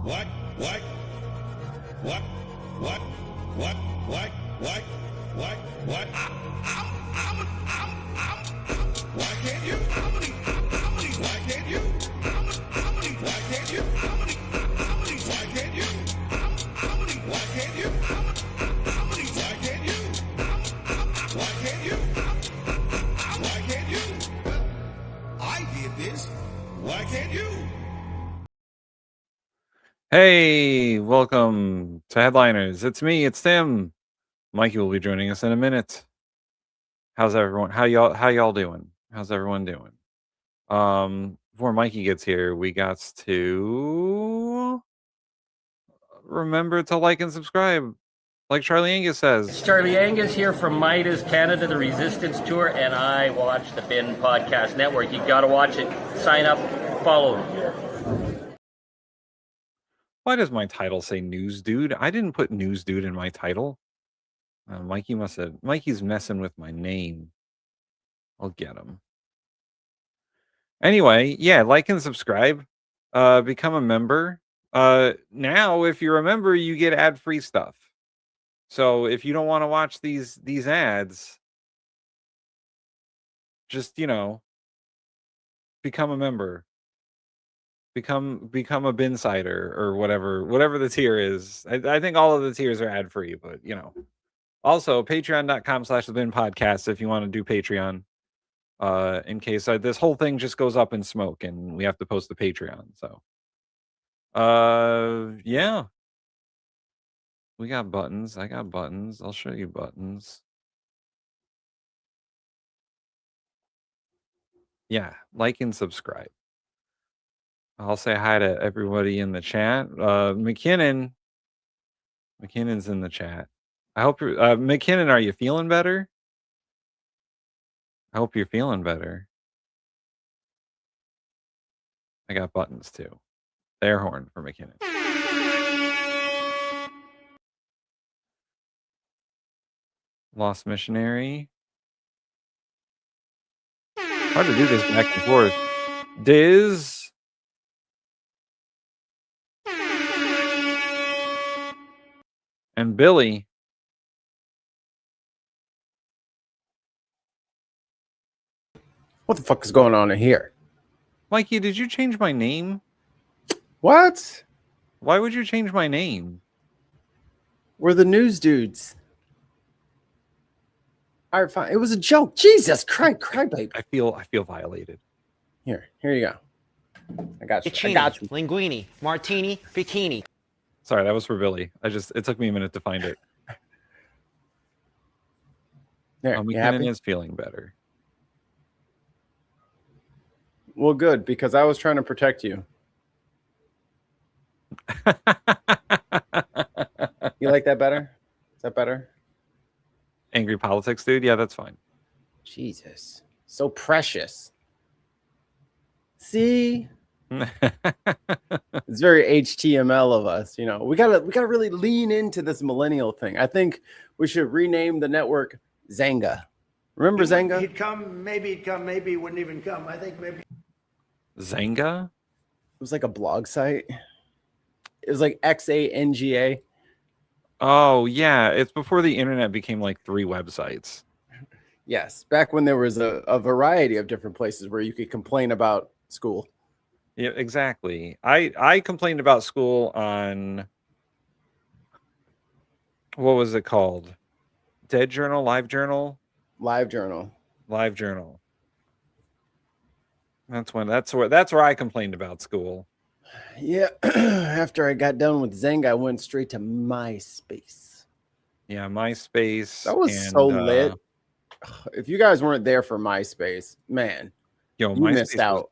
What? What? What? What? What? What? What? What? What? Why can't you? Why can't you? Why can't you? Why can't you? Why can't you? Why can't you? Why can't you? Why can't you? I did this. Why can't you? Hey, welcome to Headliners. It's me, it's Tim. Mikey will be joining us in a minute. How's everyone? How y'all doing? How's everyone doing? Before Mikey gets here, we got to remember to like and subscribe. Like Charlie Angus says. It's Charlie Angus here from Midas Canada, the Resistance Tour, and I watch the TheBinPodcast Network. You got to watch it. Sign up, follow. Why does my title say News Dude? I didn't put News Dude in my title. Mikey's messing with my name. I'll get him. Anyway, yeah, like and subscribe. Become a member. Now, if you're a member, you get ad-free stuff. So if you don't want to watch these ads, just, become a member. Become a Binsider or whatever the tier is. I think all of the tiers are ad-free, but Also, patreon.com/TheBinPodcast if you want to do Patreon. In case this whole thing just goes up in smoke and we have to post the Patreon. So yeah. We got buttons. I got buttons. I'll show you buttons. Yeah, like and subscribe. I'll say hi to everybody in the chat. McKinnon's in the chat. I hope you're McKinnon, are you feeling better? I hope you're feeling better. I got buttons too. Air horn for McKinnon. Lost Missionary. Hard to do this back and forth. Diz. And Billy. What the fuck is going on in here? Mikey, did you change my name? What? Why would you change my name? We're the news dudes. All right, fine. It was a joke. Jesus Christ, baby. I feel violated. Here you go. I got you. Piccini, I got you. Linguini, Martini, Bikini. Sorry, that was for Billy. It took me a minute to find it. There, McKinnon is feeling better. Well, good, because I was trying to protect you. You like that better? Is that better? Angry politics, dude? Yeah, that's fine. Jesus. So precious. See? It's very HTML of us, We gotta really lean into this millennial thing. I think we should rename the network Zanga. Remember Zanga? He'd come, maybe he wouldn't even come. I think maybe Zanga? It was like a blog site. It was like XANGA. Oh, yeah. It's before the internet became like 3 websites. Yes. Back when there was a variety of different places where you could complain about school. Yeah, exactly. I complained about school on, what was it called? Dead Journal? Live Journal? Live Journal. That's where I complained about school. Yeah. After I got done with Zanga, I went straight to MySpace. Yeah, MySpace. That was so lit. If you guys weren't there for MySpace, man, you missed out.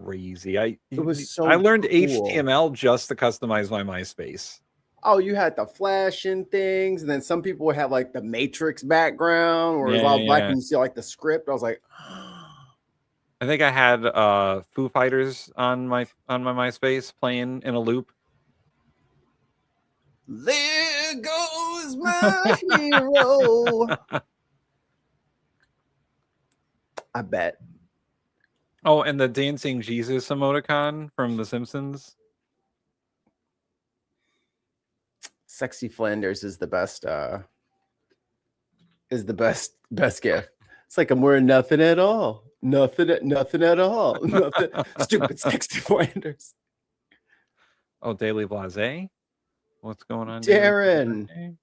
Crazy. It was so I learned cool. HTML just to customize my MySpace. Oh, you had the flashing things, and then some people would have like the Matrix background where it was all black and you see like the script. I was like, I think I had Foo Fighters on my MySpace playing in a loop. There goes my hero. I bet. Oh, and the dancing Jesus emoticon from The Simpsons. Sexy Flanders is the best gift. It's like I'm wearing nothing at all. Nothing at all. Nothing. Stupid Sexy Flanders. Oh, Daily Blase? What's going on, Darren. Daily Blase?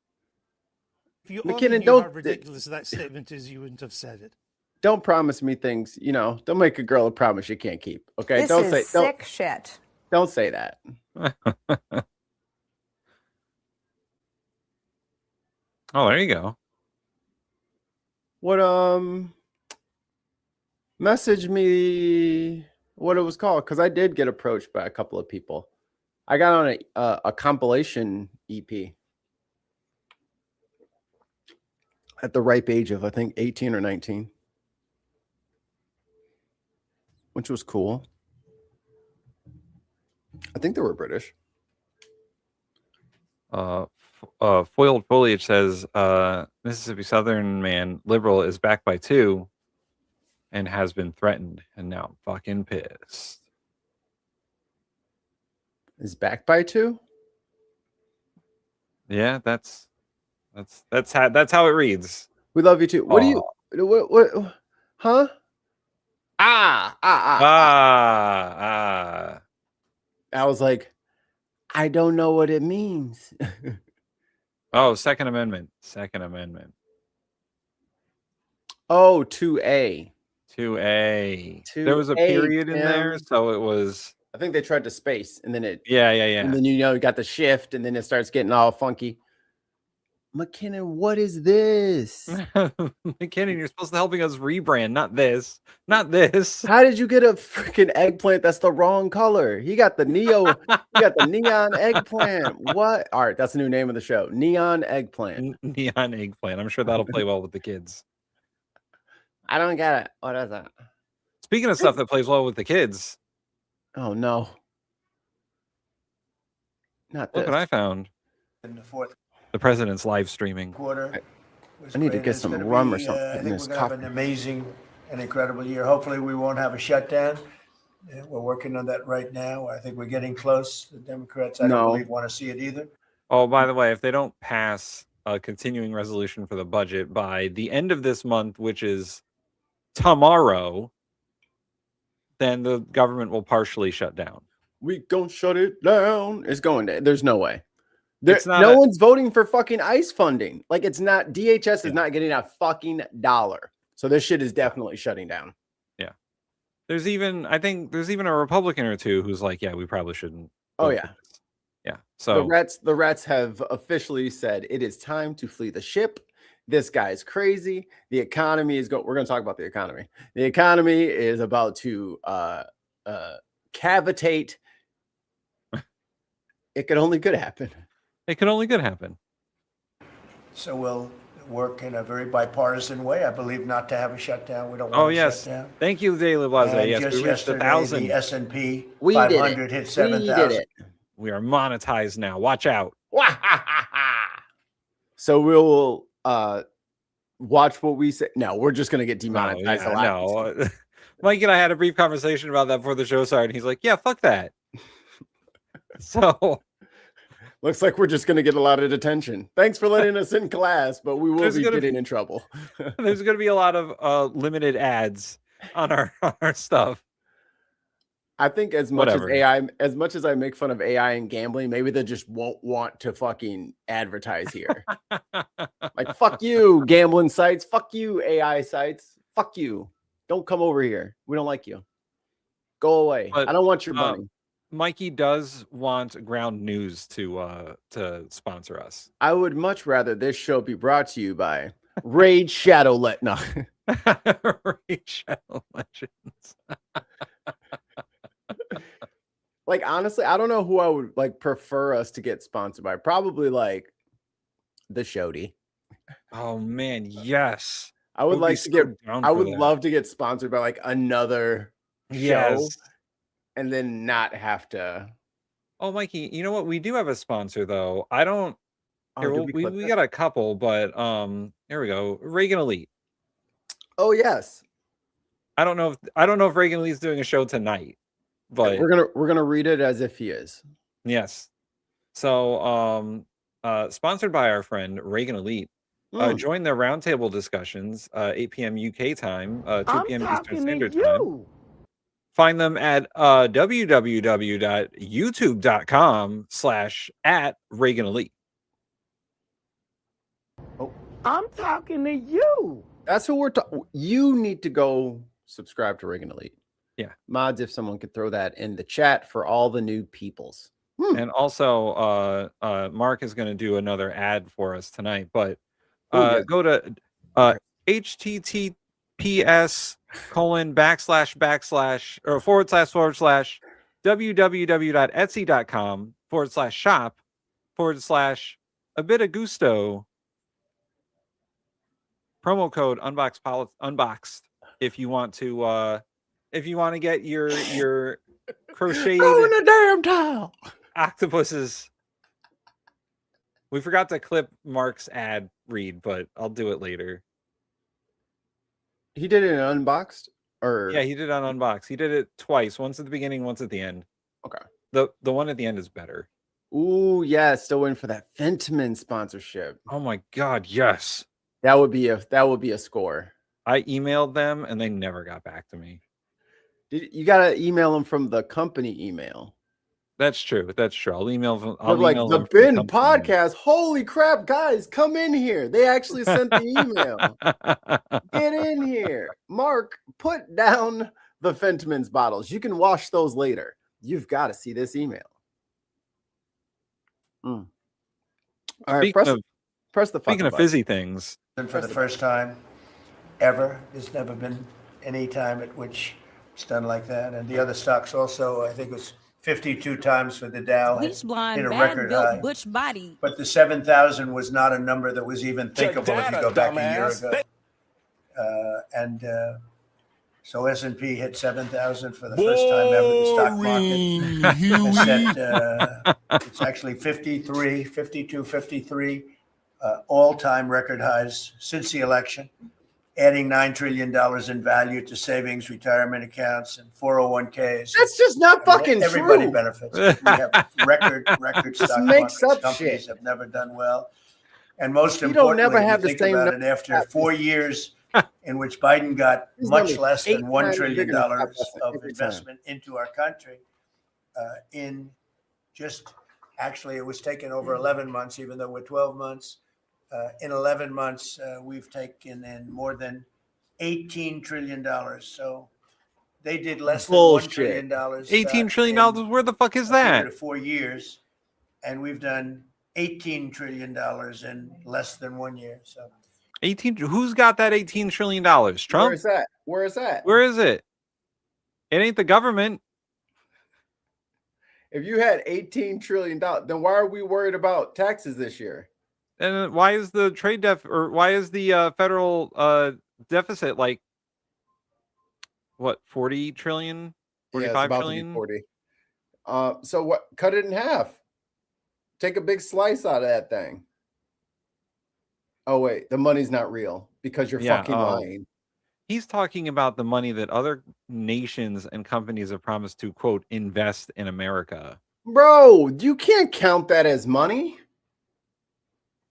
If you McKinnon, only knew don't- how ridiculous that statement is, you wouldn't have said it. Don't promise me things, don't make a girl a promise you can't keep. Okay. This don't is say sick shit. don't say that. Oh, there you go. What message me what it was called, because I did get approached by a couple of people. I got on a compilation EP at the ripe age of I think 18 or 19, which was cool. I think they were British. Foiled Foliage says Mississippi Southern man liberal is backed by 2 and has been threatened, and now I'm fucking pissed. Is backed by 2? Yeah, that's how it reads. We love you too. What do you what huh? Ah. I was like, I don't know what it means. Oh, Second Amendment. Oh, 2A. 2A. There was a period in there, so it was. I think they tried to space, and then it. Yeah. And then you got the shift, and then it starts getting all funky. McKinnon, what is this? McKinnon, you're supposed to helping us rebrand, not this. How did you get a freaking eggplant that's the wrong color? He got the neon eggplant. What? All right, that's the new name of the show. Neon eggplant. Neon eggplant. I'm sure that'll play well with the kids. I don't get it. What is that? Speaking of stuff that plays well with the kids. Oh no. Not this. Look what I found. In the fourth The president's live streaming. quarter. I need to get some rum or something I in think this we're going to have an coffee. amazing and incredible year. Hopefully, we won't have a shutdown. We're working on that right now. I think we're getting close. The Democrats, I No. don't believe, want to see it either. Oh, by the way, if they don't pass a continuing resolution for the budget by the end of this month, which is tomorrow, then the government will partially shut down. We gonna shut it down. It's going to. There's no way. It's not no one's voting for fucking ICE funding. Like it's not. DHS is not getting a fucking dollar. So this shit is definitely shutting down. I think there's even a Republican or two who's like, yeah, we probably shouldn't. Oh vote yeah. for this. Yeah. So The rats have officially said it is time to flee the ship. This guy's crazy. The economy is going. We're going to talk about the economy. The economy is about to cavitate. It could only good happen. it could only good happen. So we'll work in a very bipartisan way. I believe not to have a shutdown. We don't want Oh a yes. shutdown. Thank you, Daily Blase. And Yes, just we reached yesterday, 1,000. the S&P We did it. 500 hit We 7,000. did it. We are monetized now. Watch out. So we'll watch what we say. No, we're just gonna get demonetized. No. Mike and I had a brief conversation about that before the show started. And he's like, "Yeah, fuck that." So looks like we're just gonna get a lot of detention. Thanks for letting us in class, but we will There's be gonna getting be- in trouble. there's going to be a lot of limited ads on our stuff. I think as much Whatever. as much as I make fun of AI and gambling, maybe they just won't want to fucking advertise here. Like, fuck you, gambling sites. Fuck you, AI sites. Fuck you. Don't come over here. We don't like you. Go away. But, I don't want your money. Mikey does want Ground News to sponsor us. I would much rather this show be brought to you by Raid Shadow No. Raid Shadow Legends. Like, honestly, I don't know who I would like prefer us to get sponsored by. Probably like the Shody. Oh man, yes. I would Would be like to so get down I for would that. love to get sponsored by like another show Yes. and then not have to. Oh, Mikey, you know what? We do have a sponsor though. I don't. Oh, Here, did we clip that? got a couple, but here we go. Reagan Elite. Oh yes. I don't know if Reagan Elite's doing a show tonight, but We're gonna read it as if he is. yes. So sponsored by our friend Reagan Elite. Join their roundtable discussions, 8 p.m. UK time, 2 p.m. Eastern Standard Time. Find them at www.youtube.com/@Reagan Elite. I'm talking to you. That's who we're talking. You need to go subscribe to Reagan Elite. Yeah. Mods, if someone could throw that in the chat for all the new peoples. And also, Mark is going to do another ad for us tonight, but go to https:// or // www.etsy.com/shop/a bit of gusto promo code unboxed if you want to get your crocheted Throw in a damn towel. octopuses. We forgot to clip Mark's ad read, but I'll do it later. He did it in unboxed, or Yeah, he did it on Unbox. He did it twice, once at the beginning, once at the end. Okay. The one at the end is better. Ooh, yeah, still waiting for that Fentman sponsorship. Oh my god, yes. That would be a score. I emailed them and they never got back to me. You gotta email them from the company email. That's true. I'll email them. But like the Bin Podcast. Holy crap, guys, come in here. They actually sent the email. Get in here. Mark, put down the Fentman's bottles. You can wash those later. You've got to see this email. All right, press the Speaking of fizzy things. And for the first time ever, there's never been any time at which it's done like that. And the other stocks also, I think it was 52 times for the Dow. Bleach blonde, hit a bad record built, high. butch body. But the 7,000 was not a number that was even thinkable if you go back a year ago. So S&P hit 7,000 for the first time ever. The stock market has set, it's actually 53 all-time record highs since the election, adding $9 trillion in value to savings, retirement accounts, and 401ks. That's just not fucking Everybody true. benefits. We have record stock makes markets. up Companies shit. have never done well. And most You don't importantly, never have if you the think same about it, after 4 years in which Biden got These much numbers less than 8 $1 times trillion bigger than Scott Bessent of every time. investment into our country, it was taken over 11 months, even though we're 12 months. In 11 months, we've taken in more than $18 trillion. So they did less than $1 trillion. $18 trillion? Where the fuck is a period that? of 4 years. And we've done $18 trillion in less than 1 year. So 18. Who's got that $18 trillion? Trump? Where is that? Where is that? Where is it? It ain't the government. If you had $18 trillion, then why are we worried about taxes this year? And why is the why is the federal deficit like what, 40 trillion? 45 trillion? 40. So what? Cut it in half. Take a big slice out of that thing. Oh wait, the money's not real because you're fucking lying. He's talking about the money that other nations and companies have promised to, quote, invest in America. Bro, you can't count that as money.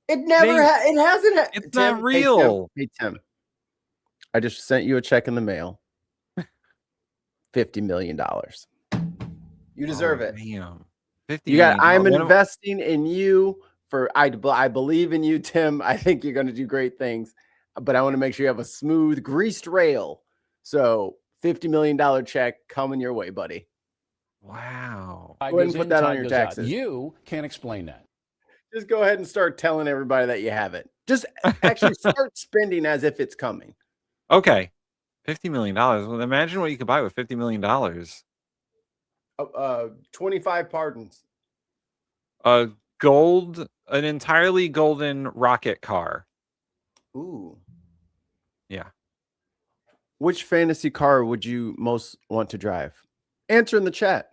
It never it hasn't. It's Tim, not real. Hey, Tim. I just sent you a check in the mail. $50 million. You deserve it. Damn. I'm investing in you I believe in you, Tim. I think you're going to do great things, but I want to make sure you have a smooth, greased rail. So $50 million check coming your way, buddy. Wow. Go ahead and put that on your taxes. You can't explain that. Just go ahead and start telling everybody that you have it. Just actually start spending as if it's coming. Okay. $50 million. Well, imagine what you could buy with $50 million. 25 pardons. An entirely golden rocket car. Ooh. Yeah. Which fantasy car would you most want to drive? Answer in the chat.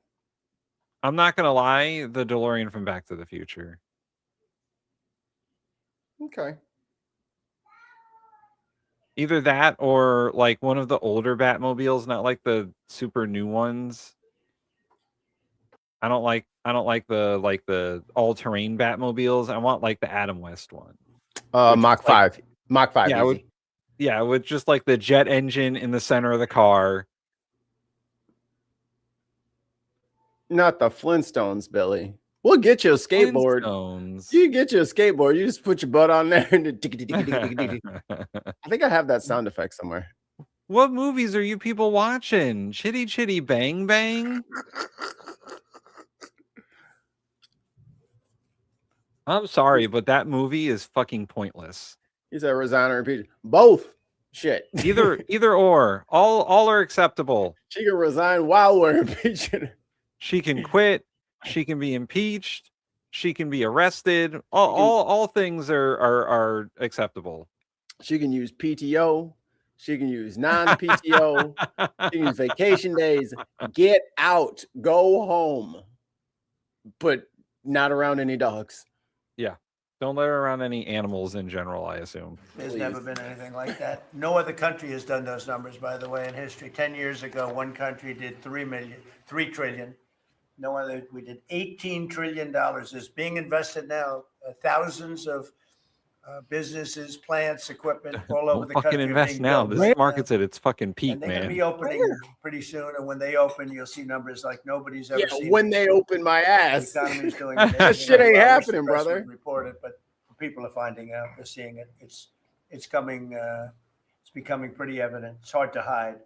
I'm not going to lie. The DeLorean from Back to the Future. Okay. Either that or like one of the older Batmobiles, not like the super new ones. I don't like the all-terrain Batmobiles. I want like the Adam West one. Mach 5. Mach 5 Yeah, easy. with just like the jet engine in the center of the car. Not the Flintstones, Billy. We'll get you a skateboard. Flintstones. You can get you a skateboard. You just put your butt on there and I think I have that sound effect somewhere. What movies are you people watching? Chitty Chitty Bang Bang? I'm sorry, but that movie is fucking pointless. He said resign or impeach. Both. Shit. Either or. All are acceptable. She can resign while we're impeaching her. She can quit. She can be impeached. She can be arrested. All things are acceptable. She can use PTO. She can use non-PTO. She can use vacation days. Get out. Go home. But not around any dogs. Yeah. Don't let her around any animals in general, I assume. There's never been anything like that. No other country has done those numbers, by the way, in history. 10 years ago, one country did 3 trillion. No other, we did $18 trillion. Is being invested now. Thousands of businesses, plants, equipment all over the country. Fucking invest now. This market's at its fucking peak, and they're man. going to be opening pretty soon. And when they open, you'll see numbers like nobody's ever seen. When they open my ass. The economy's doing that shit ain't happening, brother. Reported, but people are finding out. They're seeing it. It's coming. It's becoming pretty evident. It's hard to hide.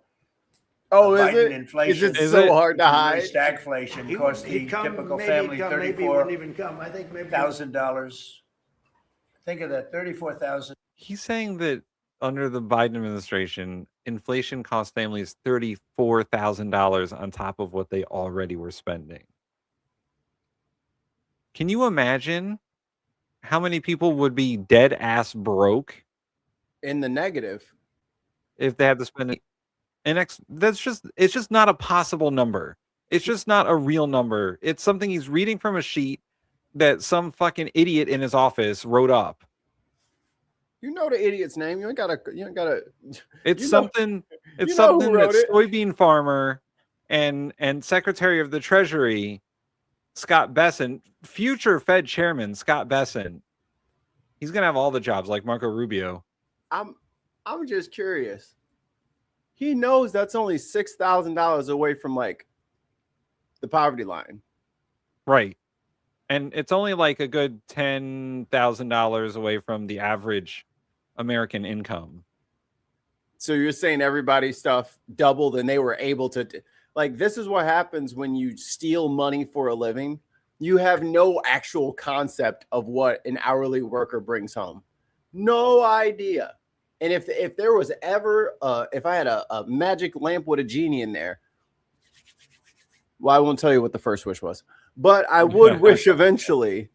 Oh, is it? Inflation. Is it so hard to hide? Stagflation cost the typical family $34,000. Think of that, $34,000. He's saying that under the Biden administration, inflation cost families $34,000 on top of what they already were spending. Can you imagine how many people would be dead ass broke in the negative if they had to spend it's just not a possible number. It's just not a real number. It's something he's reading from a sheet that some fucking idiot in his office wrote up. You know the idiot's name. You ain't gotta. It's something that soybean farmer and Secretary of the Treasury Scott Bessent, future Fed Chairman Scott Bessent, he's gonna have all the jobs like Marco Rubio. I'm just curious. He knows that's only $6,000 away from like the poverty line, right? And it's only like a good $10,000 away from the average American income. So you're saying everybody's stuff doubled and they were able to, like, this is what happens when you steal money for a living. You have no actual concept of what an hourly worker brings home. No idea. And if there was ever, if I had a magic lamp with a genie in there, well, I won't tell you what the first wish was, but I would wish eventually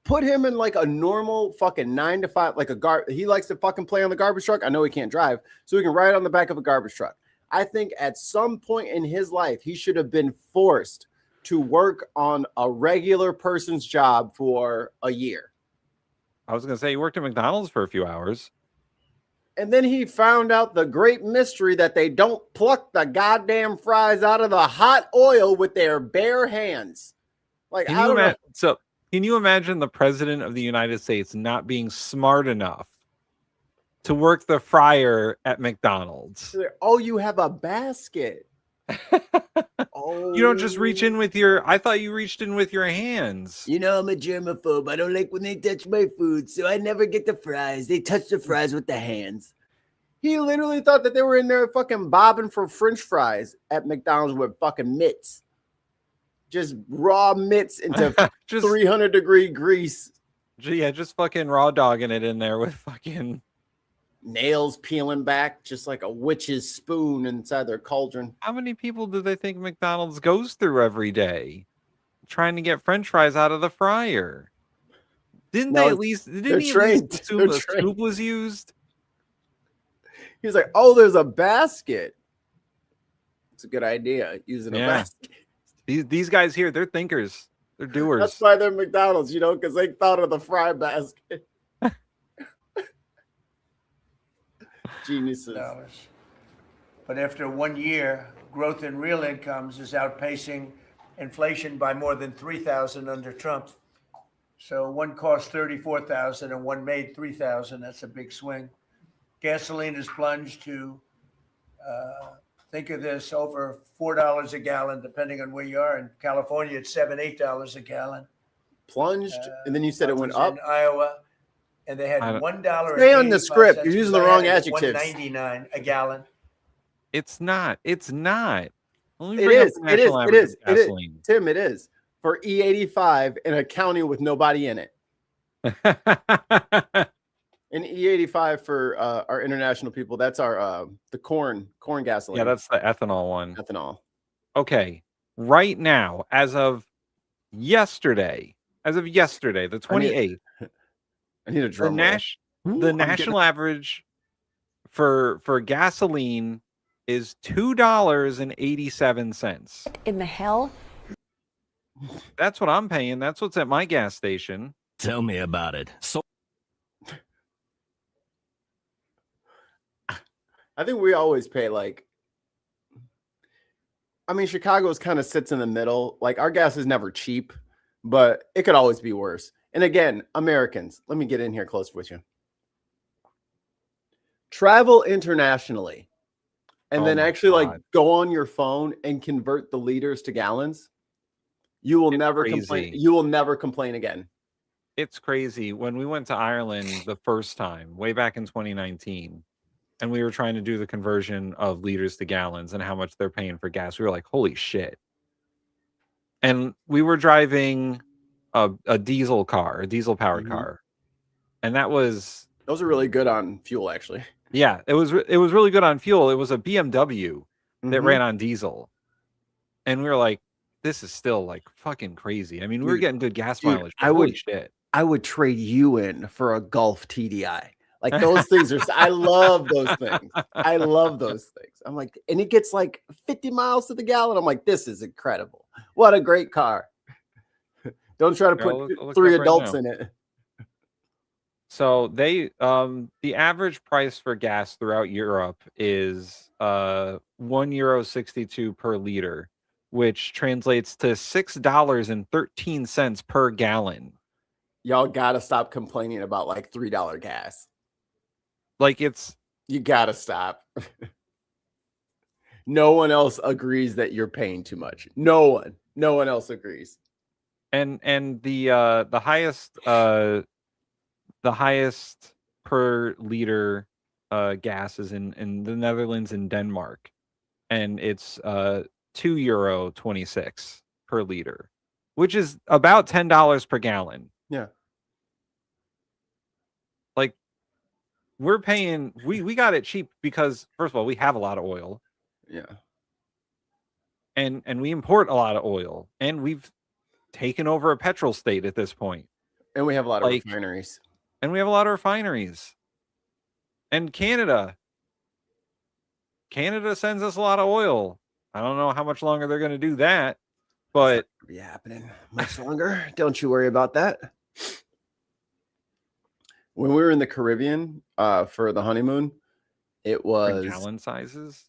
put him in like a normal fucking 9 to 5, like he likes to fucking play on the garbage truck. I know he can't drive, so he can ride on the back of a garbage truck. I think at some point in his life, he should have been forced to work on a regular person's job for a year. I was going to say he worked at McDonald's for a few hours. And then he found out the great mystery that they don't pluck the goddamn fries out of the hot oil with their bare hands. Like, I don't know. So, can you imagine the president of the United States not being smart enough to work the fryer at McDonald's? Oh, you have a basket. Oh, you don't just reach in with your. I thought you reached in with your hands. You know, I'm a germaphobe. I don't like when they touch my food, so I never get the fries. They touch the fries with the hands. He literally thought that they were in there fucking bobbing for French fries at McDonald's with fucking mitts. Just raw mitts into 300-degree grease. Yeah, just fucking raw dogging it in there with fucking nails peeling back, just like a witch's spoon inside their cauldron. How many people do they think McDonald's goes through every day trying to get French fries out of the fryer? Didn't he at least assume the scoop was used? He was like, oh, there's a basket. It's a good idea, using a basket. These guys here, they're thinkers. They're doers. That's why they're McDonald's, you know, because they thought of the fry basket. Geniuses. But after 1 year, growth in real incomes is outpacing inflation by more than 3,000 under Trump. So one cost 34,000 and one made 3,000. That's a big swing. Gasoline has plunged to, think of this, over $4 a gallon, depending on where you are. In California, it's $7-8 a gallon. Plunged, and then you said it went up. In Iowa, and they had I don't- $1. Stay on the script. You're using the wrong adjectives. $1.99 a gallon. It's not. It's not. Let me It bring up is. the It national is. It average is. of It is. gasoline. Tim, it is for E85 in a county with nobody in it. And E85 for our international people. That's our the corn gasoline. Yeah, that's the ethanol one. ethanol. Okay. Right now, as of yesterday, the 28th, I need a drum roll. the national average for gasoline is $2.87. In the hell? That's what I'm paying. That's what's at my gas station. Tell me about it. So I think we always pay like. I mean, Chicago's kind of sits in the middle. Like our gas is never cheap, but it could always be worse. And again, Americans, let me get in here close with you. Travel internationally and Oh then my actually like God. go on your phone and convert the liters to gallons. You will It's never crazy. complain. You will never complain again. It's crazy. When we went to Ireland the first time, way back in 2019, and we were trying to do the conversion of liters to gallons and how much they're paying for gas, we were like, holy shit. And we were driving a diesel car, a diesel powered Mhm. car. And that was, Those are really good on fuel, actually. yeah, it was really good on fuel. It was a BMW that Mhm. ran on diesel. And we were like, this is still like fucking crazy. I mean, we were Dude, getting good gas dude, mileage. But I holy would- shit. I would trade you in for a Gulf TDI. Like those things are, I love those things. I love those things. I'm like, and it gets like 50 miles to the gallon. I'm like, this is incredible. What a great car. Don't try to Here, put I'll look it three up right adults now. in it. So they the average price for gas throughout Europe is €1.62 per liter, which translates to $6.13 per gallon. Y'all got to stop complaining about like $3 gas. Like it's You got to stop. No one else agrees that you're paying too much. No one else agrees. and the highest per liter gas is in the Netherlands and Denmark, and it's €2.26 per liter, which is about $10 per gallon. Yeah. Like we're paying, we got it cheap because first of all we have a lot of oil, Yeah. and we import a lot of oil, and we've taken over a petrol state at this point. And we have a lot of Like- refineries. And we have a lot of refineries. And Canada sends us a lot of oil. I don't know how much longer they're going to do that, but Be happening much longer. Don't you worry about that. When we were in the Caribbean for the honeymoon, it for was gallon sizes.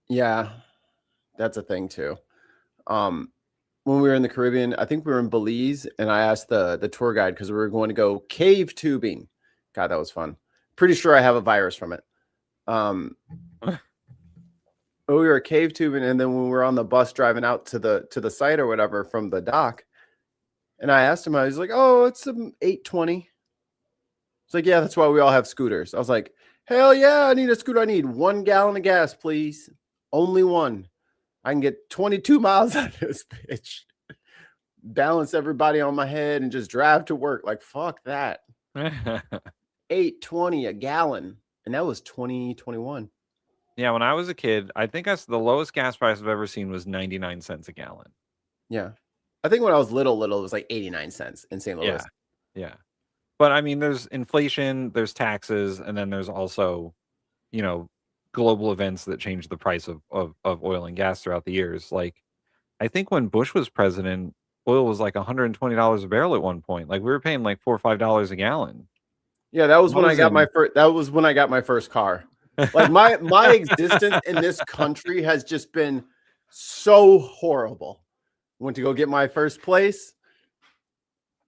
yeah, that's a thing too. When we were in the Caribbean, I think we were in Belize, and I asked the tour guide because we were going to go cave tubing. God, that was fun. Pretty sure I have a virus from it. We were cave tubing, and then when we were on the bus driving out to the site or whatever from the dock, and I asked him, I was like, "Oh, it's $8.20." It's like, "Yeah, that's why we all have scooters." I was like, "Hell yeah, I need a scooter. I need 1 gallon of gas, please. Only one. I can get 22 miles out of this bitch. Balance everybody on my head and just drive to work." Like, fuck that. $8.20 a gallon, and that was 2021. Yeah, when I was a kid, I think the lowest gas price I've ever seen was 99 cents a gallon. Yeah, I think when I was little, it was like 89 cents in St. Louis. Yeah. Yeah. But I mean, there's inflation, there's taxes, and then there's also, global events that change the price of oil and gas throughout the years. Like, I think when Bush was president, oil was like $120 a barrel at one point. Like we were paying like $4 or $5 a gallon. Yeah, that was when I got Frozen. my first. That was when I got my first car. Like my existence in this country has just been so horrible. Went to go get my first place.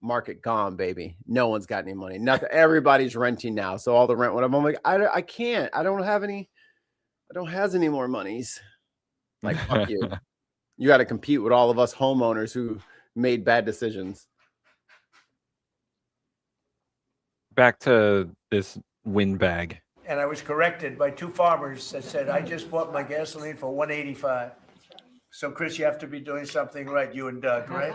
Market gone, baby. No one's got any money. Nothing. Everybody's renting now. So all the rent went up. I'm like, I can't. I don't have any more monies. Like, fuck you. You got to compete with all of us homeowners who made bad decisions. Back to this windbag. And I was corrected by two farmers that said, I just bought my gasoline for $1.85. So Chris, you have to be doing something right, you and Doug, right?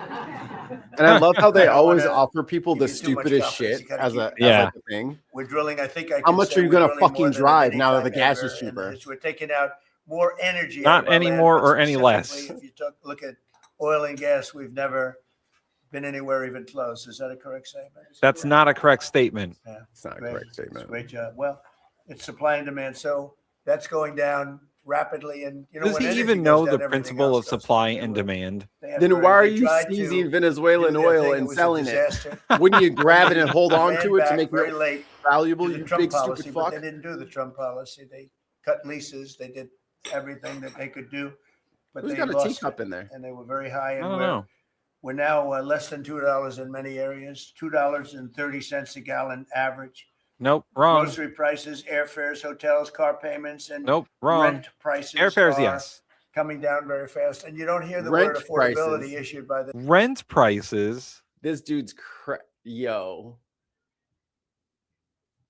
And I love how they I don't always wanna offer people the give you too much stupidest confidence. shit You gotta as keep a it. Yeah. as like a thing. We're drilling, I think I How can much say are you we're gonna drilling fucking more than drive any now that the time gas ever, is cheaper? and we're taking out more energy. Not out of our any land, more but or any less. specifically, If you look at oil and gas, we've never been anywhere even close. Is that a correct statement? That's not a correct statement. Yeah. It's not a Great. correct statement. Great job. Well, it's supply and demand. So that's going down rapidly. And you know, Does when he energy even goes know down, the everything principle else of goes supply down. and demand? They had Then very- why are they you tried to seizing do Venezuelan their oil thing. It and was a selling it? disaster. Wouldn't you grab it and hold on Ran to it to back make very it late valuable? to the You Trump big policy, stupid but fuck. they didn't do the Trump policy. They cut leases. They did everything that they could do, but Who's they got a lost teacup it, in there? and they were very high. I And don't know. we're now less than $2 in many areas. $2.30 a gallon average. Nope, wrong. Grocery prices, airfares, hotels, car payments, and Nope, wrong. rent prices Airfares, are yes. coming down very fast. And you don't hear the Rent word affordability prices. issued by the Rent prices. This dude's yo.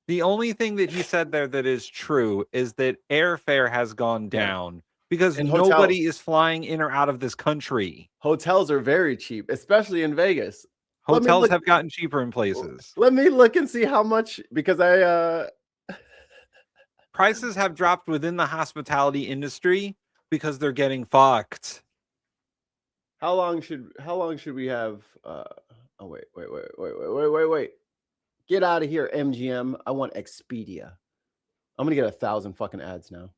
The only thing that he said there that is true is that airfare has gone Yeah. down because And nobody hotels. is flying in or out of this country. Hotels are very cheap, especially in Vegas. Let me Hotels look- have gotten cheaper in places. Let me look and see how much, because Prices have dropped within the hospitality industry because they're getting fucked. how long should we have oh wait. Get out of here, MGM. I want Expedia. I'm gonna get 1,000 fucking ads now.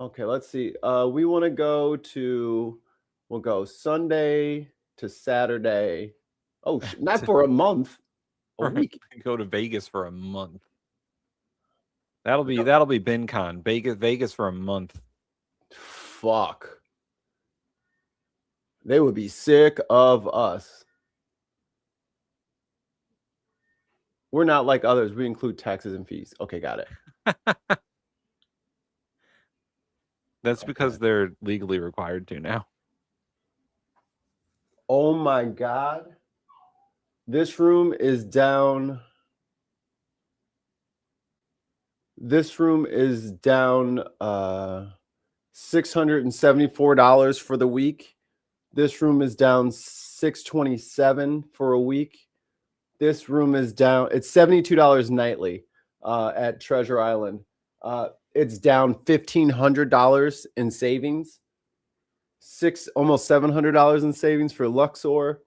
Okay, let's see. We'll go Sunday to Saturday. Oh, not for a month. A Right. week. Go to Vegas for a month. That'll be BinCon. Vegas for a month. Fuck. They would be sick of us. We're not like others. We include taxes and fees. Okay, got it. That's because they're legally required to now. Oh my God. This room is down. $674 for the week. This room is down $627 for a week. This room is down. It's $72 nightly at Treasure Island. It's down $1,500 in savings. Almost $700 in savings for Luxor.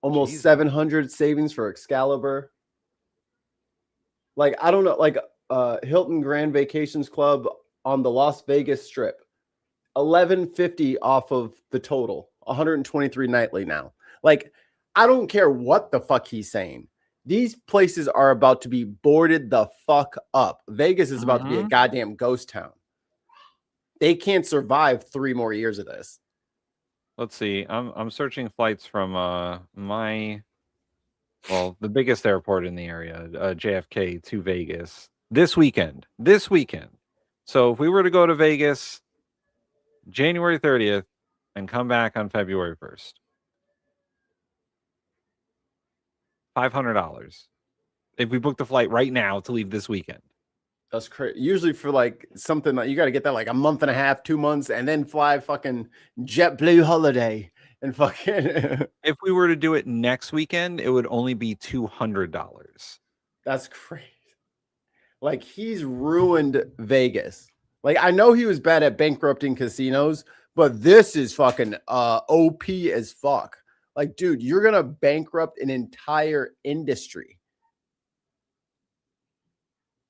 Almost Jesus. 700 savings for Excalibur. Like, I don't know, like Hilton Grand Vacations Club on the Las Vegas Strip, $1,150 off of the total, 123 nightly now. Like, I don't care what the fuck he's saying. These places are about to be boarded the fuck up. Vegas is about to be a goddamn ghost town. They can't survive 3 more years of this. Let's see. I'm searching flights from the biggest airport in the area, JFK to Vegas this weekend. So if we were to go to Vegas January 30th and come back on February 1st, $500. If we booked the flight right now to leave this weekend. That's crazy. Usually for like something that you got to get that like a month and a half, 2 months, and then fly fucking JetBlue holiday and fucking. If we were to do it next weekend, it would only be $200. That's crazy. Like, he's ruined Vegas. Like, I know he was bad at bankrupting casinos, but this is fucking OP as fuck. Like, dude, you're gonna bankrupt an entire industry.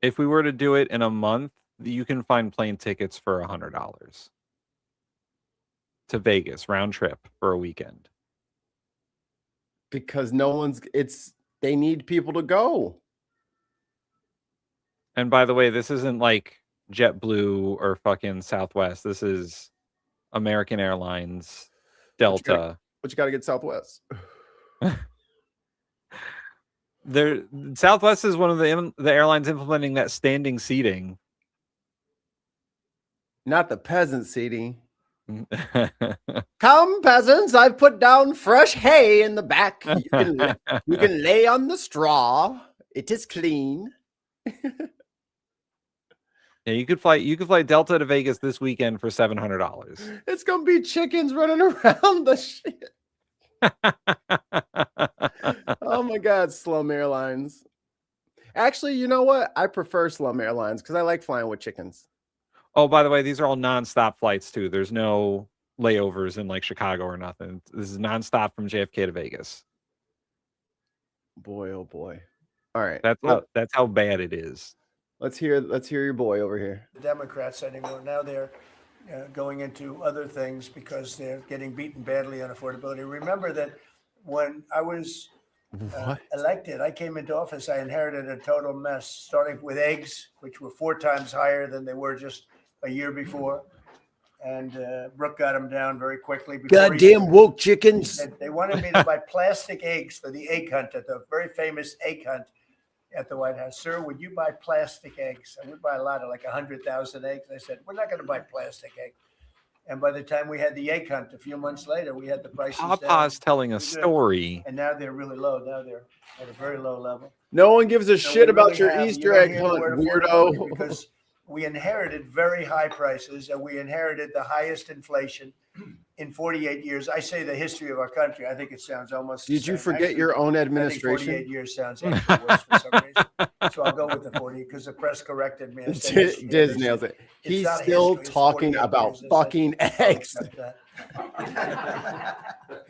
If we were to do it in a month, you can find plane tickets for $100 to Vegas round trip for a weekend. Because they need people to go. And by the way, this isn't like JetBlue or fucking Southwest. This is American Airlines, But you gotta- Delta. But you got to get Southwest. Southwest is one of the airlines implementing that standing seating. Not the peasant seating. Come, peasants! I've put down fresh hay in the back. You can lay on the straw. It is clean. Yeah, you could fly Delta to Vegas this weekend for $700. It's gonna be chickens running around the shit. Oh my God, Slum Airlines. Actually, you know what? I prefer Slum Airlines because I like flying with chickens. Oh, by the way, these are all nonstop flights too. There's no layovers in like Chicago or nothing. This is nonstop from JFK to Vegas. Boy, oh boy. All right. That's how bad it is. Let's hear your boy over here. Democrats anymore. Now they're going into other things because they're getting beaten badly on affordability. Remember that when I was elected, I came into office, I inherited a total mess, starting with eggs, which were 4 times higher than they were just a year before. And Brooke got them down very quickly. Goddamn woke chickens. They wanted me to buy plastic eggs for the egg hunt at the very famous egg hunt at the White House. Sir, would you buy plastic eggs? I would buy a lot of like 100,000 eggs. I said, we're not going to buy plastic eggs. And by the time we had the egg hunt, a few months later, we had the prices down. Papa's telling a story. And now they're really low. Now they're at a very low level. No one gives a shit about your have, Easter egg hear the hunt, word weirdo. Because we inherited very high prices and we inherited the highest inflation in 48 years. I say the history of our country. I think it sounds almost. Did you forget your own I think administration? 48 years sounds actually worse for some reason. So I'll go with the 40 because the press corrected me. I said history. Diz nails it. He's not still history, it's talking 48 about years. fucking eggs.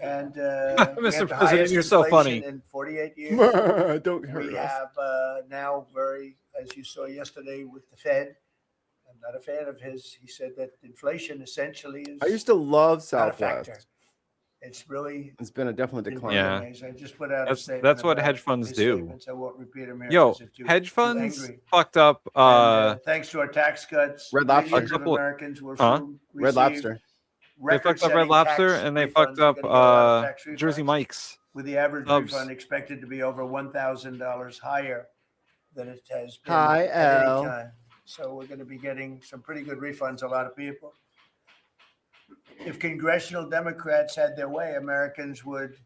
And Mr. President, you're so funny. In 48 years, Don't hurt we us. have now as you saw yesterday with the Fed. I'm not a fan of his. He said that inflation essentially is. I used to love not a factor. Southwest. It's really. It's been a definite been decline. Yeah. amazing. I just put out a That's statement. what about hedge funds his do. statements. I won't repeat them here. Yo, because they're hedge too funds angry. fucked up. And, thanks to our tax cuts, Red Lobster. millions A of couple- Americans will Huh? soon Red receive Lobster. They fucked up record-setting Red Lobster tax and they refunds. fucked They're up gonna get a lot of tax Jersey refunds, Mike's. with the average Subs. refund expected to be over $1,000 higher than it has been Hi, at Al. any time. So we're going to be getting some pretty good refunds, a lot of people. If congressional Democrats had their way, Americans would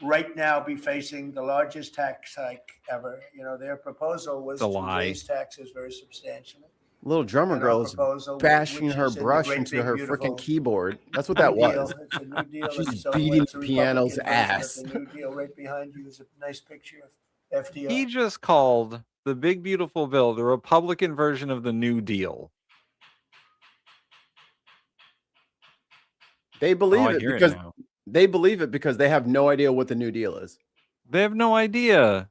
right now be facing the largest tax hike ever. You know, their proposal was It's a to lie. raise taxes very substantially. Little drummer And our girl is proposal, bashing which her is in the brush great into big her beautiful freaking keyboard. That's what that New was. Deal. It's a new deal. She's It's so beating it's a the piano's Republican version of ass. The New Deal right behind you is a nice picture of FDR. He just called the big beautiful bill the Republican version of the New Deal. They believe I it hear because now. they believe it because they have no idea what the New Deal is. They have no idea.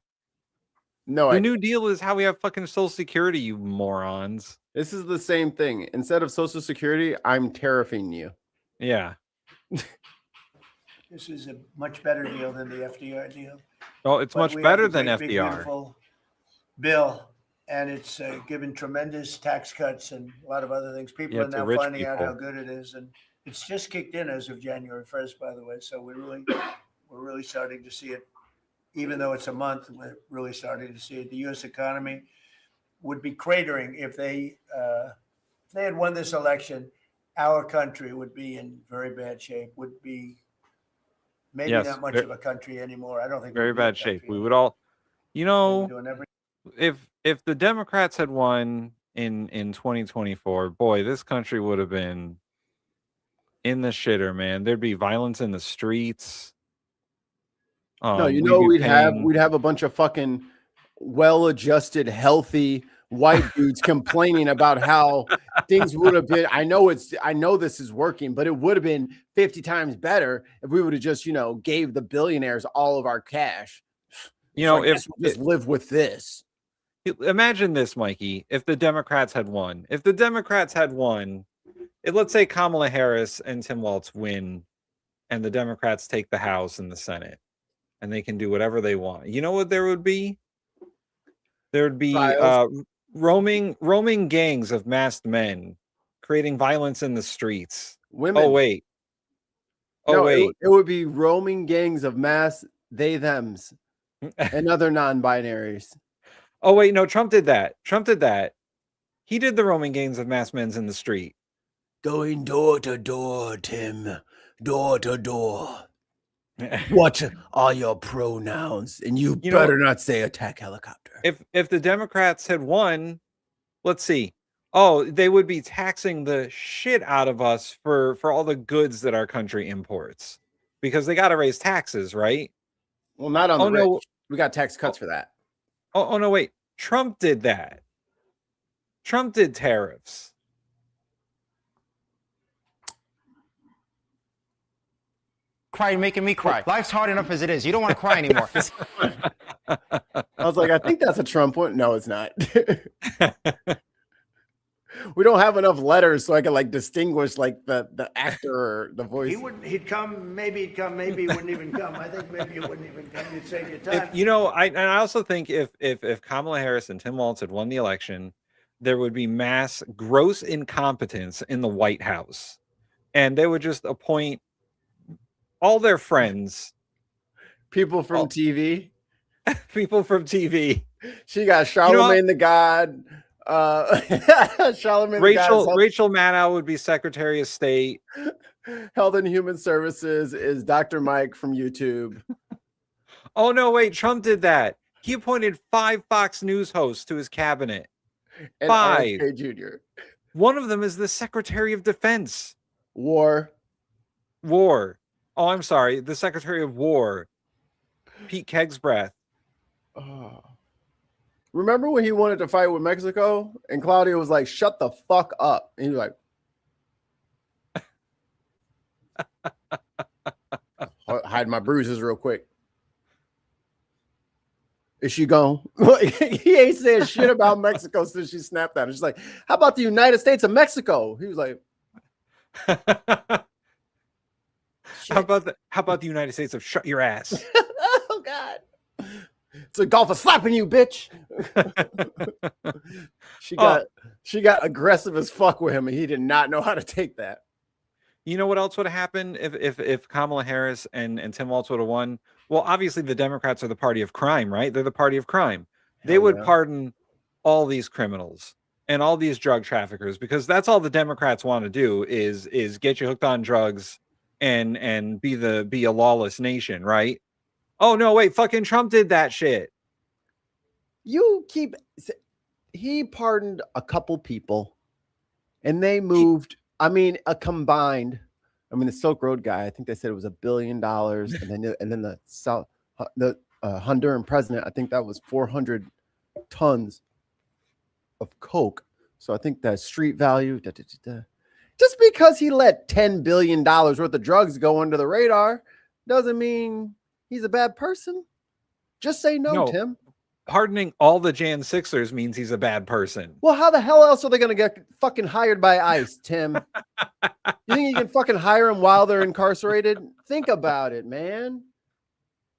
No The idea. New Deal is how we have fucking Social Security, you morons. This is the same thing. Instead of Social Security, I'm tariffing you. Yeah. This is a much better deal than the FDR deal. Oh, it's But much we have better the than great, big, FDR. beautiful bill, and it's given tremendous tax cuts and a lot of other things. People Yeah, are to now rich finding out how people. good it is, and it's just kicked in as of January 1st, by the way. So we're really starting to see it. Even though it's a month, we're really starting to see it. The U.S. economy would be cratering if they had won this election. Our country would be in very bad shape. Would be maybe Yes, not much of a country anymore. I don't think Very we'd be a bad shape. country We would anymore. all, you We're know, doing every- if the Democrats had won in 2024, boy, this country would have been in the shitter, man. There'd be violence in the streets. No, you we'd know be we'd paying- have a bunch of fucking well-adjusted, healthy white dudes complaining about how things would have been. I know this is working, but it would have been 50 times better if we would have just, gave the billionaires all of our cash. you know, So I guess we'll just live with this. Imagine this, Mikey, if the Democrats had won. If the Democrats had won, let's say Kamala Harris and Tim Walz win, and the Democrats take the House and the Senate, and they can do whatever they want. You know what there would be? There would be roaming gangs of masked men creating violence in the streets Women. Oh wait. Oh No, wait. it would be roaming gangs of mass they thems and other non-binaries. Oh wait, no, Trump did that. He did the roaming gangs of mass men's in the street. Going door to door, Tim. Door to door. What are your pronouns? And you You know better not say attack helicopter. If the Democrats had won, let's see. Oh, they would be taxing the shit out of us for all the goods that our country imports. Because they got to raise taxes, right? Well, not on Oh, the rich. no. We got tax cuts for that. Oh no, wait. Trump did that. Trump did tariffs. Cry, making me cry. Life's hard enough as it is. You don't want to cry anymore. I was like, I think that's a Trump one. No, it's not. We don't have enough letters so I can like distinguish like the actor or the voice. He'd come, maybe he wouldn't even come. I think maybe he wouldn't even come. You'd save your time. I also think if Kamala Harris and Tim Walz had won the election, there would be mass gross incompetence in the White House. And they would just appoint all their friends. People from TV. People from TV. She got Charlemagne the God. Charlemagne Rachel Maddow would be Secretary of State. Health and Human Services is Dr. Mike from YouTube. Oh no, wait, Trump did that. He appointed 5 Fox News hosts to his cabinet. And 5. RFK Jr. One of them is the Secretary of Defense. War. Oh, I'm sorry. The Secretary of War. Pete Kegsbreath. Oh. Remember when he wanted to fight with Mexico and Claudia was like, shut the fuck up. And he was like, hide my bruises real quick. Is she gone? He ain't said shit about Mexico since she snapped at him. She's like, how about the United States of Mexico? He was like, how about the United States of shut your ass? oh God. It's a golfer slapping you, bitch. She got aggressive as fuck with him, and he did not know how to take that. You know what else would have happened if Kamala Harris and Tim Walz would have won? Well, obviously the Democrats are the party of crime, right? They're the party of crime. They would pardon all these criminals and all these drug traffickers because that's all the Democrats want to do is get you hooked on drugs and be a lawless nation, right? Oh no, wait, fucking Trump did that shit. He pardoned a couple people and they moved, the Silk Road guy, I think they said it was $1 billion. And then the Honduran president, I think that was 400 tons of coke. So I think that street value, just because he let $10 billion worth of drugs go under the radar doesn't mean he's a bad person. Just say no, Tim. Pardoning all the Jan Sixers means he's a bad person. Well, how the hell else are they going to get fucking hired by ICE, Tim? You think you can fucking hire them while they're incarcerated? Think about it, man.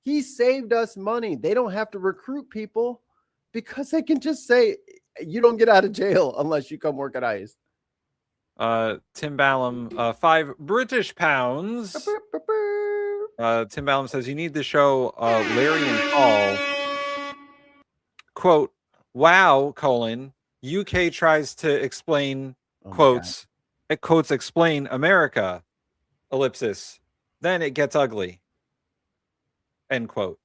He saved us money. They don't have to recruit people because they can just say, you don't get out of jail unless you come work at ICE. Tim Ballum, 5 British pounds. Tim Ballum says, you need to show Larry and Paul. Quote, wow, UK tries to explain, quotes, explain America, ellipsis. Then it gets ugly. End quote.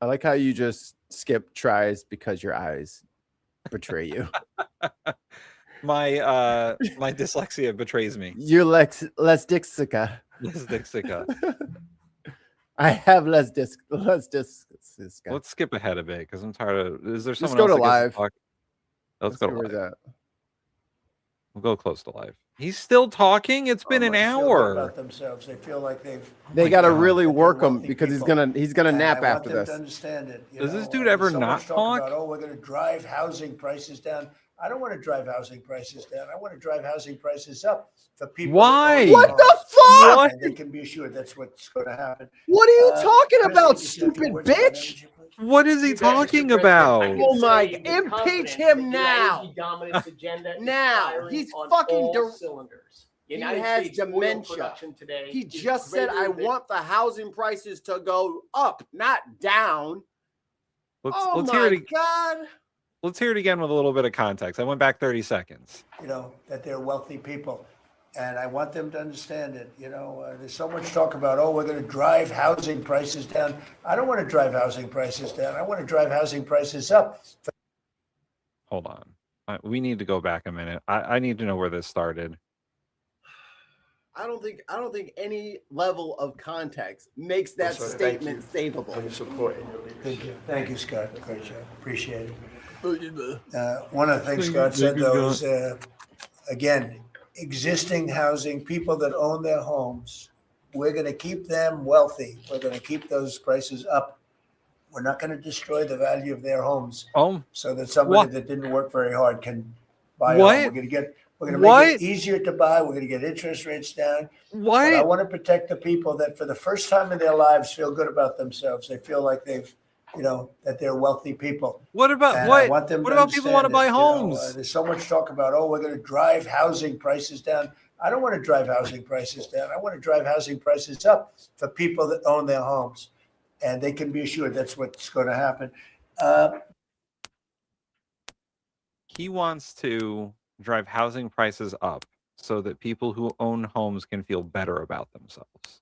I like how you just skip tries because your eyes betray you. My dyslexia betrays me. You're lesdixica. Lesdixica. I have lesdixica. Let's skip ahead a bit because I'm tired of. Is there someone Let's go else to live? Let's go to live. That? We'll go close to live. He's still talking. It's been an hour. About themselves. They feel like they got to really work him because he's gonna nap after this. To understand it. Does this dude ever not talk? About, we're going to drive housing prices down. I don't want to drive housing prices down. I want to drive housing prices up for people. Why? What the fuck? What? And they can be assured that's what's going to happen. What are you talking about, stupid bitch? What is he talking about? Oh my! Impeach him now! Now he's fucking cylinders. He has dementia. Today He just said, I want the housing prices to go up, not down. Let's hear it. God. Let's hear it again with a little bit of context. I went back 30 seconds. That they're wealthy people. And I want them to understand it. There's so much talk about, we're going to drive housing prices down. I don't want to drive housing prices down. I want to drive housing prices up. Hold on. We need to go back a minute. I need to know where this started. I don't think any level of context makes that statement savable. For your support. Thank you, Scott. Great job. Appreciate it. One of the things Scott said, though, is, again, existing housing, people that own their homes, we're going to keep them wealthy. We're going to keep those prices up. We're not going to destroy the value of their homes so that somebody that didn't work very hard can buy a home. We're going to make it easier to buy. We're going to get interest rates down. But I want to protect the people that for the first time in their lives feel good about themselves. They feel like they've, that they're wealthy people. What about people want to buy homes? There's so much talk about, we're going to drive housing prices down. I don't want to drive housing prices down. I want to drive housing prices up for people that own their homes. And they can be assured that's what's going to happen. He wants to drive housing prices up so that people who own homes can feel better about themselves.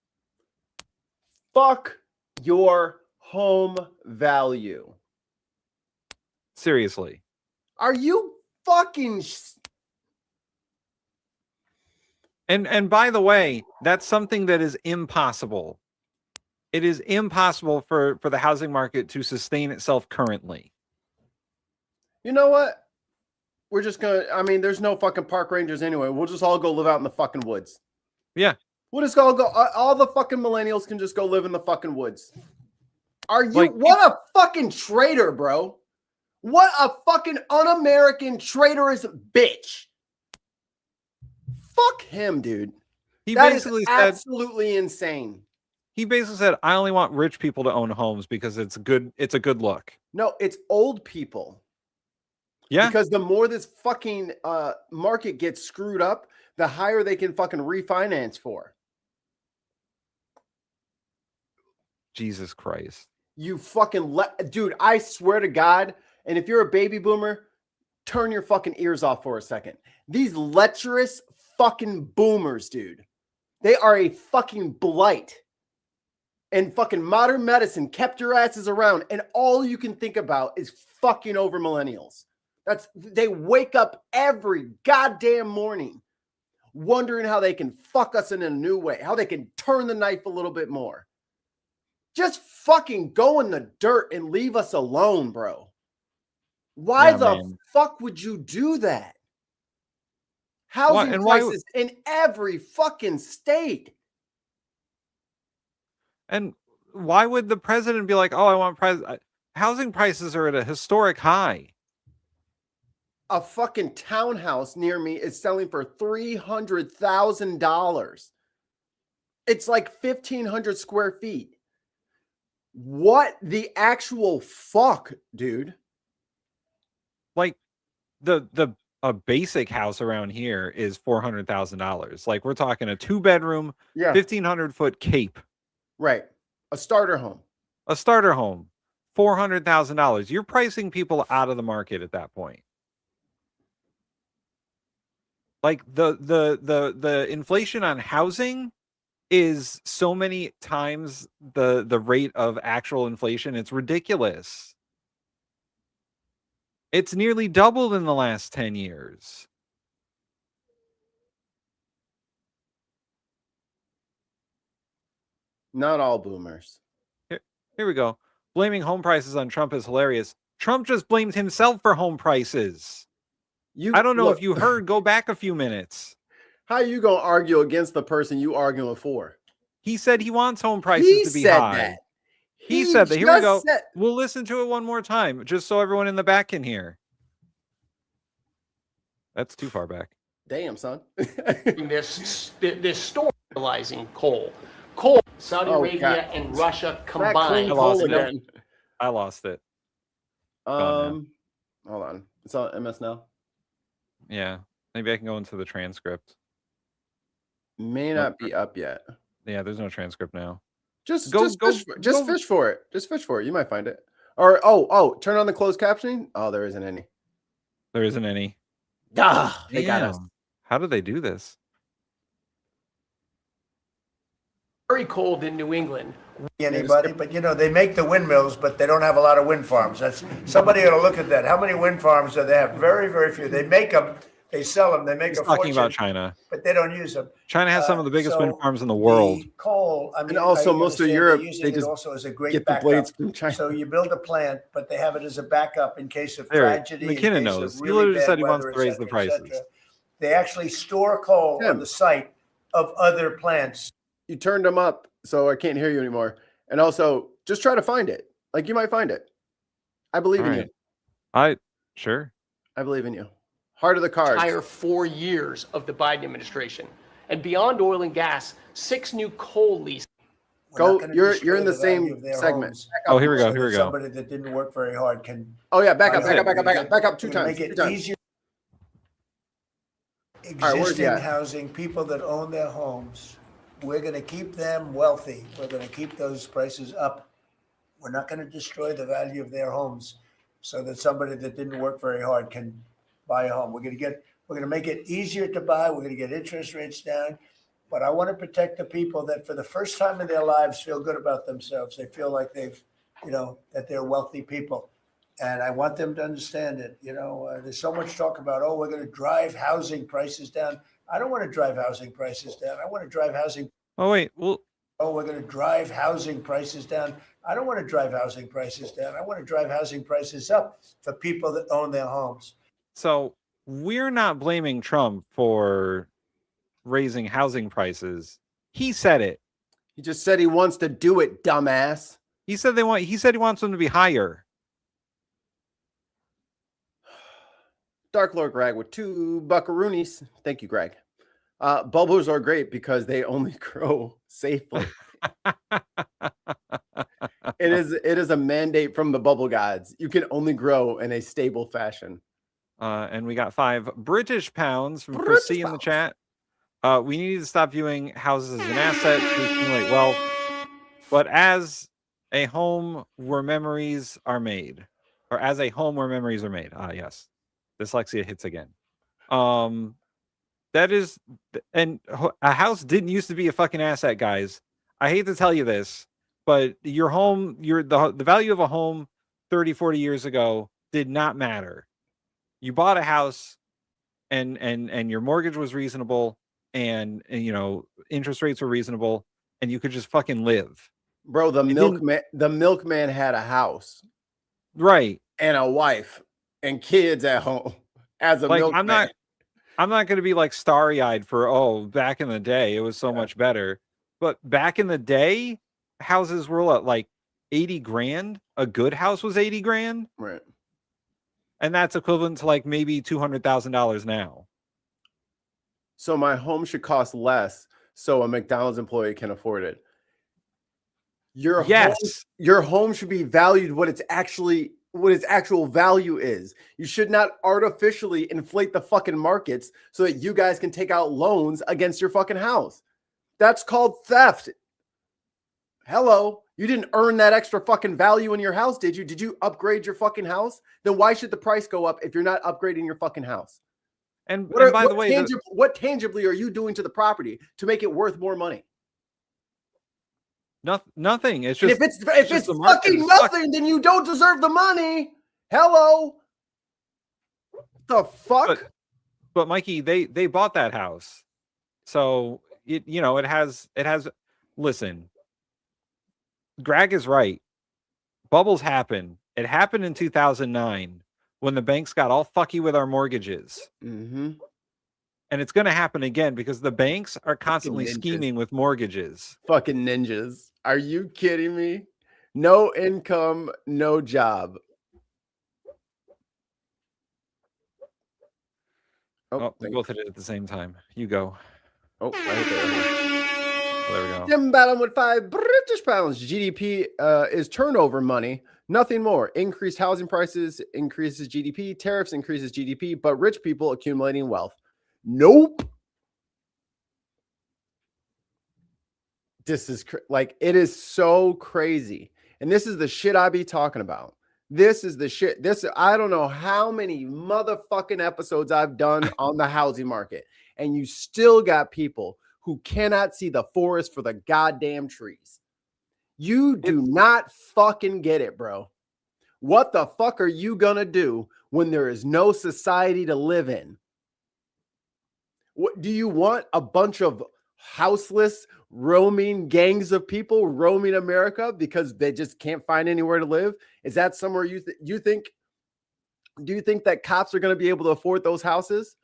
Fuck your home value. Seriously. Are you fucking... And by the way, that's something that is impossible. It is impossible for the housing market to sustain itself currently. You know what? We're just going to, there's no fucking park rangers anyway. We'll just all go live out in the fucking woods. Yeah. We'll just all go, all the fucking millennials can just go live in the fucking woods. What a fucking traitor, bro. What a fucking un-American traitorous bitch. Fuck him, dude. That is absolutely insane. He basically said, I only want rich people to own homes because it's good. It's a good look. No, it's old people. Yeah. Because the more this fucking market gets screwed up, the higher they can fucking refinance for. Jesus Christ. You fucking dude, I swear to God. And if you're a baby boomer, turn your fucking ears off for a second. These lecherous fucking boomers, dude. They are a fucking blight. And fucking modern medicine kept your asses around, and all you can think about is fucking over millennials. They wake up every goddamn morning wondering how they can fuck us in a new way, how they can turn the knife a little bit more. Just fucking go in the dirt and leave us alone, bro. Why the fuck would you do that? Housing prices in every fucking state. And why would the president be like, I want housing prices are at a historic high. A fucking townhouse near me is selling for $300,000. It's like 1,500 square feet. What the actual fuck, dude? Like a basic house around here is $400,000. Like we're talking a 2-bedroom, 1,500-foot cape. Right. A starter home. $400,000. You're pricing people out of the market at that point. Like the inflation on housing is so many times the rate of actual inflation. It's ridiculous. It's nearly doubled in the last 10 years. Not all boomers. Here we go. Blaming home prices on Trump is hilarious. Trump just blamed himself for home prices. I don't know if you heard. Go back a few minutes. How are you going to argue against the person you arguing for? He said he wants home prices to be high. That. He said that. Here we go. We'll listen to it one more time, just so everyone in the back can hear. That's too far back. Damn, son. this story realizing coal, Saudi Arabia and Russia combined. I lost it. Hold on. It's on MS now. Yeah, maybe I can go into the transcript. May not be up yet. Yeah, there's no transcript now. Just Go- fish for it. Just fish for it. You might find it. Or turn on the closed captioning. Oh, there isn't any. There isn't any. Ah, they got us. Damn. How do they do this? Very cold in New England. Anybody, but they make the windmills, but they don't have a lot of wind farms. That's somebody ought to look at that. How many wind farms do they have? Very, very few. They make them, they sell them, they make He's a talking fortune, about China. but they don't use them. China has some of the biggest wind So farms in the world. The coal, I mean, also I most of understand Europe, they're using they it just also as a great get the backup. blades from China. So you build a plant, but they have it as a backup in case of There, tragedy. in McKinnon case knows. of He really literally bad said he wants weather, to raise et the cetera, et prices. cetera. They actually store coal Tim. on the site of other plants. You turned them up, so I can't hear you anymore. And also, just try to find it. Like, you might find it. I believe in you. Sure. I believe in you. Heart of the cards. Entire 4 years of the Biden administration. And beyond oil and gas, 6 new coal leases. We're not gonna You're destroy in the value same of their segment. homes. Oh, here we go. So Here we that go. Somebody that didn't work very hard can. Oh, yeah. Back up. buy home. Back up 2 We're gonna times. Make it 2 times. easier. right, where's he Existing at? housing, people that own their homes, we're going to keep them wealthy. We're going to keep those prices up. We're not going to destroy the value of their homes so that somebody that didn't work very hard can buy a home. We're going to make it easier to buy. We're going to get interest rates down. But I want to protect the people that for the first time in their lives feel good about themselves. They feel like that they're wealthy people. And I want them to understand it. There's so much talk about, we're going to drive housing prices down. I don't want to drive housing prices down. I want to drive housing. Oh, wait. Well, We're going to drive housing prices down. I don't want to drive housing prices down. I want to drive housing prices up for people that own their homes. so we're not blaming Trump for raising housing prices. He said it. He just said he wants to do it, dumbass. He said he wants them to be higher. Dark Lord Greg with 2 buckaroonies. Thank you, Greg. Bubbles are great because they only grow safely. It is a mandate from the bubble gods. You can only grow in a stable fashion. And we got 5 British pounds from British Chrissy in the pounds. chat. We need to stop viewing houses as an asset to accumulate wealth, but as a home where memories are made, or as a home where memories are made. Yes. Dyslexia hits again. That is, and a house didn't used to be a fucking asset, guys. I hate to tell you this, but your home, the value of a home 30, 40 years ago did not matter. You bought a house and your mortgage was reasonable and interest rates were reasonable and you could just fucking live. Bro, the milkman had a house. Right. And a wife and kids at home as a milkman. I'm not going to be like starry-eyed for, back in the day, it was so much better. But back in the day, houses were like 80 grand. A good house was 80 grand. Right. And that's equivalent to like maybe $200,000 now. So my home should cost less so a McDonald's employee can afford it. Your home should be valued what its actual value is. You should not artificially inflate the fucking markets so that you guys can take out loans against your fucking house. That's called theft. Hello, you didn't earn that extra fucking value in your house, did you? Did you upgrade your fucking house? Then why should the price go up if you're not upgrading your fucking house? And by the way, what tangibly are you doing to the property to make it worth more money? Nothing. It's just, if it's fucking nothing, then you don't deserve the money. Hello. The fuck? But Mikey, they bought that house. So it has listen. Greg is right. Bubbles happen. It happened in 2009 when the banks got all fucky with our mortgages. Mm-hmm. And it's going to happen again because the banks are constantly scheming with mortgages. Fucking ninjas. Are you kidding me? No income, no job. We both hit it at the same time. You go. I hit that. There we go. Tim Ballum with 5 British pounds. GDP is turnover money. Nothing more. Increased housing prices increases GDP. Tariffs increases GDP. But rich people accumulating wealth. Nope. This is like, it is so crazy. And this is the shit I be talking about. This is the shit. I don't know how many motherfucking episodes I've done on the housing market, and you still got people who cannot see the forest for the goddamn trees. You do not fucking get it, bro. What the fuck are you gonna do when there is no society to live in? What do you want? A bunch of houseless, roaming gangs of people roaming America because they just can't find anywhere to live? Is that somewhere you think? Do you think that cops are going to be able to afford those houses?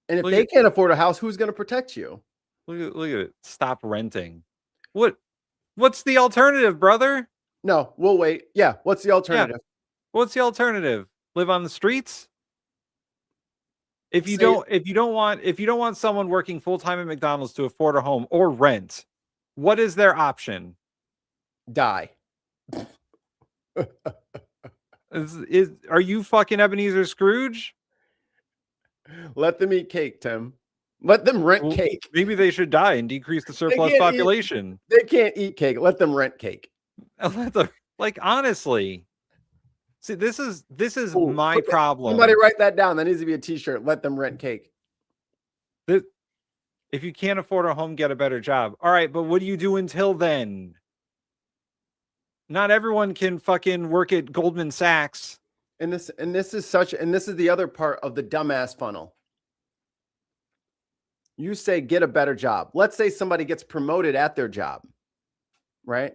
And if they can't afford a house, who's going to protect you? Look at it. Stop renting. What's the alternative, brother? No, we'll wait. Yeah, what's the alternative? Yeah. What's the alternative? Live on the streets? If you don't want someone working full-time at McDonald's to afford a home or rent, what is their option? Die. Are you fucking Ebenezer Scrooge? Let them eat cake, Tim. Let them rent cake. Maybe they should die and decrease the surplus population. They can't eat cake. Let them rent cake. Like, honestly. See, this is my problem. Somebody write that down. That needs to be a t-shirt. Let them rent cake. If you can't afford a home, get a better job. All right, but what do you do until then? Not everyone can fucking work at Goldman Sachs. And this is the other part of the dumbass funnel. You say get a better job. Let's say somebody gets promoted at their job, right?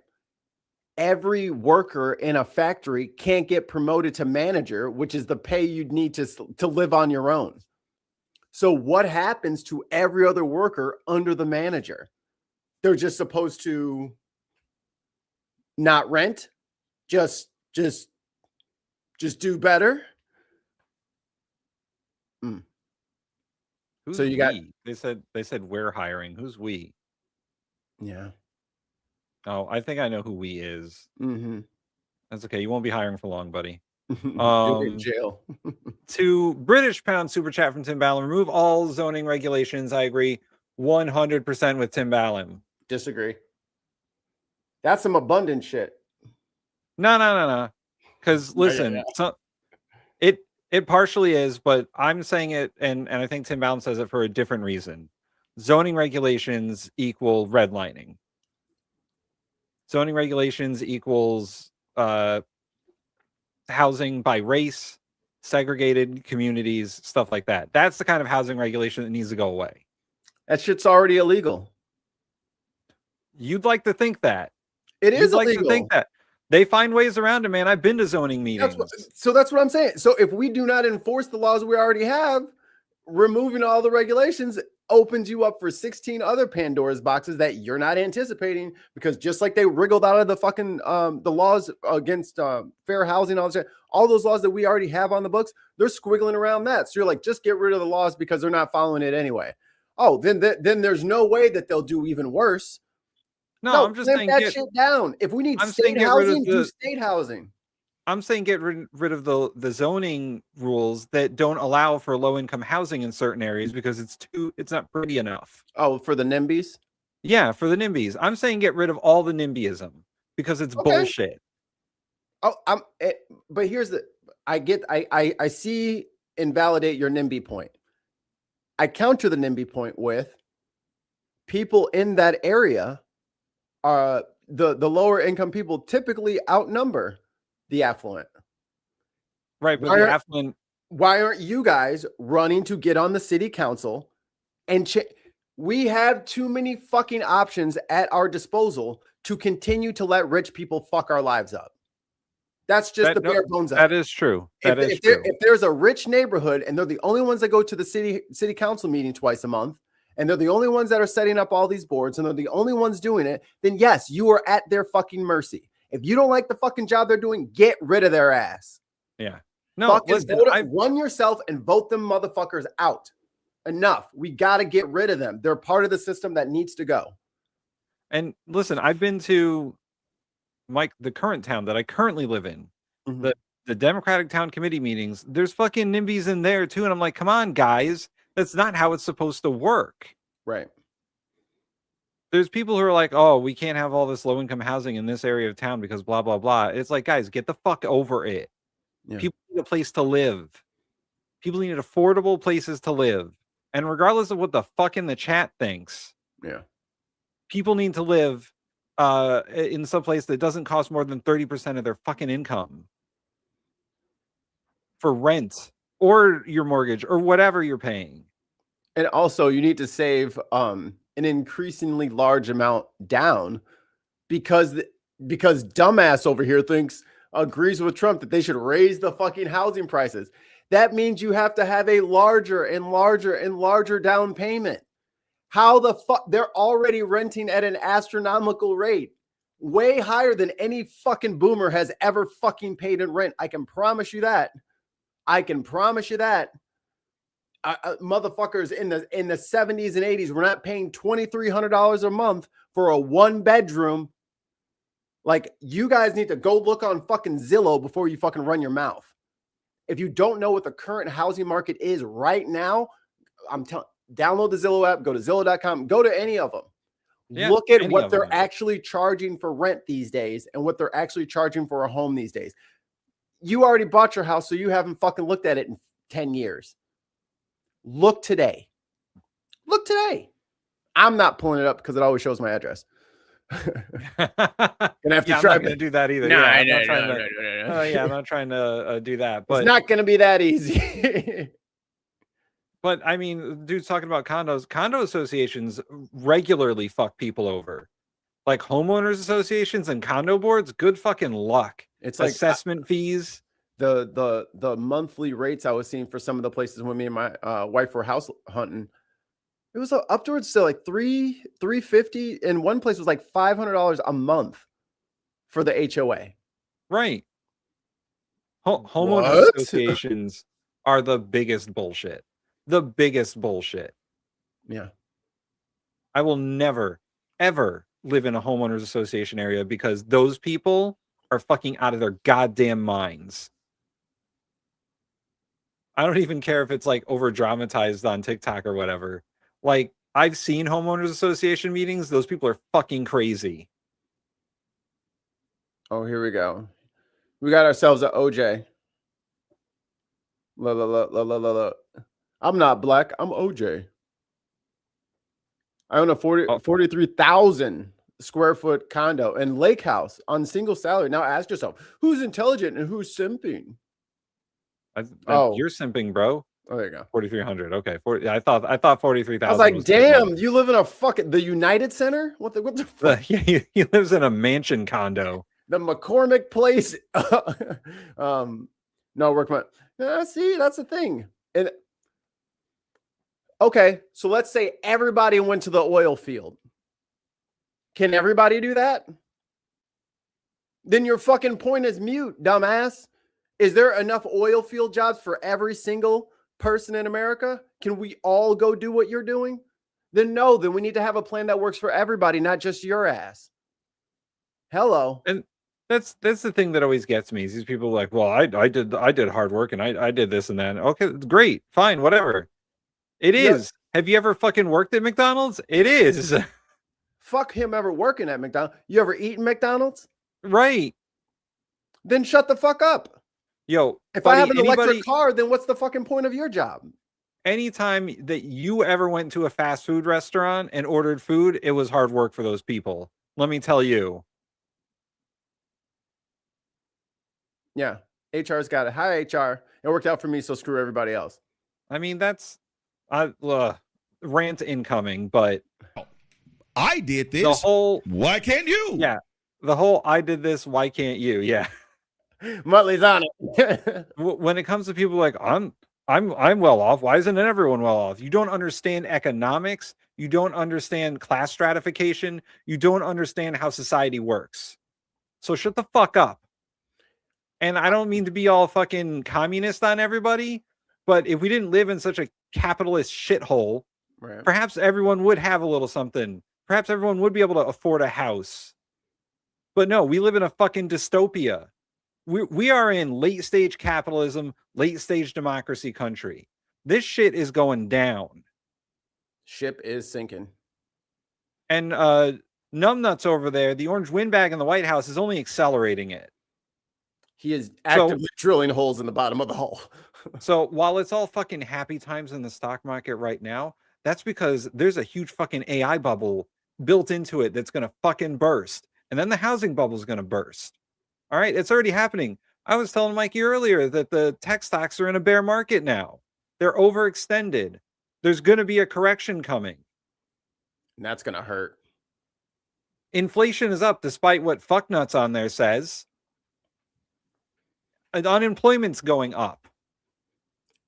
Every worker in a factory can't get promoted to manager, which is the pay you'd need to live on your own. So what happens to every other worker under the manager? They're just supposed to not rent, just do better. Who's so you got? They said we're hiring. Who's we? Yeah. Oh, I think I know who we is. Mm-hmm. That's okay. You won't be hiring for long, buddy. You'll be in jail. To British Pound Super Chat from Tim Ballum. Remove all zoning regulations. I agree 100% with Tim Ballum. Disagree. That's some abundant shit. No. Because listen, it partially is, but I'm saying it, and I think Tim Ballum says it for a different reason. Zoning regulations equal redlining. Zoning regulations equals housing by race, segregated communities, stuff like that. That's the kind of housing regulation that needs to go away. That shit's already illegal. You'd like to think that. It is illegal. Like to think that. They find ways around it, man. I've been to zoning meetings. That's what I'm saying. So if we do not enforce the laws we already have, removing all the regulations opens you up for 16 other Pandora's boxes that you're not anticipating, because just like they wriggled out of the fucking the laws against fair housing, all those laws that we already have on the books, they're squiggling around that. So you're like, just get rid of the laws because they're not following it anyway. Oh, then there's no way that they'll do even worse. No, I'm just saying that shit down. If we need state housing, do state housing. I'm saying get rid of the zoning rules that don't allow for low income housing in certain areas because it's not pretty enough. Oh, for the NIMBYs? Yeah, for the NIMBYs. I'm saying get rid of all the NIMBYism because it's bullshit. Oh, but here's I see and validate your NIMBY point. I counter the NIMBY point with people in that area the lower income people typically outnumber the affluent. Right, but the affluent. Why aren't you guys running to get on the city council and we have too many fucking options at our disposal to continue to let rich people fuck our lives up. That's just the bare bones of it. That is true. If there's a rich neighborhood and they're the only ones that go to the city council meeting twice a month, and they're the only ones that are setting up all these boards, and they're the only ones doing it, then yes, you are at their fucking mercy. If you don't like the fucking job they're doing, get rid of their ass. Yeah. No, listen, run yourself and vote them motherfuckers out. Enough. We got to get rid of them. They're part of the system that needs to go. And listen, I've been to the current town that I currently live in, the Democratic Town Committee meetings. There's fucking NIMBYs in there too. And I'm like, come on, guys. That's not how it's supposed to work. Right. there's people who are like, oh, we can't have all this low income housing in this area of town because blah, blah, blah. It's like, guys, get the fuck over it. Yeah. People need a place to live. People need affordable places to live. And regardless of what the fuck in the chat thinks, Yeah. people need to live in some place that doesn't cost more than 30% of their fucking income for rent or your mortgage or whatever you're paying. And also, you need to save an increasingly large amount down because dumbass over here agrees with Trump that they should raise the fucking housing prices. That means you have to have a larger and larger and larger down payment. How the fuck? They're already renting at an astronomical rate, way higher than any fucking boomer has ever fucking paid in rent. I can promise you that. Motherfuckers in the 70s and 80s were not paying $2,300 a month for a 1-bedroom. Like, you guys need to go look on fucking Zillow before you fucking run your mouth. If you don't know what the current housing market is right now, I'm telling. Download the Zillow app, go to Zillow.com, go to any of them. Yeah, look at any what of they're them. actually charging for rent these days and what they're actually charging for a home these days. You already bought your house, so you haven't fucking looked at it in 10 years. Look today. I'm not pulling it up because it always shows my address. I'm not going to do that either. No. I'm not trying to do that. But it's not going to be that easy. But I mean, dude's talking about condos. Condo associations regularly fuck people over. Like homeowners associations and condo boards, good fucking luck. It's like assessment fees. The monthly rates I was seeing for some of the places when me and my wife were house hunting, it was upwards to like $350, and one place was like $500 a month for the HOA. Right. Homeowners associations are the biggest bullshit. The biggest bullshit. Yeah. I will never, ever live in a homeowners association area because those people are fucking out of their goddamn minds. I don't even care if it's like over dramatized on TikTok or whatever. Like, I've seen homeowners association meetings. Those people are fucking crazy. Oh, here we go. We got ourselves an OJ. Look. I'm not black. I'm OJ. I own a 43,000 square foot condo and lake house on single salary. Now ask yourself, who's intelligent and who's simping? You're simping, bro. Oh, there you go. 4,300. Okay. I thought 43,000. I was like, damn, you live in a fucking the United Center? What the fuck? He lives in a mansion condo. The McCormick Place. No, workman. See, that's the thing. And okay, so let's say everybody went to the oil field. Can everybody do that? Then your fucking point is mute, dumbass. Is there enough oil field jobs for every single person in America? Can we all go do what you're doing? Then no, then we need to have a plan that works for everybody, not just your ass. Hello. And that's the thing that always gets me is these people like, well, I did hard work and I did this and that. Okay, great, fine, whatever. It is. Have you ever fucking worked at McDonald's? It is. Fuck him ever working at McDonald's. You ever eaten McDonald's? Right. Then shut the fuck up. Yo, if I have an electric car, then what's the fucking point of your job? Anytime that you ever went to a fast food restaurant and ordered food, it was hard work for those people. Let me tell you. Yeah. HR's got it. Hi, HR. It worked out for me, so screw everybody else. I mean, that's rant incoming, but I did this. The whole why can't you? Yeah. The whole I did this, why can't you? Yeah. Muttley's on it. When it comes to people like I'm well off, why isn't everyone well off? You don't understand economics, you don't understand class stratification, you don't understand how society works. So shut the fuck up. And I don't mean to be all fucking communist on everybody, but if we didn't live in such a capitalist shithole, right, perhaps everyone would have a little something. Perhaps everyone would be able to afford a house. But no, we live in a fucking dystopia. We are in late stage capitalism, late stage democracy country. This shit is going down. Ship is sinking. And Numbnuts over there, the orange windbag in the White House is only accelerating it. He is actively drilling holes in the bottom of the hole. So while it's all fucking happy times in the stock market right now, that's because there's a huge fucking AI bubble built into it that's going to fucking burst. And then the housing bubble is going to burst. All right. It's already happening. I was telling Mikey earlier that the tech stocks are in a bear market now. They're overextended. There's going to be a correction coming. And that's going to hurt. Inflation is up despite what fucknuts on there says. And unemployment's going up.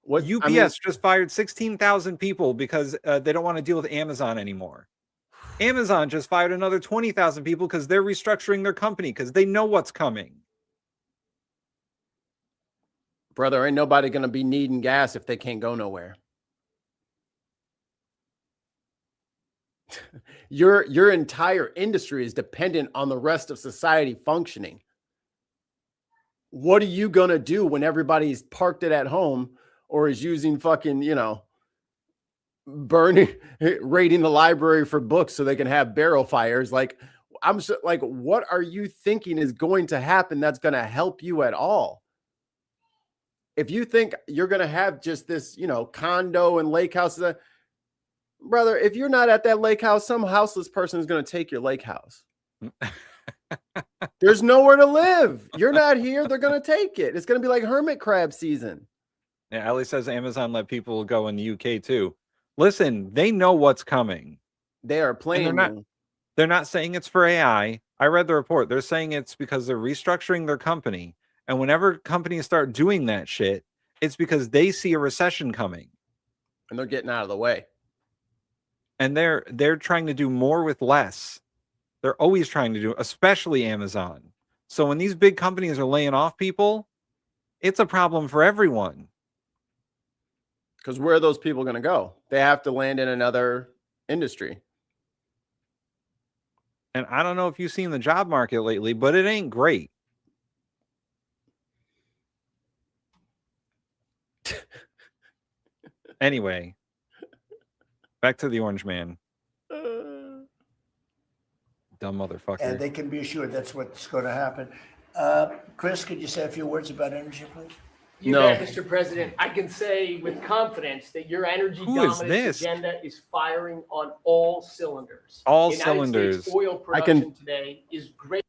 UPS just fired 16,000 people because they don't want to deal with Amazon anymore. Amazon just fired another 20,000 people because they're restructuring their company because they know what's coming. Brother, ain't nobody going to be needing gas if they can't go nowhere. Your entire industry is dependent on the rest of society functioning. What are you going to do when everybody's parked it at home or is using fucking, raiding the library for books so they can have barrel fires? Like, what are you thinking is going to happen that's going to help you at all? If you think you're going to have just this, condo and lake house, brother, if you're not at that lake house, some houseless person is going to take your lake house. There's nowhere to live. You're not here. They're going to take it. It's going to be like hermit crab season. Yeah, Ali says Amazon let people go in the UK too. Listen, they know what's coming. They are playing. They're not saying it's for AI. I read the report. They're saying it's because they're restructuring their company. And whenever companies start doing that shit, it's because they see a recession coming. And they're getting out of the way. And they're trying to do more with less. They're always trying to do, especially Amazon. So when these big companies are laying off people, it's a problem for everyone. Because where are those people going to go? They have to land in another industry. And I don't know if you've seen the job market lately, but it ain't great. Anyway, back to the orange man. Dumb motherfucker. And they can be assured that's what's going to happen. Chris, could you say a few words about energy, please? You bet, Mr. President. I can say with confidence that your energy dominance agenda is firing on all cylinders. All United cylinders. States oil production today is great.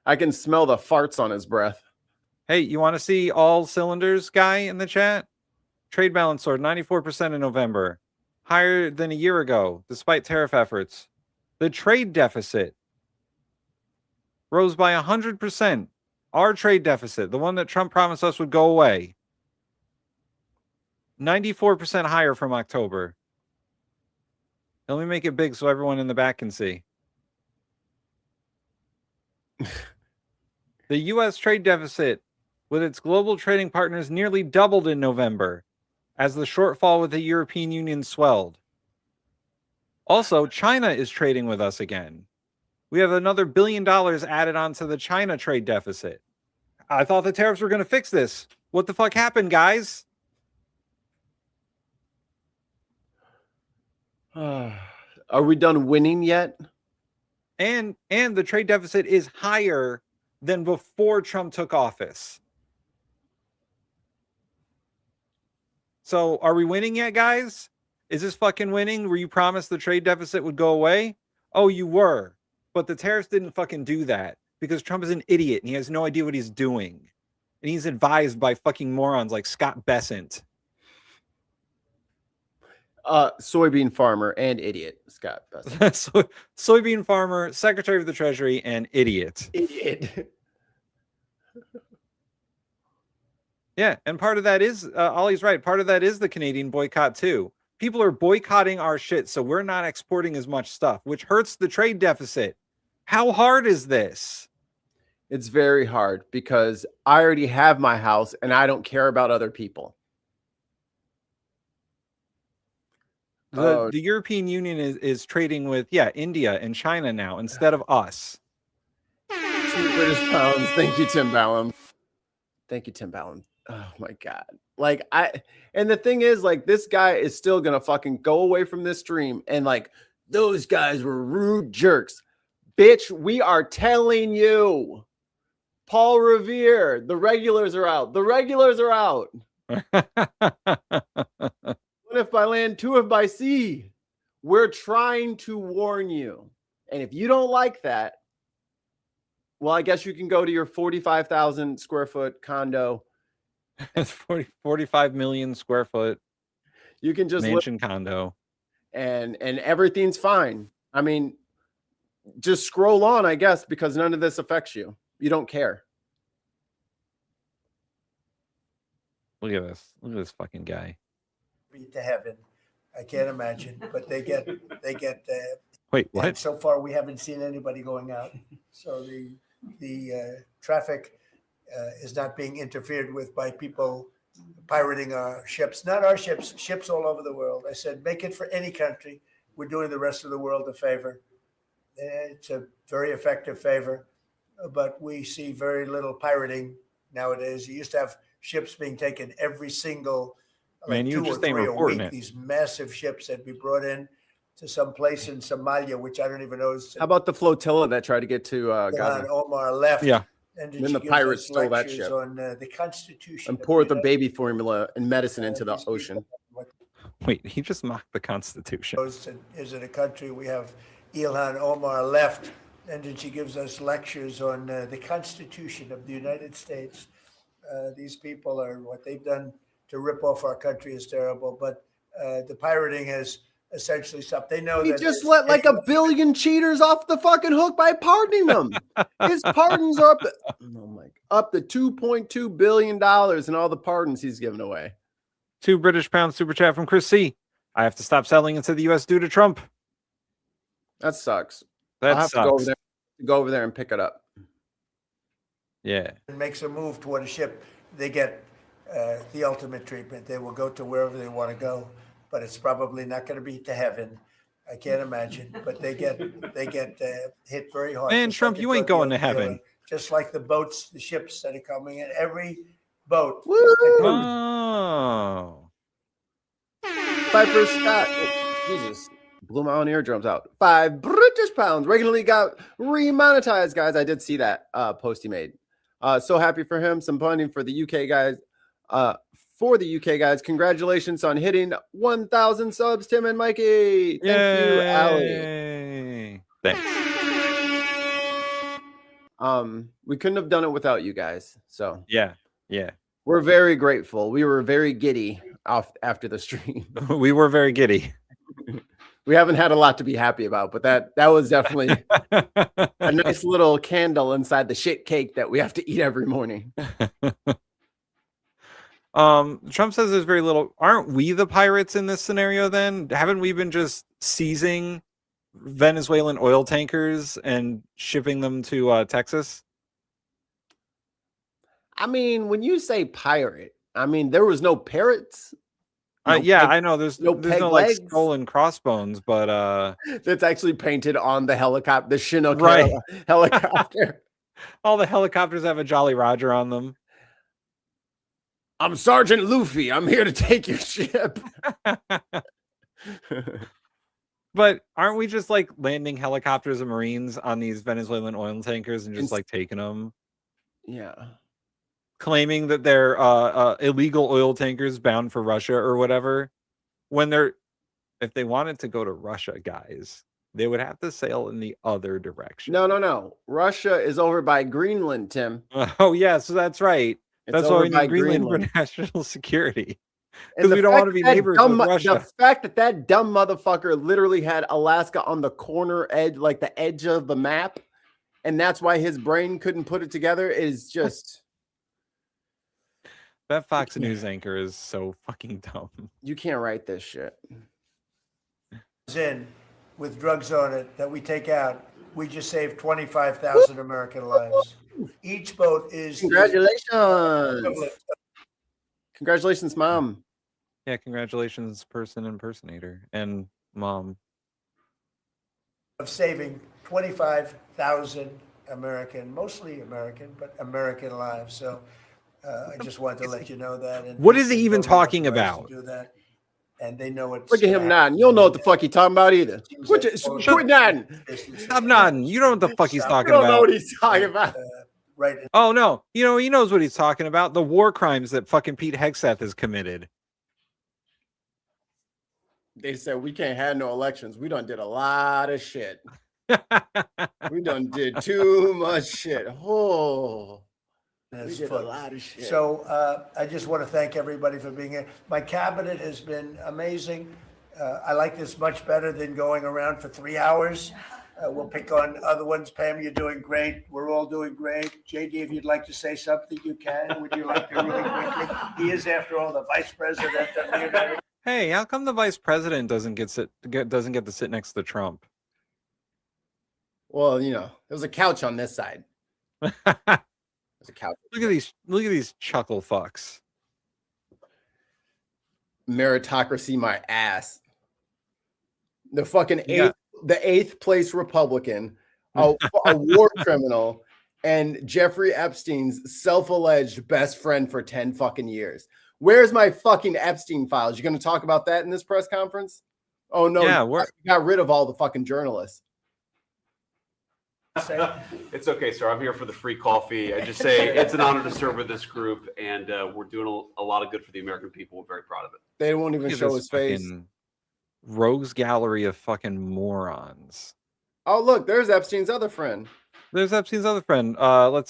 I can smell the farts on his breath. Hey, you want to see all cylinders guy in the chat? Trade balance soared 94% in November, higher than a year ago, despite tariff efforts. The trade deficit rose by 100%. Our trade deficit, the one that Trump promised us would go away, 94% higher from October. Let me make it big so everyone in the back can see. The U.S. trade deficit with its global trading partners nearly doubled in November as the shortfall with the European Union swelled. Also, China is trading with us again. We have another $1 billion added onto the China trade deficit. I thought the tariffs were going to fix this. What the fuck happened, guys? Are we done winning yet? And the trade deficit is higher than before Trump took office. So are we winning yet, guys? Is this fucking winning? Were you promised the trade deficit would go away? Oh, you were. But the tariffs didn't fucking do that because Trump is an idiot and he has no idea what he's doing. And he's advised by fucking morons like Scott Bessent. Soybean farmer and idiot, Scott Bessent. Soybean farmer, Secretary of the Treasury, and idiot. Idiot. Yeah, and part of that is, Ollie's right, part of that is the Canadian boycott too. People are boycotting our shit, so we're not exporting as much stuff, which hurts the trade deficit. How hard is this? It's very hard because I already have my house and I don't care about other people. The European Union is trading with, India and China now instead of us. 2 British pounds. Thank you, Tim Ballum. Thank you, Tim Ballum. Oh my God. And the thing is, this guy is still going to fucking go away from this stream and those guys were rude jerks. Bitch, we are telling you. Paul Revere, the regulars are out. The regulars are out. 1 if by land, 2 if by sea. We're trying to warn you. And if you don't like that, well, I guess you can go to your 45,000 square foot condo. It's 45 million square foot. You can just mansion condo. And everything's fine. I mean, just scroll on, I guess, because none of this affects you. You don't care. Look at this. Look at this fucking guy. To heaven, I can't imagine. But they get. Wait, what? And so far, we haven't seen anybody going out. So the traffic is not being interfered with by people pirating our ships. Not our ships. Ships all over the world. I said, make it for any country. We're doing the rest of the world a favor. It's a very effective favor, but we see very little pirating nowadays. You used to have ships being taken every single Man, you 2 or just ain't 3 a reporting week. it. These massive ships that be brought in to some place in Somalia, which I don't even know. How about the flotilla that tried to get to Gaza? Omar left. Yeah. And then the pirates stole that ship on the Constitution and poured the baby formula and medicine into the ocean. Wait, he just mocked the Constitution. Is it a country? We have Ilhan Omar left, and then she gives us lectures on the Constitution of the United States. These people are, what they've done to rip off our country is terrible, but the pirating has essentially stopped. They know He that just let like 1 billion cheaters off the fucking hook by pardoning them. His pardons are up to $2.2 billion in all the pardons he's given away. £2 super chat from Chris C. I have to stop selling into the U.S. due to Trump. That sucks. That I'll have sucks. to go over there and pick it up. Yeah. and makes a move toward a ship, they get the ultimate treatment. They will go to wherever they want to go, but it's probably not going to be to heaven. I can't imagine, but they get hit very hard. Man, Just Trump, like you a ain't drug going to dealer. heaven. Just like the boats, the ships that are coming in, every boat. Oh. Piper Scott. Oh, Jesus. Blew my own eardrums out. 5 British pounds. Regularly got remonetized, guys. I did see that post he made. So happy for him. Some funding for the UK guys. Congratulations on hitting 1,000 subs, Tim and Mikey. Thank you, Allie. Thanks. We couldn't have done it without you guys. So Yeah. we're very grateful. We were very giddy after the stream. We were very giddy. We haven't had a lot to be happy about, but that was definitely a nice little candle inside the shit cake that we have to eat every morning. Trump says there's very little. Aren't we the pirates in this scenario then? Haven't we been just seizing Venezuelan oil tankers and shipping them to Texas? I mean, when you say pirate, I mean, there was no parrots. Yeah, I know there's no peg like legs. skull and crossbones, but That's actually painted on the helicopter, the Chinook Right. helicopter. all the helicopters have a Jolly Roger on them. I'm Sergeant Luffy. I'm here to take your ship. But aren't we just like landing helicopters and Marines on these Venezuelan oil tankers and just like taking them, Yeah. claiming that they're illegal oil tankers bound for Russia or whatever? When if they wanted to go to Russia, guys, they would have to sail in the other direction. No. Russia is over by Greenland, Tim. Oh yeah, so that's right. It's That's why over we by need Greenland for national security. And Because the we don't fact want to be that neighbors dumb, with Russia. The fact that dumb motherfucker literally had Alaska on the corner edge, like the edge of the map, and that's why his brain couldn't put it together is just. That Fox News anchor is so fucking dumb. You can't write this shit. In with drugs on it that we take out, we just saved 25,000 American lives. Each boat is Congratulations. Congratulations, Mom. Yeah, congratulations, person impersonator and mom. of saving 25,000 mostly American, but American lives. So I just wanted to let you know that. And What is he even talking about? Do that. and they know it's. Look at him nodding. You don't know what the fuck he's talking about either. Quit nodding. Stop nodding. You don't know what the fuck he's talking You don't know about. what he's talking about. Right. Oh no, he knows what he's talking about. The war crimes that fucking Pete Hegseth has committed. They said we can't have no elections. We done did a lot of shit. We done did too much shit. Oh, we did a lot of shit. So I just want to thank everybody for being here. My cabinet has been amazing. I like this much better than going around for 3 hours. We'll pick on other ones. Pam, you're doing great. We're all doing great. JD, if you'd like to say something, you can. Would you like to really quickly? He is, after all, the vice president of the United. Hey, how come the vice president doesn't get to sit next to Trump? Well, there was a couch on this side. There's a couch. Look at these chuckle fucks. Meritocracy, my ass. The fucking eighth place Republican, a war criminal, and Jeffrey Epstein's self-alleged best friend for 10 fucking years. Where's my fucking Epstein files? You going to talk about that in this press conference? Oh no, you got rid of all the fucking journalists. It's okay, sir. I'm here for the free coffee. I just say it's an honor to serve with this group, and we're doing a lot of good for the American people. We're very proud of it. They won't even show his face. Rogues gallery of fucking morons. Oh, look, there's Epstein's other friend. Let's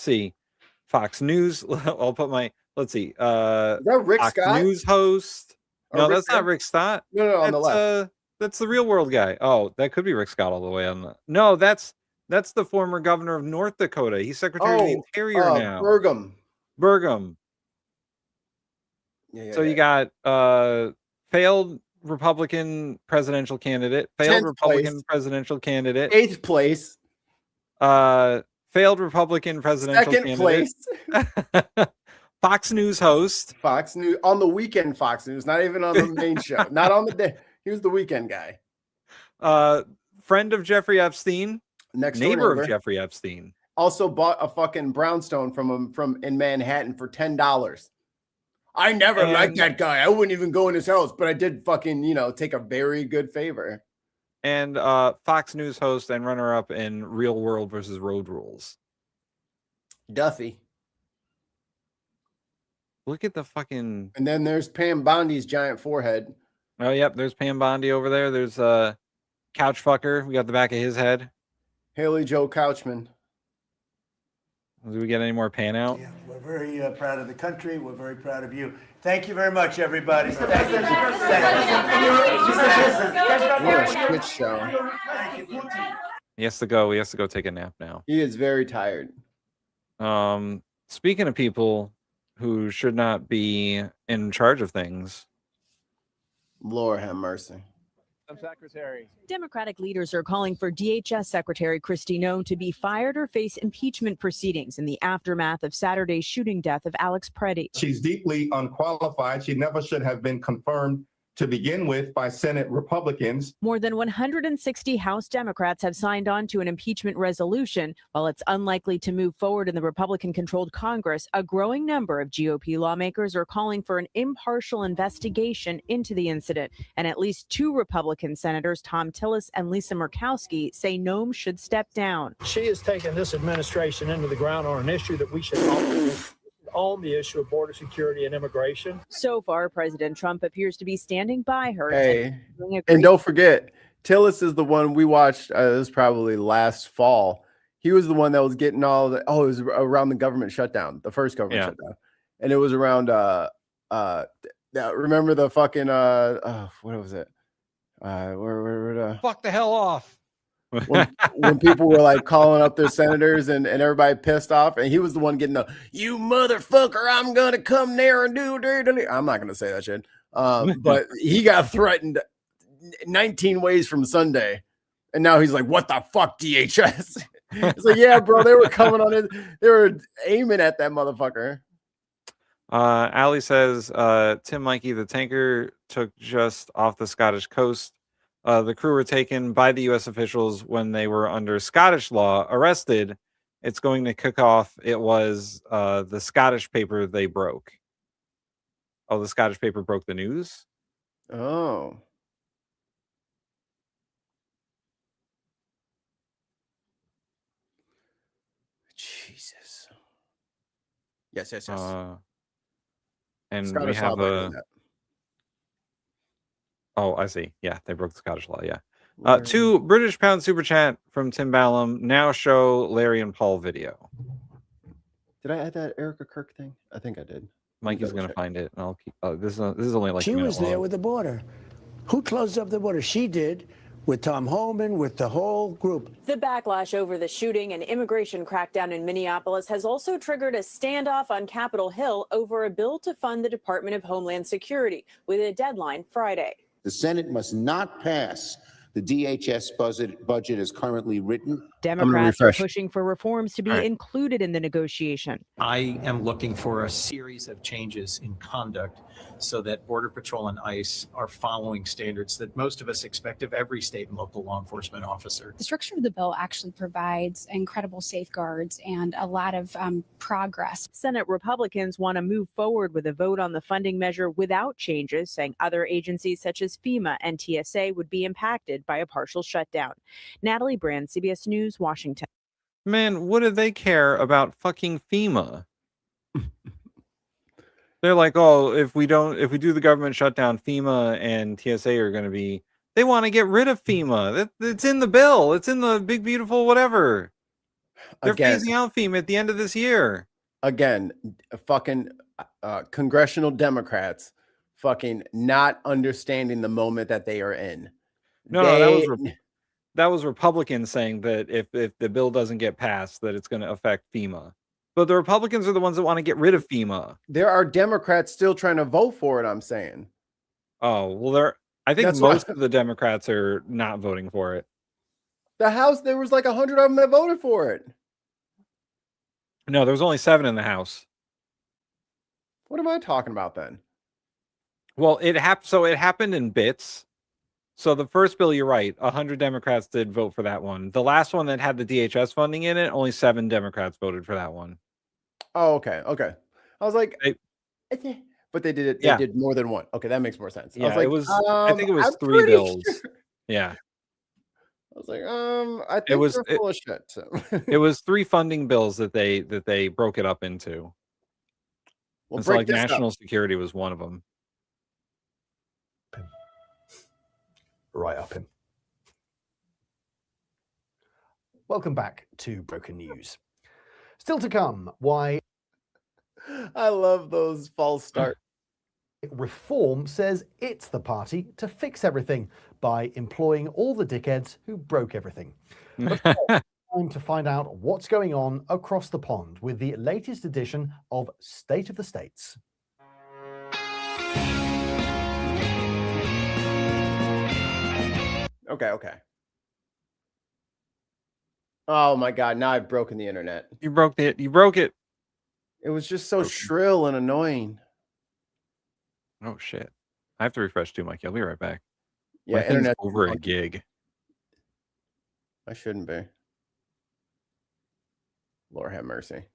see. Fox News. I'll put my. Let's see. Is that Rick Fox Scott? News host. No, Rick that's not Rick Scott. No, on the left. That's the Real World guy. Oh, that could be Rick Scott all the way on the. No, that's the former governor of North Dakota. He's Secretary of the Interior now. Burgum. Yeah, so you got failed Republican presidential candidate, failed Republican presidential candidate, 8th place, failed Republican presidential second candidate, place, Fox News host, Fox News on the weekend, Fox News, not even on the main show, not on the day. He was the weekend guy. Friend of Jeffrey Epstein, neighbor of Jeffrey Epstein. Also bought a fucking brownstone from him in Manhattan for $10. I never liked that guy. I wouldn't even go in his house, but I did fucking, take a very good favor. And Fox News host and runner-up in Real World versus Road Rules. Duffy. Look at the fucking... And then there's Pam Bondi's giant forehead. Oh, yep. There's Pam Bondi over there. There's Couch Fucker. We got the back of his head. Haley Joe Couchman. Do we get any more pan out? Yeah, we're very proud of the country. We're very proud of you. Thank you very much, everybody. What a shit show. He has to go. He has to go take a nap now. He is very tired. Speaking of people who should not be in charge of things. Lord have mercy. Secretary. Democratic leaders are calling for DHS Secretary Kristi Noem to be fired or face impeachment proceedings in the aftermath of Saturday's shooting death of Alex Preddy. She's deeply unqualified. She never should have been confirmed to begin with by Senate Republicans. More than 160 House Democrats have signed on to an impeachment resolution. While it's unlikely to move forward in the Republican-controlled Congress, a growing number of GOP lawmakers are calling for an impartial investigation into the incident. And at least 2 Republican senators, Tom Tillis and Lisa Murkowski, say Noem should step down. She has taken this administration into the ground on an issue that we should on the issue of border security and immigration. So far, President Trump appears to be standing by her. Hey, and don't forget, Tillis is the one we watched. This was probably last fall. He was the one that was getting all the. Oh, it was around the government shutdown, the first government shutdown, and it was around. Remember the fucking what was it? Fuck the hell off. when people were like calling up their senators and everybody pissed off, and he was the one getting the "you motherfucker, I'm gonna come there and do." I'm not gonna say that shit, but he got threatened 19 ways from Sunday, and now he's like, "What the fuck, DHS?" It's like, yeah, bro, they were coming on it, they were aiming at that motherfucker. Ali says, Tim Mikey, the tanker took just off the Scottish coast. The crew were taken by the U.S. officials when they were under Scottish law, arrested. It's going to kick off. It was the Scottish paper they broke. Oh, the Scottish paper broke the news? Oh. Jesus. Yes. And we Scottish law have by doing a. that. Oh, I see. Yeah, they broke the Scottish law. Yeah. Larry. 2 British pound super chat from Tim Ballum. Now show Larry and Paul video. Did I add that Erica Kirk thing? I think I did. Mikey's gonna find it, and I'll keep. This is only like She a minute was there long. with the border. Who closed up the border? She did, with Tom Homan, with the whole group. The backlash over the shooting and immigration crackdown in Minneapolis has also triggered a standoff on Capitol Hill over a bill to fund the Department of Homeland Security, with a deadline Friday. The Senate must not pass the DHS budget as currently written. Democrats are pushing for reforms to be included in the negotiation. I am looking for a series of changes in conduct so that Border Patrol and ICE are following standards that most of us expect of every state and local law enforcement officer. The structure of the bill actually provides incredible safeguards and a lot of progress. Senate Republicans want to move forward with a vote on the funding measure without changes, saying other agencies such as FEMA and TSA would be impacted by a partial shutdown. Natalie Brand, CBS News, Washington. Man, what do they care about fucking FEMA? They're like, oh, if we do the government shutdown, FEMA and TSA are going to be. They want to get rid of FEMA. It's in the bill. It's in the big beautiful whatever. They're phasing out FEMA at the end of this year. Again, fucking congressional Democrats, fucking not understanding the moment that they are in. That was Republicans saying that if the bill doesn't get passed, that it's going to affect FEMA. But the Republicans are the ones that want to get rid of FEMA. There are Democrats still trying to vote for it, I'm saying. Oh, well, I think most of the Democrats are not voting for it. The House, there was like 100 of them that voted for it. No, there was only 7 in the House. What am I talking about then? Well, it happened in bits. So the first bill, you're right, 100 Democrats did vote for that one. The last one that had the DHS funding in it, only 7 Democrats voted for that one. Oh, okay. I was like, but they did it. They did more than one. Okay, that makes more sense. Yeah, I was like, it was. I think it was 3 bills. Sure. Yeah. I was like, I think they're full of shit. So. It was 3 funding bills that they broke it up into. Well, so like national security was one of them. Right up him. Welcome back to Broken News. Still to come, why I love those false starts. Reform says it's the party to fix everything by employing all the dickheads who broke everything. But time to find out what's going on across the pond with the latest edition of State of the States. Okay. Oh my God! Now I've broken the internet. You broke it. It was just so shrill and annoying. Oh shit! I have to refresh too, Mike. I'll be right back. Yeah, internet over a gig. I shouldn't be. Lord have mercy.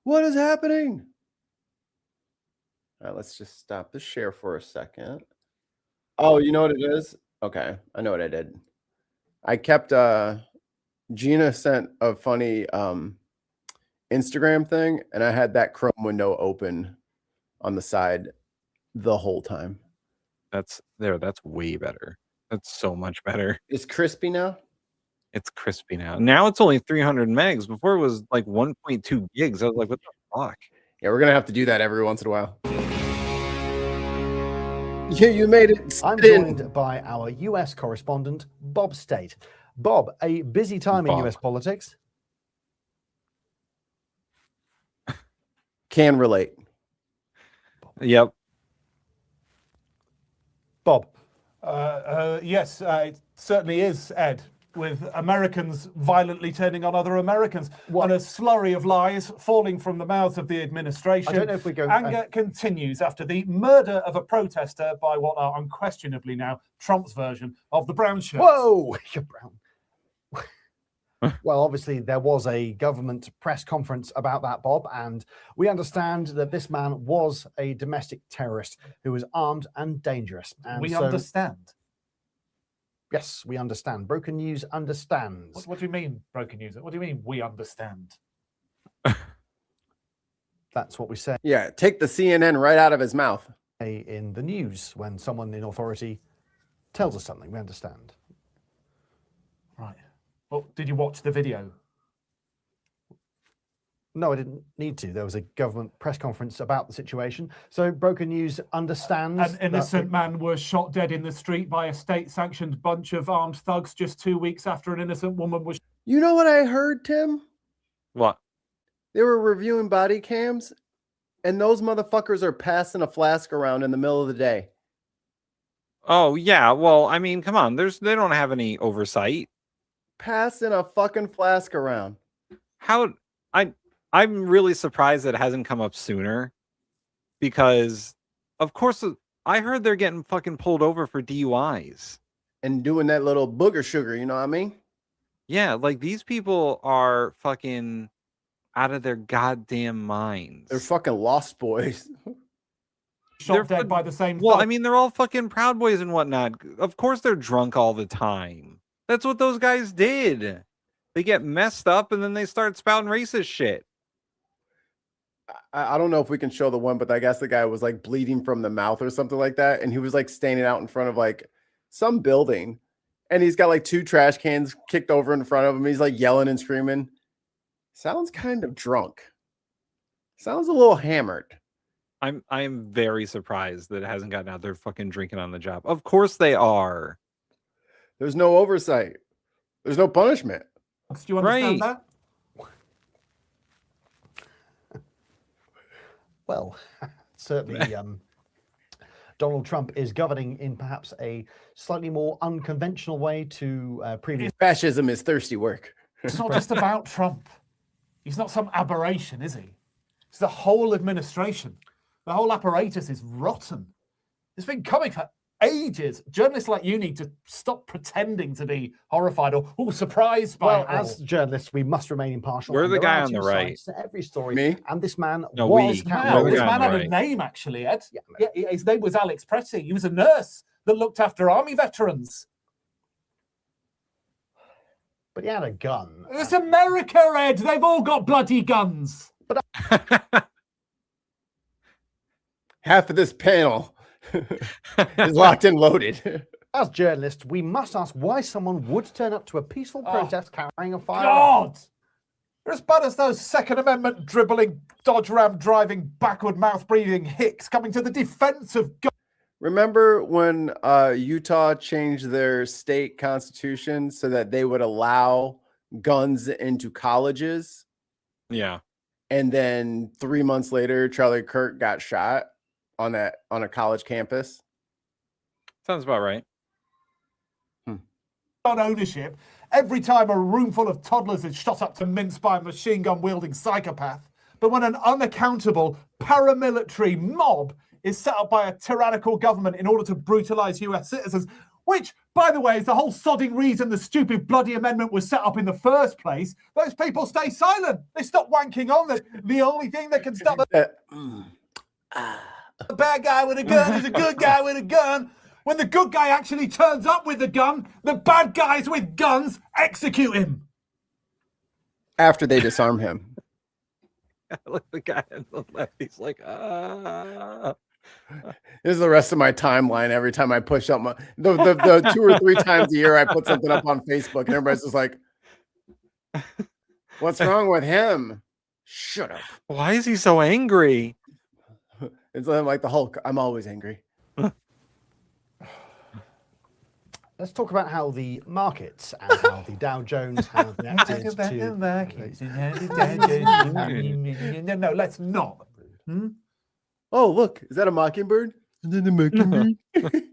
What is happening? All right, let's just stop the share for a second. Oh, you know what it is? Okay, I know what I did. I kept Gina sent a funny Instagram thing, and I had that Chrome window open on the side the whole time. That's way better. That's so much better. It's crispy now? It's crispy now. Now it's only 300 megs. Before it was like 1.2 gigs. I was like, what the fuck? Yeah, we're gonna have to do that every once in a while. Yeah, you made it. I'm joined by our US correspondent, Bob State. Bob, a busy time in US politics. Can relate. Yep. Bob. Yes, it certainly is, Ed, with Americans violently turning on other Americans and a slurry of lies falling from the mouths of the administration. I don't know if we go... Anger continues after the murder of a protester by what are unquestionably now Trump's version of the brown shirts. Whoa! You're brown. Well, obviously, there was a government press conference about that, Bob, and we understand that this man was a domestic terrorist who was armed and dangerous. And We so, understand. Yes, we understand. Broken News understands. What do you mean, broken news? What do you mean, we understand? That's what we say. Yeah, take the CNN right out of his mouth. In the news, when someone in authority tells us something, we understand. Right. Well, did you watch the video? No, I didn't need to. There was a government press conference about the situation. So Broken News understands. An innocent man was shot dead in the street by a state-sanctioned bunch of armed thugs just 2 weeks after an innocent woman was. You know what I heard, Tim? What? They were reviewing body cams, and those motherfuckers are passing a flask around in the middle of the day. Oh yeah, well, I mean, come on. They don't have any oversight. Passing a fucking flask around. I'm really surprised that it hasn't come up sooner, because of course I heard they're getting fucking pulled over for DUIs and doing that little booger sugar, you know what I mean? Yeah, like these people are fucking out of their goddamn minds. They're fucking lost boys. Shot dead by the same. Well, I mean, they're all fucking Proud Boys and whatnot. Of course, they're drunk all the time. That's what those guys did. They get messed up and then they start spouting racist shit. I don't know if we can show the one, but I guess the guy was like bleeding from the mouth or something like that. And he was like standing out in front of like some building. And he's got like 2 trash cans kicked over in front of him. He's like yelling and screaming. Sounds kind of drunk. Sounds a little hammered. I'm very surprised that it hasn't gotten out there fucking drinking on the job. Of course they are. There's no oversight. There's no punishment. Do you understand that? Well, certainly Donald Trump is governing in perhaps a slightly more unconventional way to previous. Fascism is thirsty work. It's not just about Trump. He's not some aberration, is he? It's the whole administration. The whole apparatus is rotten. It's been coming for ages. Journalists like you need to stop pretending to be horrified or surprised by Well, it all. as journalists, we must remain impartial. We're and the there guy are on the 2 right. sides to every story. Me? And this man No, was we. counted. This man had right. a name, actually, Ed. Yeah, his name was Alex Pretty. He was a nurse that looked after army veterans. But he had a gun. It's America, Ed. They've all got bloody guns. Half of this panel is locked and loaded. As journalists, we must ask why someone would turn up to a peaceful protest carrying a firearm. God! You're as bad as those Second Amendment dribbling, Dodge Ram driving, backward mouth breathing hicks coming to the defense of God. Remember when Utah changed their state constitution so that they would allow guns into colleges? Yeah. And then 3 months later, Charlie Kirk got shot on a college campus. Sounds about right. On ownership, every time a room full of toddlers is shot up to mince by a machine gun wielding psychopath, but when an unaccountable paramilitary mob is set up by a tyrannical government in order to brutalize US citizens, which, by the way, is the whole sodding reason the stupid bloody amendment was set up in the first place, those people stay silent. They stop wanking on that. The only thing that can stop a bad guy with a gun is a good guy with a gun. When the good guy actually turns up with a gun, the bad guys with guns execute him. After they disarm him. Look, the guy on the left, he's like, This is the rest of my timeline. Every time I push up the 2 or 3 times a year, I put something up on Facebook, and everybody's just like, "What's wrong with him? Shut up." Why is he so angry? It's like the Hulk. I'm always angry. Let's talk about how the markets and how the Dow Jones have reacted to... No, let's not. Oh, look, is that a mockingbird? And then the mockingbird.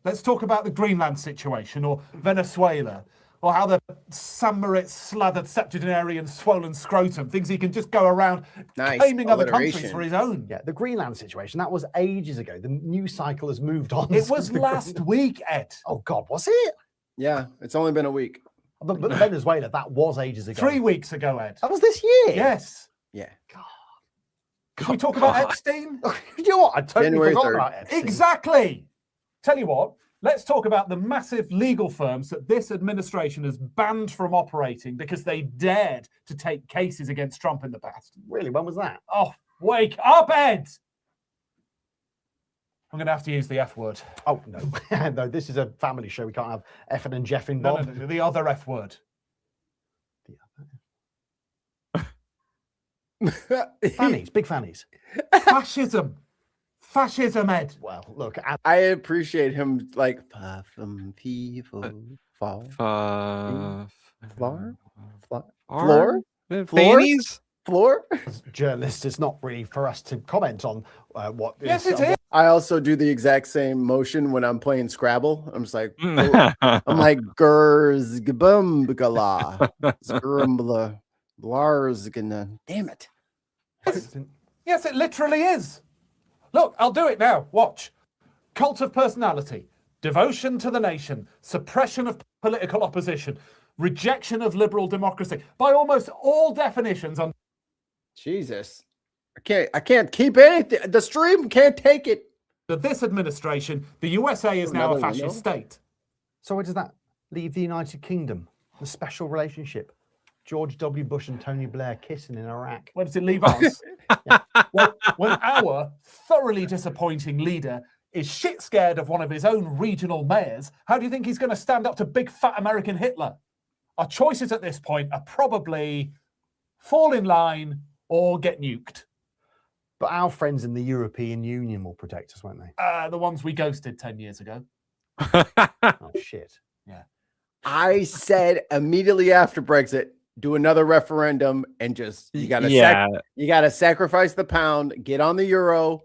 Let's talk about the Greenland situation or Venezuela or how the San Moritz slathered septuagenarian swollen scrotum thinks he can just go around claiming other countries for his own. Yeah, the Greenland situation, that was ages ago. The news cycle has moved on. It was last week, Ed. Oh, God, was it? Yeah, it's only been a week. But Venezuela, that was ages ago. 3 weeks ago, Ed. That was this year. Yes. Yeah. Did we talk about Epstein? You know what? I totally January forgot 3rd. about Epstein. Exactly. Tell you what, let's talk about the massive legal firms that this administration has banned from operating because they dared to take cases against Trump in the past. Really? When was that? Oh, wake up, Ed! I'm going to have to use the F word. Oh, no. No, this is a family show. We can't have effing and jeffing, No, Bob. no, the other F word. Fannies, big fannies. Fascism. Fascism, Ed. Well, look, I appreciate him like far from people fall. Floor? Floor? Fannies? Floor? as journalists, it's not really for us to comment on what. Yes, it is. I also do the exact same motion when I'm playing Scrabble. I'm just like, I'm like, Gers Gbumbgala, Scrumbla, Lars gonna. Damn it. Yes, it literally is. Look, I'll do it now. Watch. Cult of personality, devotion to the nation, suppression of political opposition, rejection of liberal democracy. By almost all definitions on Jesus. I can't keep anything. The stream can't take it. this administration, the USA is now a fascist state. So where does that leave the United Kingdom? The special relationship? George W. Bush and Tony Blair kissing in Iraq. Where does it leave us? Well, when our thoroughly disappointing leader is shit scared of one of his own regional mayors, how do you think he's going to stand up to big fat American Hitler? Our choices at this point are probably fall in line or get nuked. But our friends in the European Union will protect us, won't they? The ones we ghosted 10 years ago. Oh, shit. Yeah. I said immediately after Brexit, do another referendum and just you gotta sacrifice the pound, get on the euro,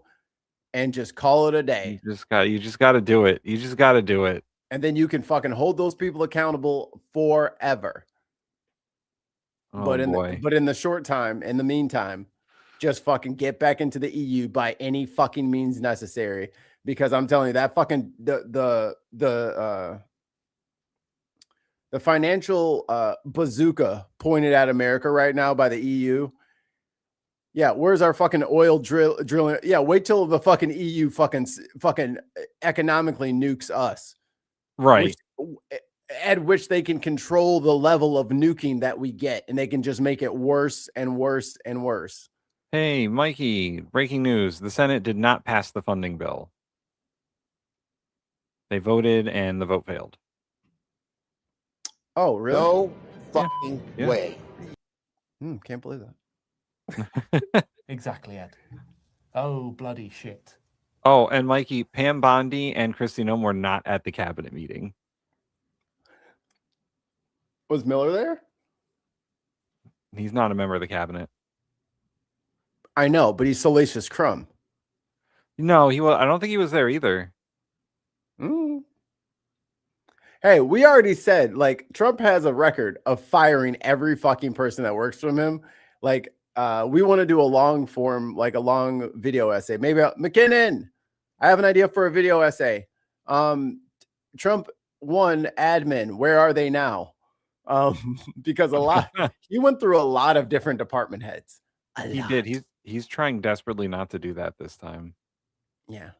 and just call it a day. You just gotta do it. You just gotta do it. And then you can fucking hold those people accountable forever. Oh, but boy. in the short time, in the meantime, just fucking get back into the EU by any fucking means necessary. Because I'm telling you, that fucking the financial bazooka pointed at America right now by the EU. Yeah, where's our fucking oil drilling? Yeah, wait till the fucking EU fucking economically nukes us. Right. At which they can control the level of nuking that we get, and they can just make it worse and worse and worse. Hey, Mikey, breaking news. The Senate did not pass the funding bill. They voted and the vote failed. Oh, really? No fucking way. Can't believe that. Exactly, Ed. Oh, bloody shit. Oh, and Mikey, Pam Bondi and Kristi Noem were not at the cabinet meeting. Was Miller there? He's not a member of the cabinet. I know, but he's Salacious Crumb. No, he was. I don't think he was there either. Hey, we already said, like, Trump has a record of firing every fucking person that works for him. Like, we want to do a long form, like a long video essay. Maybe McKinnon, I have an idea for a video essay. Trump 1 admin, where are they now? Because he went through a lot of different department heads. He did. He's trying desperately not to do that this time. Yeah.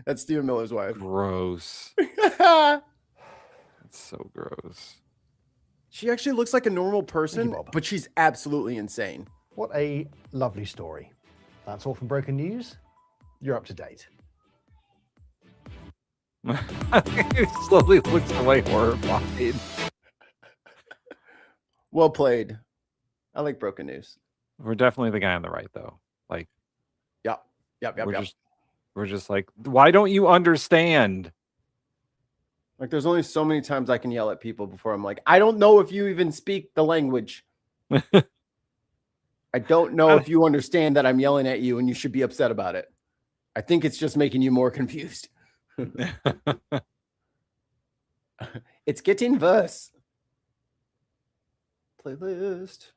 That's Stephen Miller's wife. Gross. It's so gross. She actually looks like a normal person, but she's absolutely insane. What a lovely story. That's all from Broken News. You're up to date. He slowly looks away horrified. Well played. I like Broken News. We're definitely the guy on the right, though. Like, Yep. We're just like, why don't you understand? Like, there's only so many times I can yell at people before I'm like, I don't know if you even speak the language. I don't know if you understand that I'm yelling at you and you should be upset about it. I think it's just making you more confused. It's getting worse. Playlist.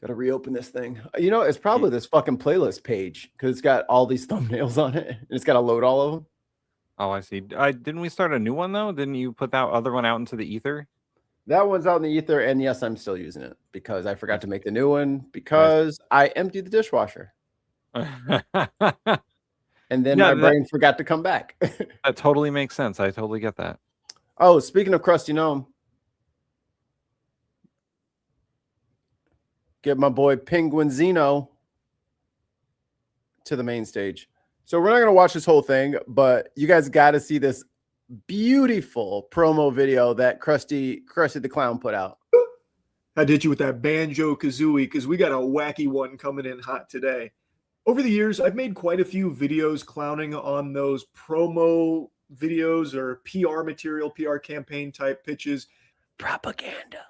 Gotta reopen this thing. You know, it's probably this fucking playlist page because it's got all these thumbnails on it and it's got to load all of them. Oh, I see. Didn't we start a new one though? Didn't you put that other one out into the ether? That one's out in the ether, and yes, I'm still using it because I forgot to make the new one because I emptied the dishwasher. And then my brain forgot to come back. That totally makes sense. I totally get that. Oh, speaking of Kristi Noem, get my boy Penguinzino to the main stage. So we're not going to watch this whole thing, but you guys got to see this beautiful promo video that Krusty the Clown put out. I did you with that Banjo Kazooie because we got a wacky one coming in hot today. Over the years, I've made quite a few videos clowning on those promo videos or PR material, PR campaign type pitches. Propaganda.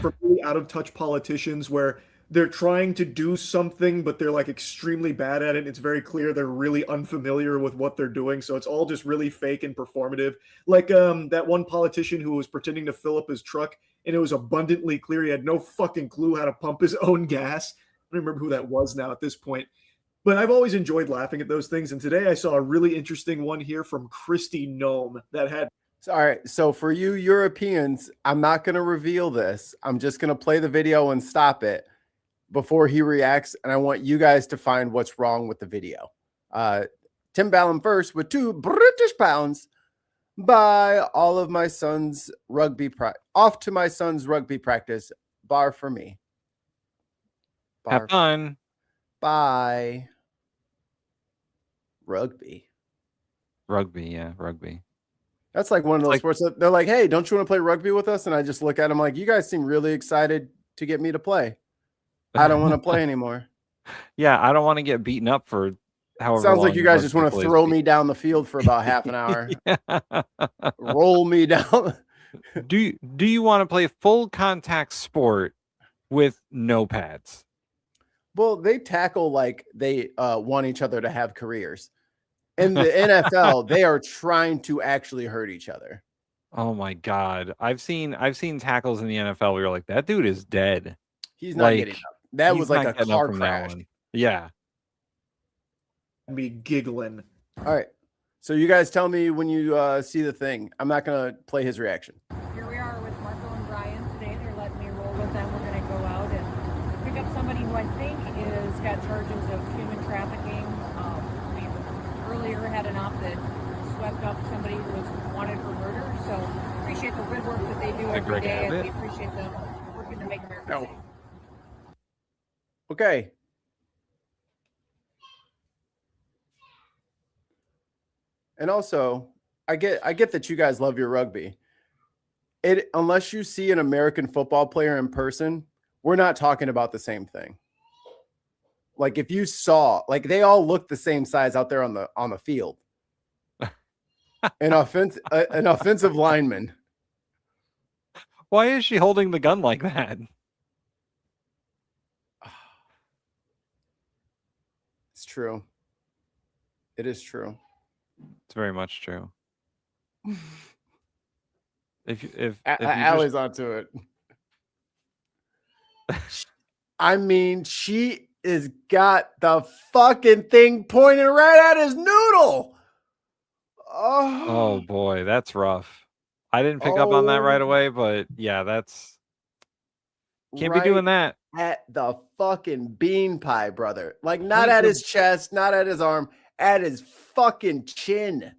For really out of touch politicians where they're trying to do something, but they're like extremely bad at it. It's very clear they're really unfamiliar with what they're doing. So it's all just really fake and performative. Like that one politician who was pretending to fill up his truck, and it was abundantly clear he had no fucking clue how to pump his own gas. I don't remember who that was now at this point. But I've always enjoyed laughing at those things. And today I saw a really interesting one here from Kristi Noem that had. All right. So for you Europeans, I'm not going to reveal this. I'm just going to play the video and stop it before he reacts. And I want you guys to find what's wrong with the video. Tim Ballum first with £2 buy all of my son's rugby off to my son's rugby practice. Bar for me. Have fun. Bye. Rugby. Yeah, rugby. That's like one of those sports that they're like, hey, don't you want to play rugby with us? And I just look at them like, you guys seem really excited to get me to play. I don't want to play anymore. Yeah, I don't want to get beaten up for however Sounds long like you guys just want to throw me down the field for about half an hour. Roll me down. Do you want to play full contact sport with no pads? Well, they tackle like they want each other to have careers. In the NFL, they are trying to actually hurt each other. Oh my God. I've seen tackles in the NFL where you're like, that dude is dead. He's not getting up. That was like a car crash. Yeah. Be giggling. All right. So you guys tell me when you see the thing. I'm not going to play his reaction. Here we are with Marco and Brian today. They're letting me roll with them. We're going to go out and pick up somebody who I think is got charges of human trafficking. We earlier had an op that swept up somebody who was wanted for murder. So appreciate the good work that they do every day, and we appreciate them working to make America safe. Okay. And also, I get that you guys love your rugby. Unless you see an American football player in person, we're not talking about the same thing. Like if you saw, like they all look the same size out there on the field. An offensive lineman. Why is she holding the gun like that? It's true. It is true. It's very much true. If Allie's onto it. I mean, she is got the fucking thing pointed right at his noodle. Oh boy, that's rough. I didn't pick up on that right away, but yeah, that's can't be doing that. At the fucking bean pie, brother. Like not at his chest, not at his arm, at his fucking chin.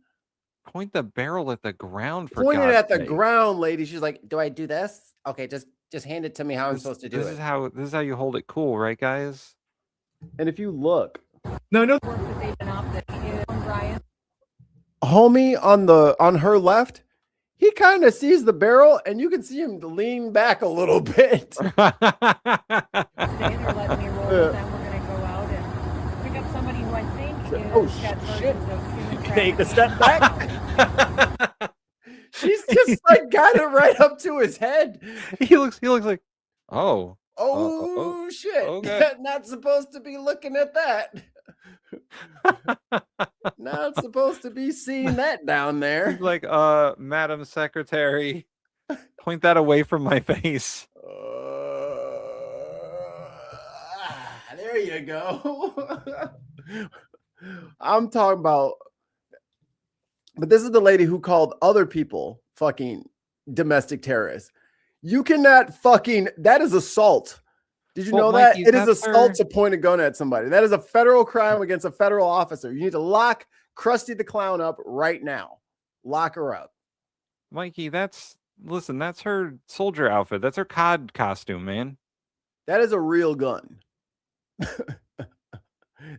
Point the barrel at the ground for Point it God's at the sake. ground, lady. She's like, do I do this? Okay, just hand it to me how I'm supposed to do this it. This is how you hold it cool, right, guys? And if you look, no. Homie on her left, he kind of sees the barrel, and you can see him lean back a little bit. Today they're letting me roll with them. We're going to go out and pick up somebody who I think is got charges of human trafficking. Take a step back. She's just like got it right up to his head. He looks like, oh shit. Okay. Not supposed to be looking at that. Not supposed to be seeing that down there. He's like, Madam Secretary, point that away from my face. you go. I'm talking about, but this is the lady who called other people fucking domestic terrorists. You cannot fucking, that is assault. Did you know that? It is assault to point a gun at somebody. That is a federal crime against a federal officer. You need to lock Krusty the Clown up right now. Lock her up. Mikey, that's her soldier outfit. That's her COD costume, man. That is a real gun.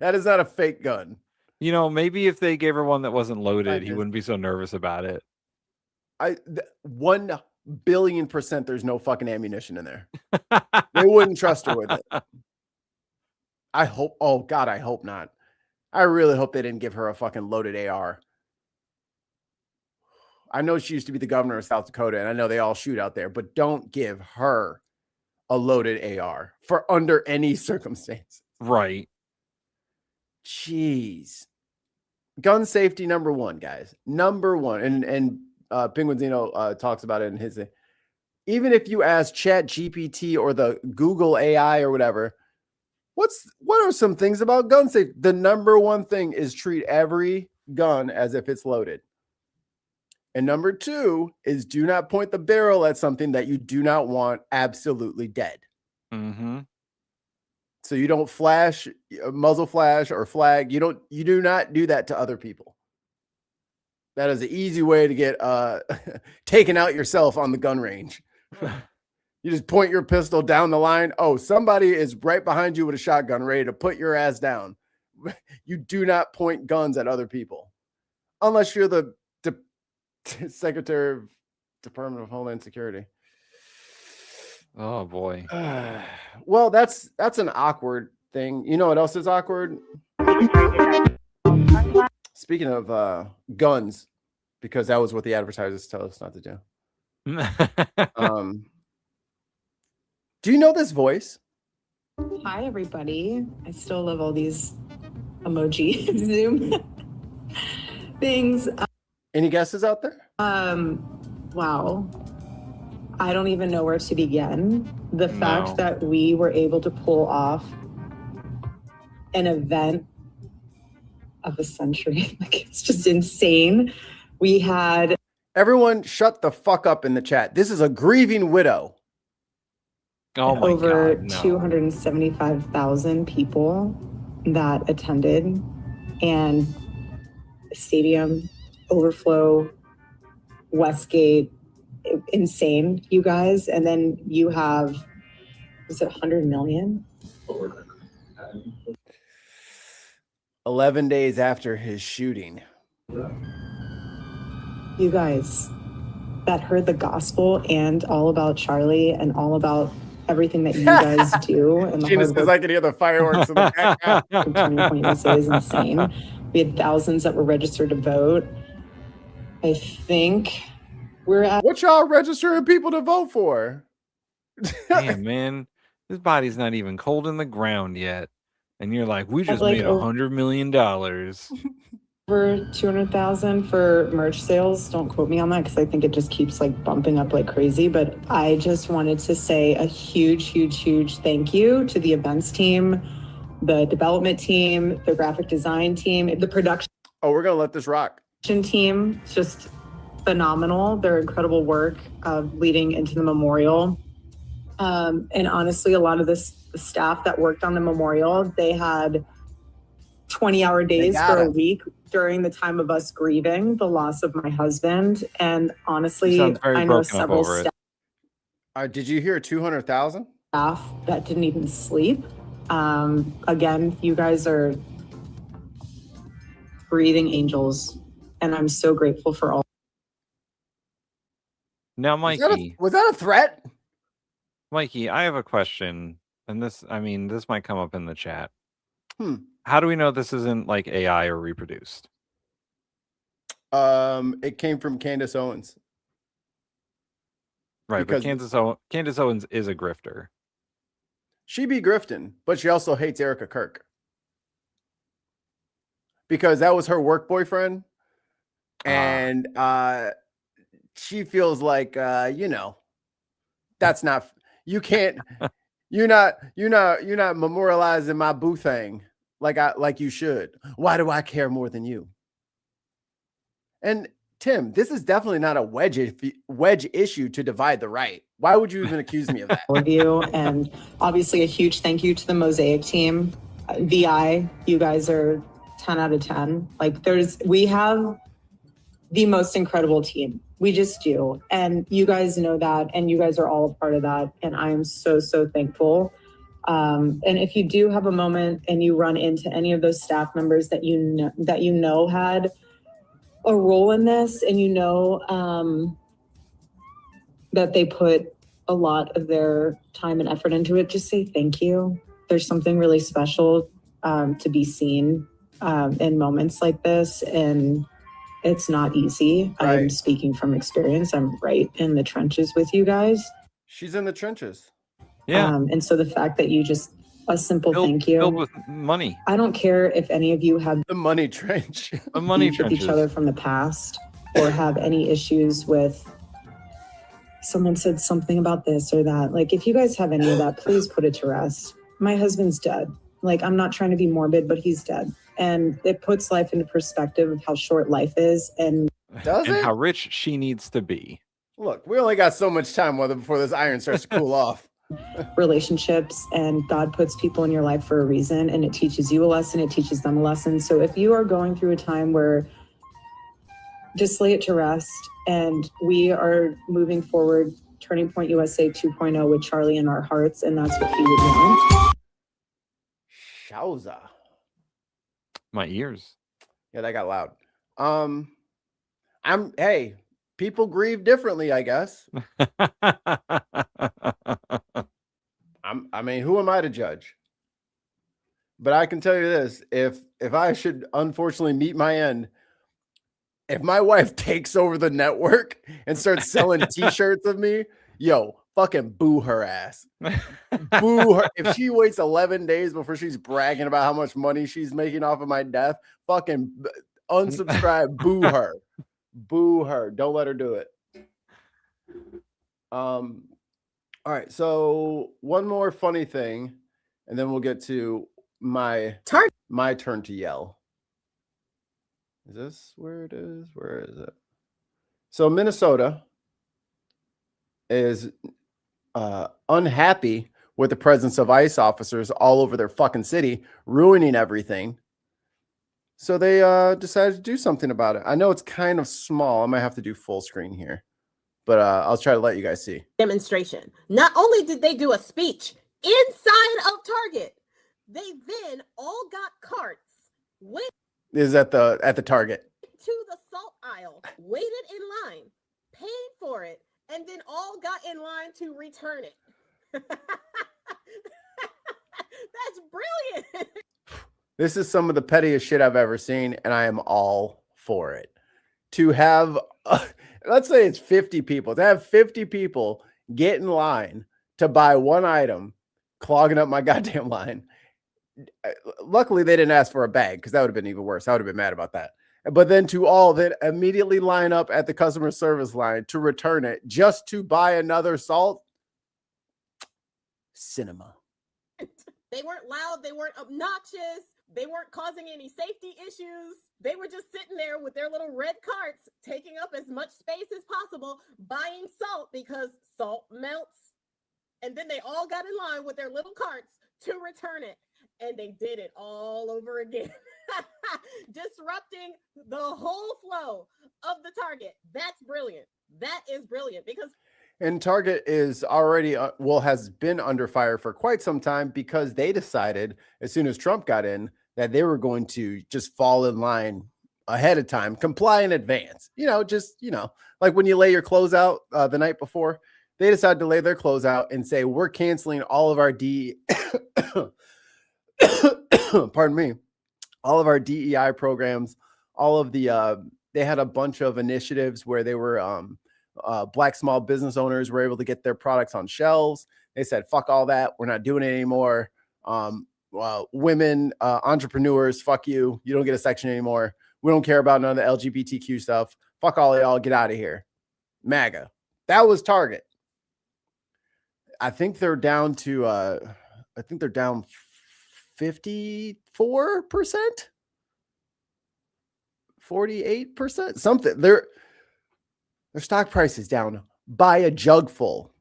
That is not a fake gun. You know, maybe if they gave her one that wasn't loaded, he wouldn't be so nervous about it. 1 billion % there's no fucking ammunition in there. They wouldn't trust her with it. I hope, oh God, I hope not. I really hope they didn't give her a fucking loaded AR. I know she used to be the governor of South Dakota, and I know they all shoot out there, but don't give her a loaded AR for under any circumstance. Right. Jeez. Gun safety, number one, guys. Number one. And Penguinzino talks about it in his. Even if you ask Chat GPT or the Google AI or whatever, what are some things about gun safety? The number one thing is treat every gun as if it's loaded. And number two is do not point the barrel at something that you do not want absolutely dead. Mm-hmm. So you don't flash, muzzle flash or flag. You do not do that to other people. That is an easy way to get taken out yourself on the gun range. You just point your pistol down the line. Oh, somebody is right behind you with a shotgun ready to put your ass down. You do not point guns at other people. Unless you're the Secretary of Department of Homeland Security. Oh boy. Well, that's an awkward thing. You know what else is awkward? Speaking of guns, because that was what the advertisers tell us not to do. Do you know this voice? Hi, everybody. I still love all these emoji Zoom things. Any guesses out there? Wow. I don't even know where to begin. The fact that we were able to pull off an event of a century, like it's just insane. We had everyone shut the fuck up in the chat. This is a grieving widow. Oh my over God, no. 275,000 people that attended, and stadium overflow, Westgate, insane, you guys. And then you have, was it 100 million? 11 days after his shooting. You guys that heard the gospel and all about Charlie and all about everything that you guys do. And the Gina says I can hear the fireworks in the background. Turning Point USA is insane. We had thousands that were registered to vote. I think we're at. What y'all registering people to vote for? Damn, man, his body's not even cold in the ground yet, and you're like, we just like made $100 million. Over 200,000 for merch sales. Don't quote me on that because I think it just keeps like bumping up like crazy. But I just wanted to say a huge, huge, huge thank you to the events team, the development team, the graphic design team, the production. Oh, we're gonna let this rock. Team, just phenomenal. Their incredible work of leading into the memorial. And honestly, a lot of the staff that worked on the memorial, they had 20-hour days for a week during the time of us grieving the loss of my husband. And honestly, I know several staff. Did you hear 200,000? Staff that didn't even sleep. Again, you guys are breathing angels, and I'm so grateful for all. Now, Mikey, was that a threat? Mikey, I have a question, and this might come up in the chat. How do we know this isn't like AI or reproduced? It came from Candace Owens. Right, but Candace Owens is a grifter. She be grifting, but she also hates Erica Kirk. Because that was her work boyfriend. And she feels like, that's not, you can't, You're not memorializing my boo thing like you should. Why do I care more than you? And Tim, this is definitely not a wedge issue to divide the right. Why would you even accuse me of that? All of you, and obviously a huge thank you to the Mosaic team. VI, you guys are 10 out of 10. Like we have the most incredible team. We just do. And you guys know that, and you guys are all a part of that. And I am so, so thankful. And if you do have a moment and you run into any of those staff members that you know had a role in this, and that they put a lot of their time and effort into it, just say thank you. There's something really special to be seen in moments like this, and it's not easy. Right. I'm speaking from experience. I'm right in the trenches with you guys. She's in the trenches. Yeah. And so the fact that you just, a simple thank you. Filled with money. I don't care if any of you have the money trench. The money with each other from the past, or have any issues with someone said something about this or that. Like, if you guys have any of that, please put it to rest. My husband's dead. Like, I'm not trying to be morbid, but he's dead. And it puts life into perspective of how short life is. And how rich she needs to be. Look, we only got so much time before this iron starts to cool off. Relationships, and God puts people in your life for a reason, and it teaches you a lesson, it teaches them a lesson. So if you are going through a time where, just lay it to rest, and we are moving forward, Turning Point USA 2.0 with Charlie in our hearts, and that's what he would want. Shauza. My ears. Yeah, that got loud. Hey, people grieve differently, I guess. I mean, who am I to judge? But I can tell you this, if I should unfortunately meet my end, if my wife takes over the network and starts selling t-shirts of me, yo, fucking boo her ass. Boo her. If she waits 11 days before she's bragging about how much money she's making off of my death, fucking unsubscribe, boo her. Boo her. Don't let her do it. All right, so one more funny thing, and then we'll get to my turn to yell. Is this where it is? Where is it? So Minnesota is unhappy with the presence of ICE officers all over their fucking city, ruining everything. So they decided to do something about it. I know it's kind of small. I might have to do full screen here, but I'll try to let you guys see. Demonstration. Not only did they do a speech inside of Target, they then all got carts, went Is at the Target. to the salt aisle, waited in line, paid for it, and then all got in line to return it. That's brilliant. This is some of the pettiest shit I've ever seen, and I am all for it. To have, let's say it's 50 people, to have 50 people get in line to buy one item, clogging up my goddamn line. Luckily, they didn't ask for a bag, because that would have been even worse. I would have been mad about that. But then to all that immediately line up at the customer service line to return it just to buy another salt. Cinema. They weren't loud. They weren't obnoxious. They weren't causing any safety issues. They were just sitting there with their little red carts, taking up as much space as possible, buying salt because salt melts. And then they all got in line with their little carts to return it. And they did it all over again, disrupting the whole flow of the Target. That's brilliant. That is brilliant because. And Target is already, has been under fire for quite some time, because they decided as soon as Trump got in that they were going to just fall in line ahead of time, comply in advance. Like when you lay your clothes out the night before, they decided to lay their clothes out and say, we're canceling all of our pardon me, all of our DEI programs, all of the, they had a bunch of initiatives where they were, Black small business owners were able to get their products on shelves. They said, fuck all that. We're not doing it anymore. Women, entrepreneurs, fuck you. You don't get a section anymore. We don't care about none of the LGBTQ stuff. Fuck all of y'all. Get out of here. MAGA. That was Target. I think they're down to I think they're down 54%, 48%, something. Their stock price is down by a jugful.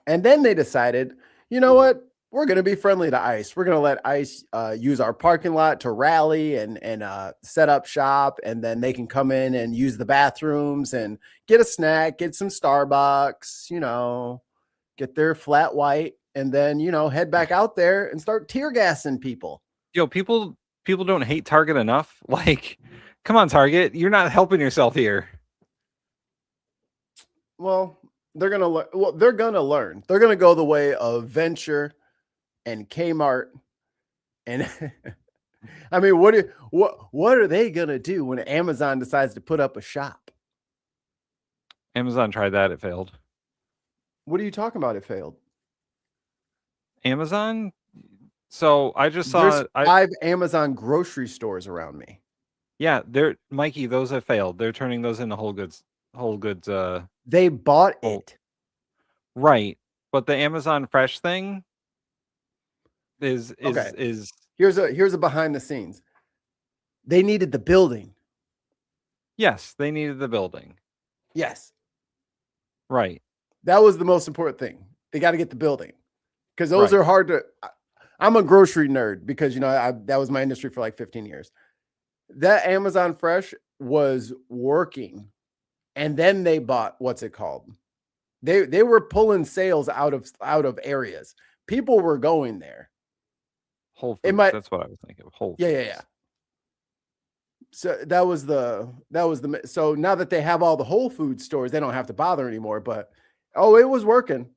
And then they decided, you know what? We're going to be friendly to ICE. We're going to let ICE use our parking lot to rally and set up shop. And then they can come in and use the bathrooms and get a snack, get some Starbucks, get their flat white, and then, head back out there and start tear gassing people. Yo, people don't hate Target enough. Like, come on, Target. You're not helping yourself here. Well, they're going to learn. Well, they're going to learn. They're going to go the way of Venture and Kmart. And I mean, what are they going to do when Amazon decides to put up a shop? Amazon tried that. It failed. What are you talking about? It failed. Amazon? So I just saw There's 5 Amazon grocery stores around me. Yeah, Mikey, those have failed. They're turning those into Whole Goods. They bought it. Right. But the Amazon Fresh thing is here's a behind the scenes. They needed the building. Yes, they needed the building. Yes. Right. That was the most important thing. They got to get the building. Because those are hard to. I'm a grocery nerd because that was my industry for like 15 years. That Amazon Fresh was working, and then they bought what's it called? They were pulling sales out of areas. People were going there. Whole Foods. That's what I was thinking of. Whole Foods. Yeah. So that was the so now that they have all the Whole Foods stores, they don't have to bother anymore. But it was working.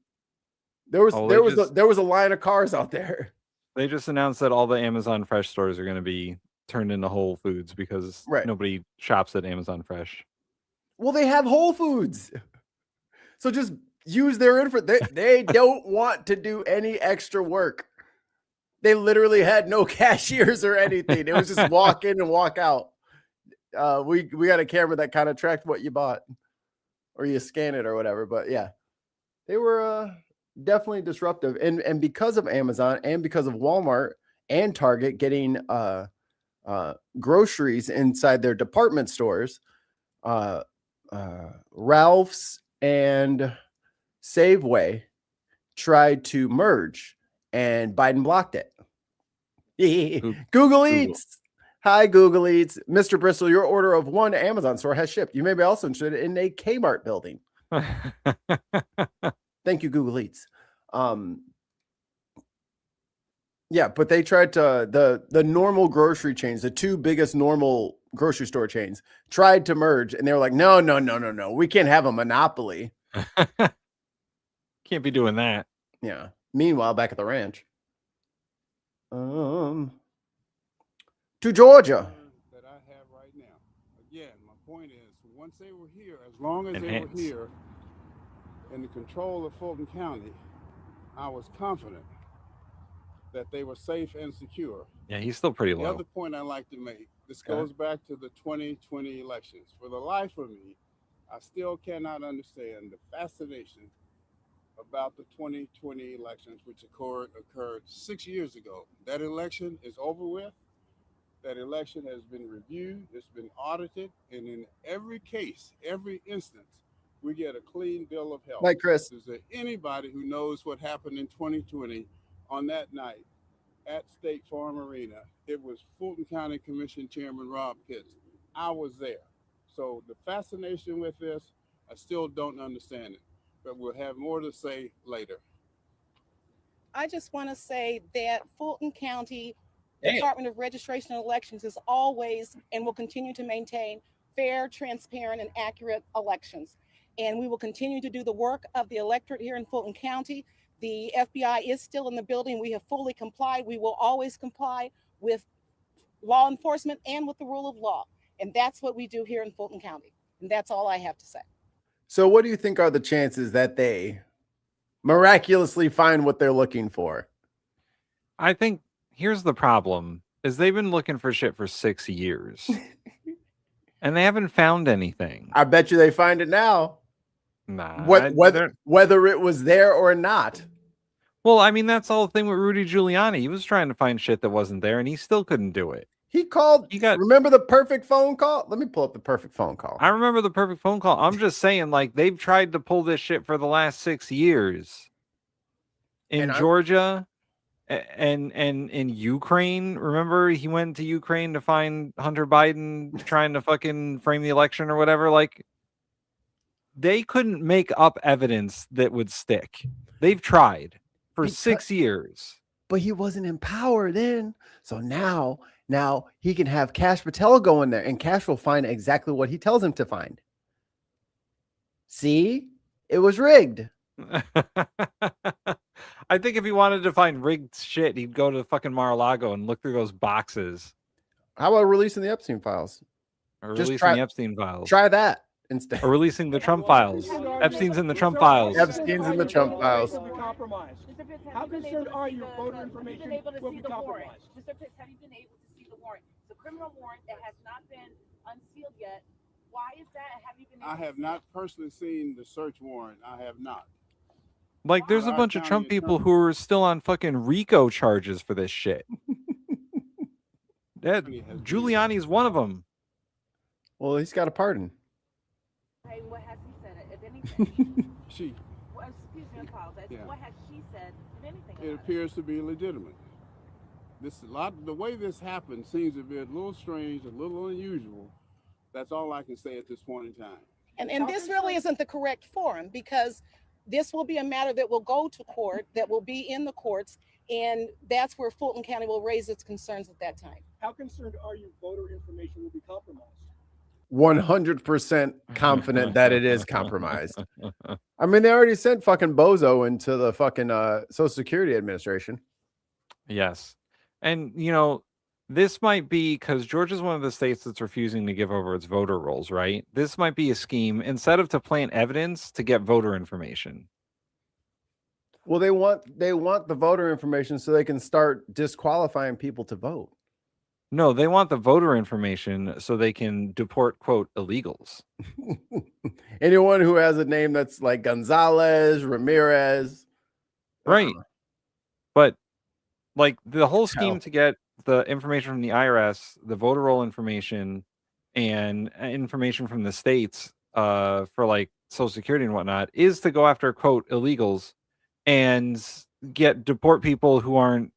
There was a line of cars out there. They just announced that all the Amazon Fresh stores are going to be turned into Whole Foods because nobody shops at Amazon Fresh. Well, they have Whole Foods, so just use their info. They don't want to do any extra work. They literally had no cashiers or anything. It was just walk in and walk out. We got a camera that kind of tracked what you bought, or you scan it or whatever. But yeah, they were definitely disruptive, and because of Amazon and because of Walmart and Target getting groceries inside their department stores, Ralph's and Safeway tried to merge, and Biden blocked it. Google Eats. Hi, Google Eats. Mr. Bristol, your order of 1 Amazon store has shipped. You may be also interested in a Kmart building. Thank you, Google Eats. Yeah, but they tried to the normal grocery chains, the 2 biggest normal grocery store chains, tried to merge, and they were like, no, we can't have a monopoly. Can't be doing that. Yeah. Meanwhile, back at the ranch, to Georgia. That I have right now. Again, my point is, once they were here, as long as they were here in the control of Fulton County, I was confident that they were safe and secure. Yeah, he's still pretty The low. other point I like to make, this goes back to the 2020 elections. For the life of me, I still cannot understand the fascination about the 2020 elections, which occurred 6 years ago. That election is over with. That election has been reviewed, it's been audited, and in every case, every instance, we get a clean bill of health. Like Chris. Is there anybody who knows what happened in 2020 on that night at State Farm Arena? It was Fulton County Commission Chairman Rob Pitts. I was there. So the fascination with this, I still don't understand it, but we'll have more to say later. I just want to say that Fulton County Department of Registration and Elections is always and will continue to maintain fair, transparent, and accurate elections. And we will continue to do the work of the electorate here in Fulton County. The FBI is still in the building. We have fully complied. We will always comply with law enforcement and with the rule of law. And that's what we do here in Fulton County. And that's all I have to say. So what do you think are the chances that they miraculously find what they're looking for? I think here's the problem is they've been looking for shit for 6 years and they haven't found anything. I bet you they find it now. Nah. Whether it was there or not. Well, I mean, that's the whole thing with Rudy Giuliani. He was trying to find shit that wasn't there, and he still couldn't do it. Remember the perfect phone call? Let me pull up the perfect phone call. I remember the perfect phone call. I'm just saying, like, they've tried to pull this shit for the last 6 years. In Georgia and in Ukraine. Remember, he went to Ukraine to find Hunter Biden trying to fucking frame the election or whatever. Like, they couldn't make up evidence that would stick. They've tried for 6 years. But he wasn't in power then. So now he can have Cash Patel go in there, and Cash will find exactly what he tells him to find. See? It was rigged. I think if he wanted to find rigged shit, he'd go to fucking Mar-a-Lago and look through those boxes. How about releasing the Epstein files? Or releasing the Epstein files. Try that instead. Or releasing the Trump files. Epstein's in the Trump files. Epstein's in the Trump files. How concerned are you voter information will be compromised? Mr. Pitts, have you been able to see the warrant? It's a criminal warrant that has not been unsealed yet. Why is that? Have you been able I have not personally seen the search warrant. I have not. Like, there's a bunch of Trump people who are still on fucking RICO charges for this shit. Giuliani's one of them. Well, he's got a pardon. Hey, what has he said? If anything, She. well, excuse me, I apologize. Yeah. What has she said? If anything, It appears to be legitimate. The way this happened seems to be a little strange, a little unusual. That's all I can say at this point in time. And this really isn't the correct forum, because this will be a matter that will go to court, that will be in the courts, and that's where Fulton County will raise its concerns at that time. How concerned are you voter information will be compromised? 100% confident that it is compromised. I mean, they already sent fucking Bozo into the fucking Social Security Administration. Yes. And, you know, this might be because Georgia's one of the states that's refusing to give over its voter rolls, right? This might be a scheme instead of to plant evidence to get voter information. Well, they want the voter information so they can start disqualifying people to vote. No, they want the voter information so they can deport, quote, illegals. Anyone who has a name that's like Gonzalez, Ramirez. Right. But like the whole scheme to get the information from the IRS, the voter roll information, and information from the states for like Social Security and whatnot is to go after, quote, illegals and deport people who aren't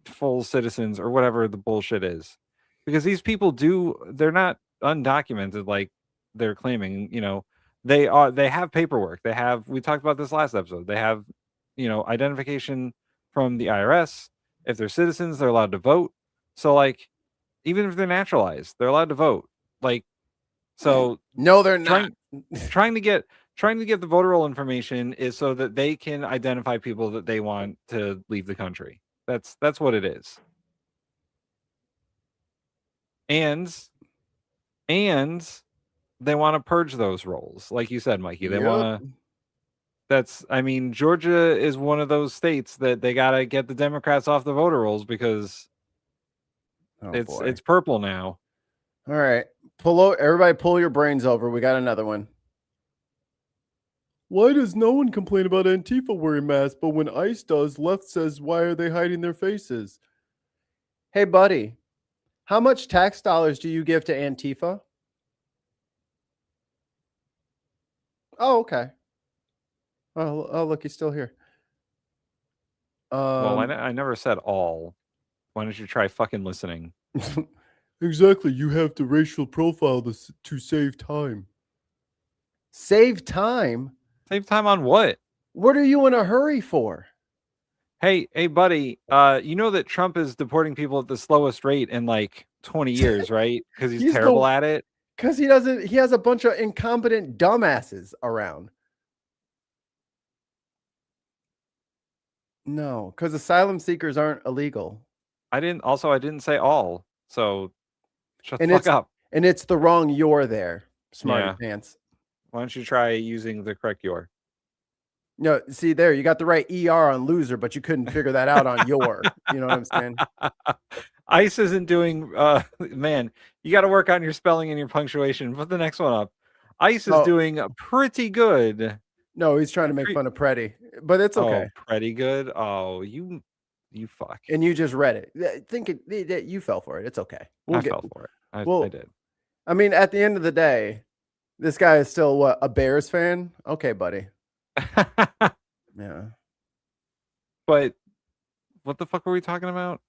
full citizens or whatever the bullshit is. Because these people they're not undocumented like they're claiming, you know. They have paperwork. We talked about this last episode. They have, you know, identification from the IRS. If they're citizens, they're allowed to vote. So like, even if they're naturalized, they're allowed to vote. Like, so no, they're not. Trying to get the voter roll information is so that they can identify people that they want to leave the country. That's what it is. And they want to purge those rolls, like you said, Mikey. They want to. I mean, Georgia is one of those states that they gotta get the Democrats off the voter rolls because it's purple now. All right, everybody, pull your brains over. We got another one. Why does no one complain about Antifa wearing masks, but when ICE does, left says, why are they hiding their faces? Hey, buddy, how much tax dollars do you give to Antifa? Oh, okay. Oh, look, he's still here. Well, I never said all. Why don't you try fucking listening? Exactly. You have the racial profile to save time. Save time? Save time on what? What are you in a hurry for? Hey, buddy, you know that Trump is deporting people at the slowest rate in like 20 years, right? Because he's terrible at it. Because he has a bunch of incompetent dumbasses around. No, because asylum seekers aren't illegal. I didn't say all. So shut the fuck up. And it's the wrong you're there, smarty pants. Why don't you try using the correct your? No, see there, you got the right ER on loser, but you couldn't figure that out on your. You know what I'm saying? ICE isn't doing man, you got to work on your spelling and your punctuation. Put the next one up. ICE is doing pretty good. No, he's trying to make fun of Preddy, but it's okay. Oh, pretty good. Oh, you fuck. And you just read it. You fell for it. It's okay. I fell for it. I did. I mean, at the end of the day, this guy is still what, a Bears fan? Okay, buddy. Yeah. But what the fuck were we talking about?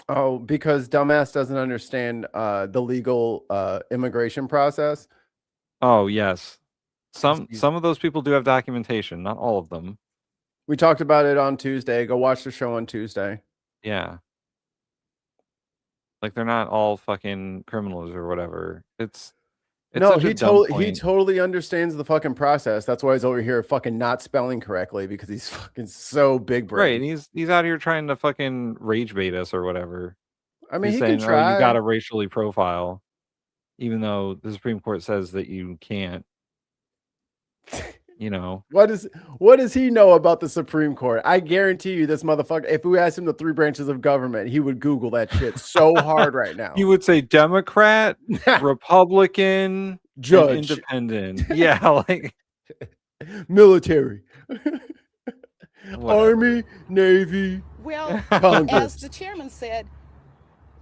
Oh, because dumbass doesn't understand the legal immigration process. Oh, yes. Some of those people do have documentation, not all of them. We talked about it on Tuesday. Go watch the show on Tuesday. Yeah. Like they're not all fucking criminals or whatever. It's no, such a he dumb he point. totally understands the fucking process. That's why he's over here fucking not spelling correctly because he's fucking so big brain. Right, and he's out here trying to fucking rage bait us or whatever. I mean, he's he saying, can try. "Oh, you got to racially profile," even though the Supreme Court says that you can't. You know, what does he know about the Supreme Court? I guarantee you, this motherfucker. If we asked him the three branches of government, he would Google that shit so hard right now. He would say Democrat, Republican, Judge, and independent. Yeah, like military, whatever. Army, Navy. Well, Congress. as the chairman said,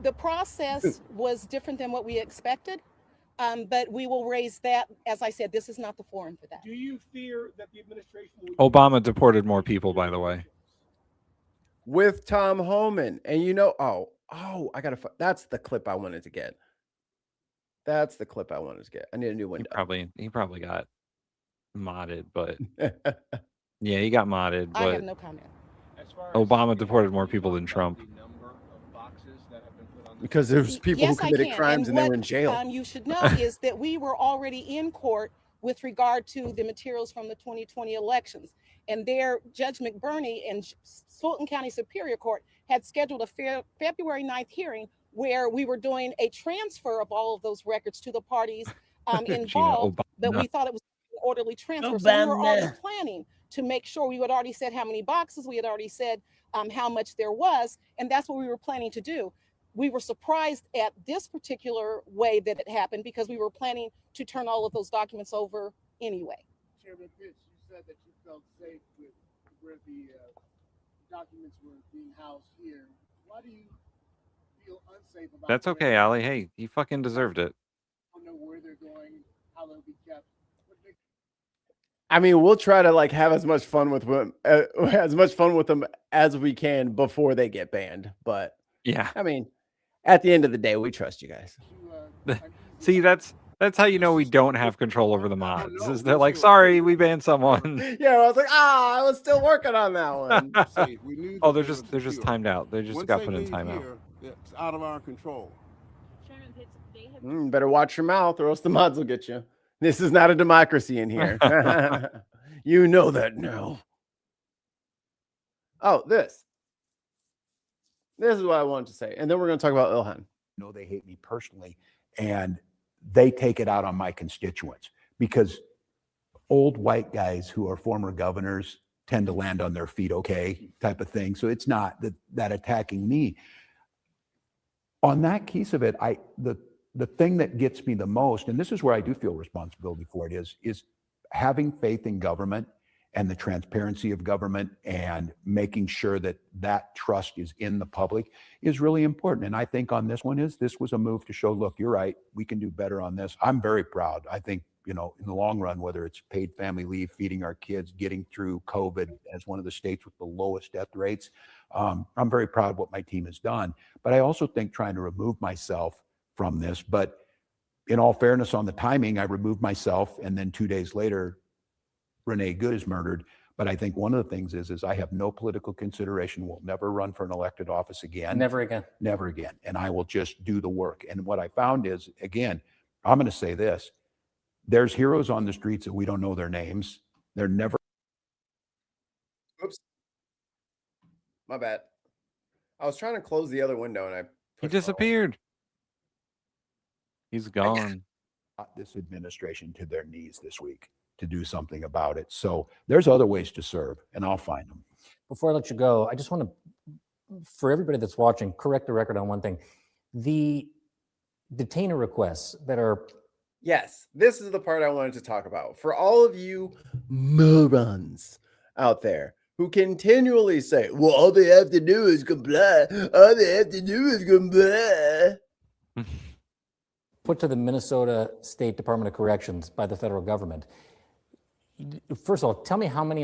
the process was different than what we expected. But we will raise that. As I said, this is not the forum for that. Do you fear that the administration will... Obama deported more people, by the way. With Tom Homan. And you know, I gotta, that's the clip I wanted to get. That's the clip I wanted to get. I need a new window. He probably got modded, but yeah, he got modded. But I have no comment. Obama deported more people than Trump. Because there's people who committed crimes and they were in jail. You should know is that we were already in court with regard to the materials from the 2020 elections. And there, Judge McBurney in Fulton County Superior Court had scheduled a February 9th hearing where we were doing a transfer of all of those records to the parties involved. But we thought it was an orderly transfer. So we were already planning to make sure. We had already said how many boxes. We had already said how much there was. And that's what we were planning to do. We were surprised at this particular way that it happened because we were planning to turn all of those documents over anyway. Chairman Pitts, you said that you felt safe with where the documents were being housed here. Why do you feel unsafe about That's okay, Ali. Hey, you fucking deserved it. I don't know where they're going, how they'll be kept. I mean, we'll try to like have as much fun with them as we can before they get banned. But yeah, I mean, at the end of the day, we trust you guys. See, that's how you know we don't have control over the mods. Is they're like, sorry, we banned someone. Yeah, I was like, I was still working on that one. Oh, they're just timed out. They just got put in timeout. It's out of our control. Better watch your mouth, or else the mods will get you. This is not a democracy in here. You know that now. Oh, this is what I wanted to say, and then we're going to talk about Ilhan. No, they hate me personally, and they take it out on my constituents because old white guys who are former governors tend to land on their feet, okay, type of thing. So it's not that attacking me. On that piece of it, the thing that gets me the most, and this is where I do feel responsibility for it, is having faith in government and the transparency of government and making sure that that trust is in the public is really important. And I think on this one this was a move to show, look, you're right, we can do better on this. I'm very proud. I think, in the long run, whether it's paid family leave, feeding our kids, getting through COVID as one of the states with the lowest death rates, I'm very proud of what my team has done. But I also think trying to remove myself from this, but in all fairness on the timing, I removed myself, and then 2 days later, Renee Good is murdered. But I think one of the things is I have no political consideration, will never run for an elected office again. Never again. Never again. And I will just do the work. And what I found is, again, I'm going to say this, there's heroes on the streets that we don't know their names. They're never. Oops. My bad. I was trying to close the other window and He disappeared. He's gone. This administration to their knees this week to do something about it. So there's other ways to serve, and I'll find them. Before I let you go, I just want to, for everybody that's watching, correct the record on one thing. The detainer requests that are Yes, this is the part I wanted to talk about. For all of you morons out there who continually say, well, all they have to do is comply. All they have to do is comply. Put to the Minnesota State Department of Corrections by the federal government. First of all, tell me how many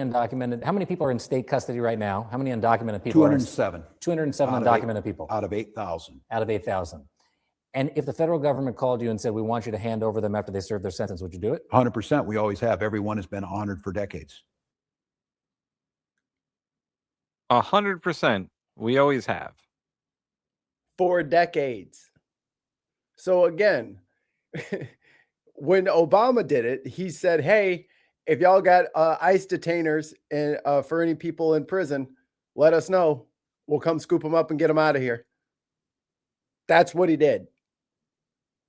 people are in state custody right now? How many undocumented people? 207. 207 undocumented people. Out of 8,000. Out of 8,000. And if the federal government called you and said, we want you to hand over them after they serve their sentence, would you do it? 100%. We always have. Everyone has been honored for decades. 100%. We always have. For decades. So again, when Obama did it, he said, hey, if y'all got ICE detainers and for any people in prison, let us know. We'll come scoop them up and get them out of here. That's what he did.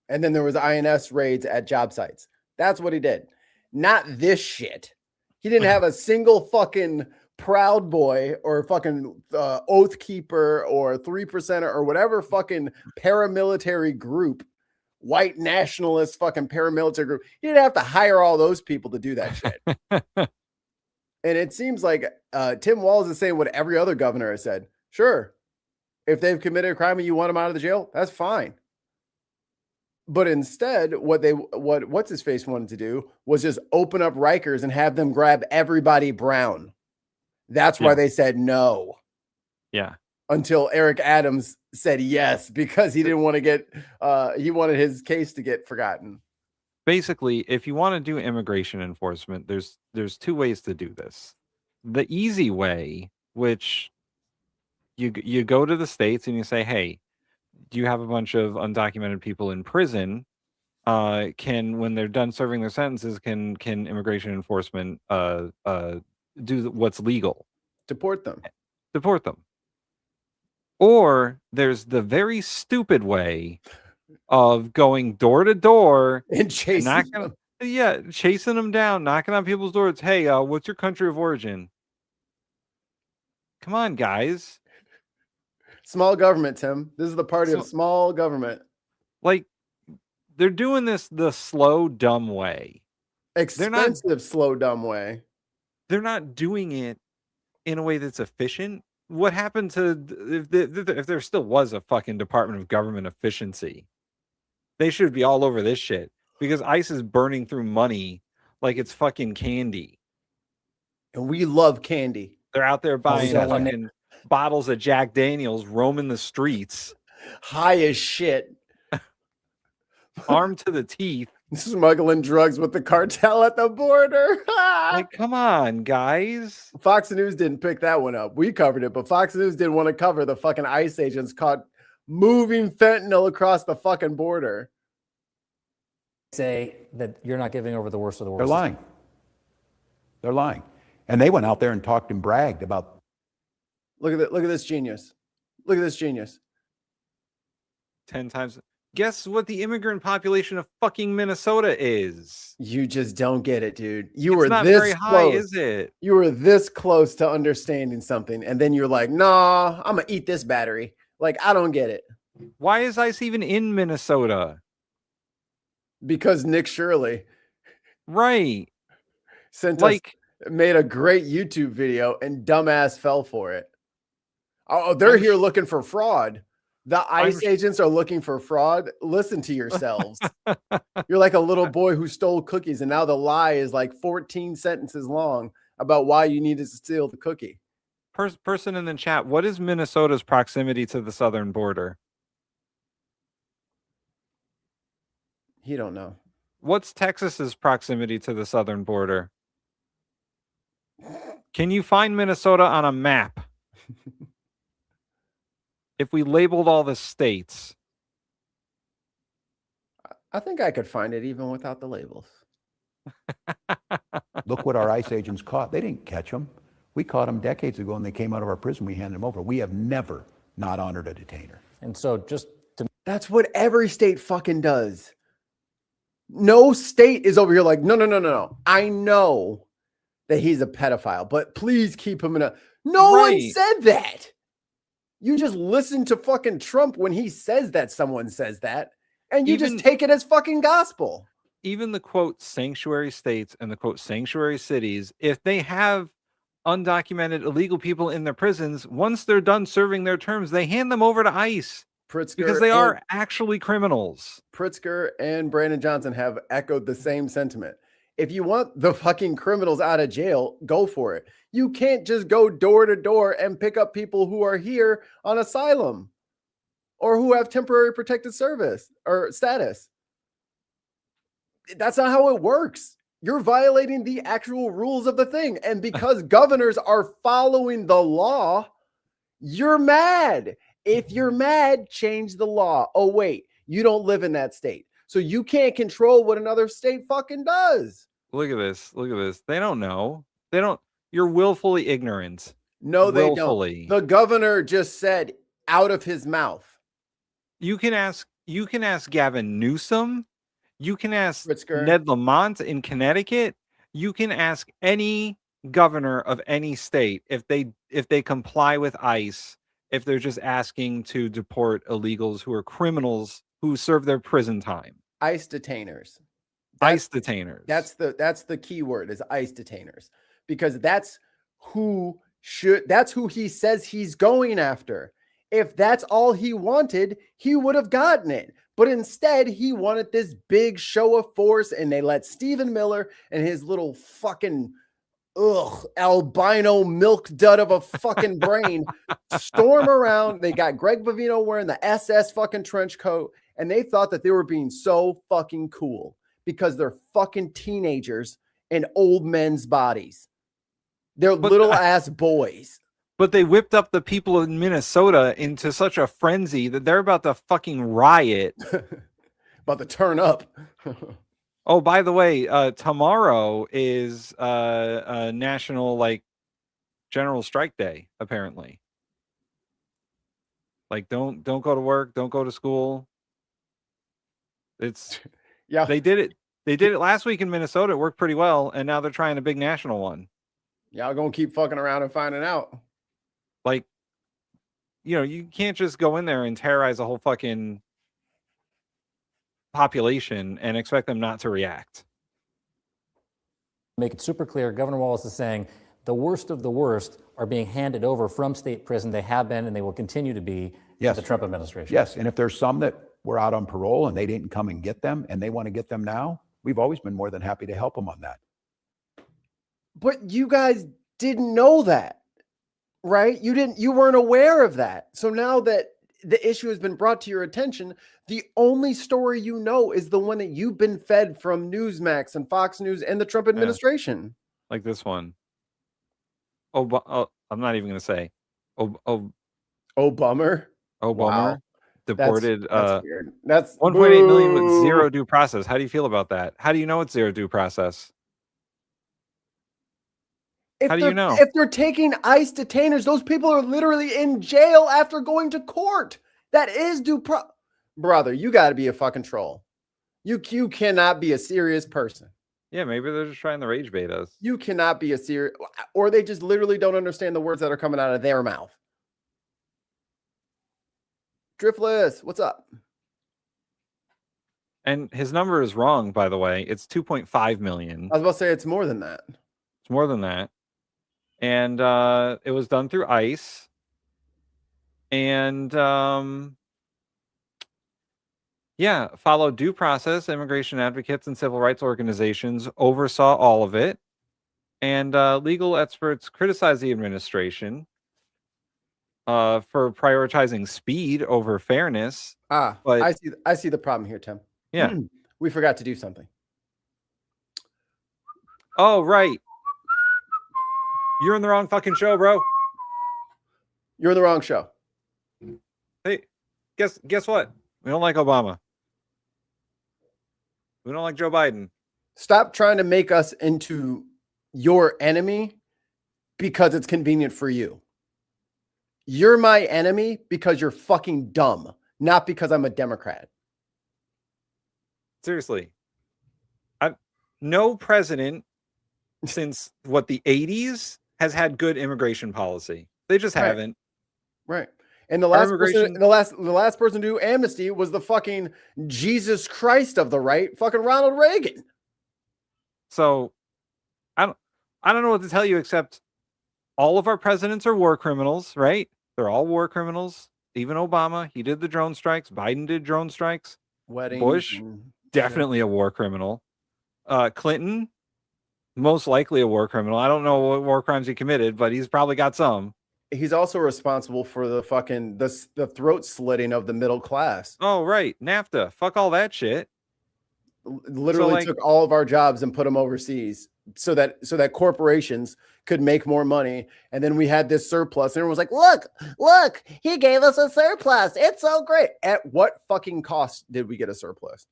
And then there was INS raids at job sites. That's what he did. Not this shit. He didn't have a single fucking Proud Boy or fucking Oath Keeper or 3%er or whatever fucking paramilitary group, white nationalist fucking paramilitary group. He didn't have to hire all those people to do that shit. And it seems like Tim Walz is saying what every other governor has said. Sure, if they've committed a crime and you want them out of the jail, that's fine. But instead, what's his face wanted to do was just open up Rikers and have them grab everybody brown. That's why they said no. Yeah. Until Eric Adams said yes, because he didn't want to get, he wanted his case to get forgotten. Basically, if you want to do immigration enforcement, there's two ways to do this. The easy way, which you go to the states and you say, hey, do you have a bunch of undocumented people in prison? When they're done serving their sentences, can immigration enforcement do what's legal? Deport them. Or there's the very stupid way of going door to door and chasing them. Yeah, chasing them down, knocking on people's doors. Hey, what's your country of origin? Come on, guys. Small government, Tim. This is the party of small government. Like, they're doing this the slow, dumb way. Expensive, slow, dumb way. They're not doing it in a way that's efficient. What happened to if there still was a fucking Department of Government Efficiency? They should be all over this shit because ICE is burning through money like it's fucking candy. And we love candy. They're out there buying fucking bottles of Jack Daniels, roaming the streets. High as shit. Armed to the teeth. Smuggling drugs with the cartel at the border. Like, come on, guys. Fox News didn't pick that one up. We covered it, but Fox News didn't want to cover the fucking ICE agents caught moving fentanyl across the fucking border. Say that you're not giving over the worst of the worst. They're lying. They're lying. And they went out there and talked and bragged about. Look at this genius. Look at this genius. 10 times. Guess what the immigrant population of fucking Minnesota is? You just don't get it, dude. It's not this very high, close. is it? You were this close to understanding something, and then you're like, nah, I'm gonna eat this battery. Like, I don't get it. Why is ICE even in Minnesota? Because Nick Shirley. Right. Made a great YouTube video and dumbass fell for it. Oh, they're here looking for fraud. The ICE agents are looking for fraud. Listen to yourselves. You're like a little boy who stole cookies, and now the lie is like 14 sentences long about why you needed to steal the cookie. Person in the chat, what is Minnesota's proximity to the southern border? You don't know. What's Texas's proximity to the southern border? Can you find Minnesota on a map? If we labeled all the states. I think I could find it even without the labels. Look what our ICE agents caught. They didn't catch them. We caught them decades ago, and they came out of our prison. We handed them over. We have never not honored a detainer. And so that's what every state fucking does. No state is over here like, no. I know that he's a pedophile, but please keep him in a... No one said that. You just listen to fucking Trump when he says that someone says that, and you just take it as fucking gospel. even the quote sanctuary states and the quote sanctuary cities, if they have undocumented illegal people in their prisons, once they're done serving their terms, they hand them over to ICE because they are actually criminals. Pritzker and Brandon Johnson have echoed the same sentiment. If you want the fucking criminals out of jail, go for it. You can't just go door to door and pick up people who are here on asylum or who have temporary protected service or status. That's not how it works. You're violating the actual rules of the thing. And because governors are following the law, you're mad. If you're mad, change the law. Oh, wait, you don't live in that state. So you can't control what another state fucking does. Look at this. Look at this. They don't know. They don't. You're willfully ignorant. No, they willfully. don't. The governor just said out of his mouth. You can ask Gavin Newsom. You can ask Pritzker. Ned Lamont in Connecticut. You can ask any governor of any state if they comply with ICE, if they're just asking to deport illegals who are criminals who serve their prison time. ICE detainers. ICE detainers. That's the key word is ICE detainers, because that's who he says he's going after. If that's all he wanted, he would have gotten it. But instead, he wanted this big show of force, and they let Stephen Miller and his little fucking albino milk dud of a fucking brain storm around. They got Greg Bovino wearing the SS fucking trench coat, and they thought that they were being so fucking cool because they're fucking teenagers in old men's bodies. They're little ass boys. But they whipped up the people in Minnesota into such a frenzy that they're about to fucking riot. About to turn up. Oh, by the way, tomorrow is a national general strike day, apparently. Like don't go to work, don't go to school. It's they did it. They did it last week in Minnesota. It worked pretty well, and now they're trying a big national one. Y'all gonna keep fucking around and finding out. Like, you can't just go in there and terrorize a whole fucking population and expect them not to react. Make it super clear, Governor Wallace is saying the worst of the worst are being handed over from state prison. They have been and they will continue to be to the Trump administration. Yes, and if there's some that were out on parole and they didn't come and get them and they want to get them now, we've always been more than happy to help them on that. But you guys didn't know that, right? You weren't aware of that. So now that the issue has been brought to your attention, the only story you know is the one that you've been fed from Newsmax and Fox News and the Trump administration. Like this one. I'm not even going to say. Oh, bummer. Oh, bummer. Wow. Deported. That's weird. That's 1.8 million with zero due process. How do you feel about that? How do you know it's zero due process? How do you know? If they're taking ICE detainers, those people are literally in jail after going to court. That is brother, you got to be a fucking troll. You cannot be a serious person. Yeah, maybe they're just trying to rage bait us. You cannot be a serious, or they just literally don't understand the words that are coming out of their mouth. Driftless, what's up? And his number is wrong, by the way. It's 2.5 million. I was about to say it's more than that. It's more than that. And it was done through ICE. And followed due process. Immigration advocates and civil rights organizations oversaw all of it. And legal experts criticized the administration for prioritizing speed over fairness. But I see the problem here, Tim. Yeah. We forgot to do something. Oh, right. You're in the wrong fucking show, bro. You're in the wrong show. Hey, guess what? We don't like Obama. We don't like Joe Biden. Stop trying to make us into your enemy because it's convenient for you. You're my enemy because you're fucking dumb, not because I'm a Democrat. Seriously. No president since the 80s has had good immigration policy. They just haven't. Right. And the last person, the last person to do amnesty was the fucking Jesus Christ of the right, fucking Ronald Reagan. So I don't know what to tell you except all of our presidents are war criminals, right? They're all war criminals. Even Obama, he did the drone strikes. Biden did drone strikes. Weddings. Bush, definitely a war criminal. Clinton, most likely a war criminal. I don't know what war crimes he committed, but he's probably got some. He's also responsible for the fucking the throat slitting of the middle class. Oh, right. NAFTA. Fuck all that shit. Literally took all of our jobs and put them overseas so that corporations could make more money. And then we had this surplus and everyone was like, look, he gave us a surplus. It's so great. At what fucking cost did we get a surplus?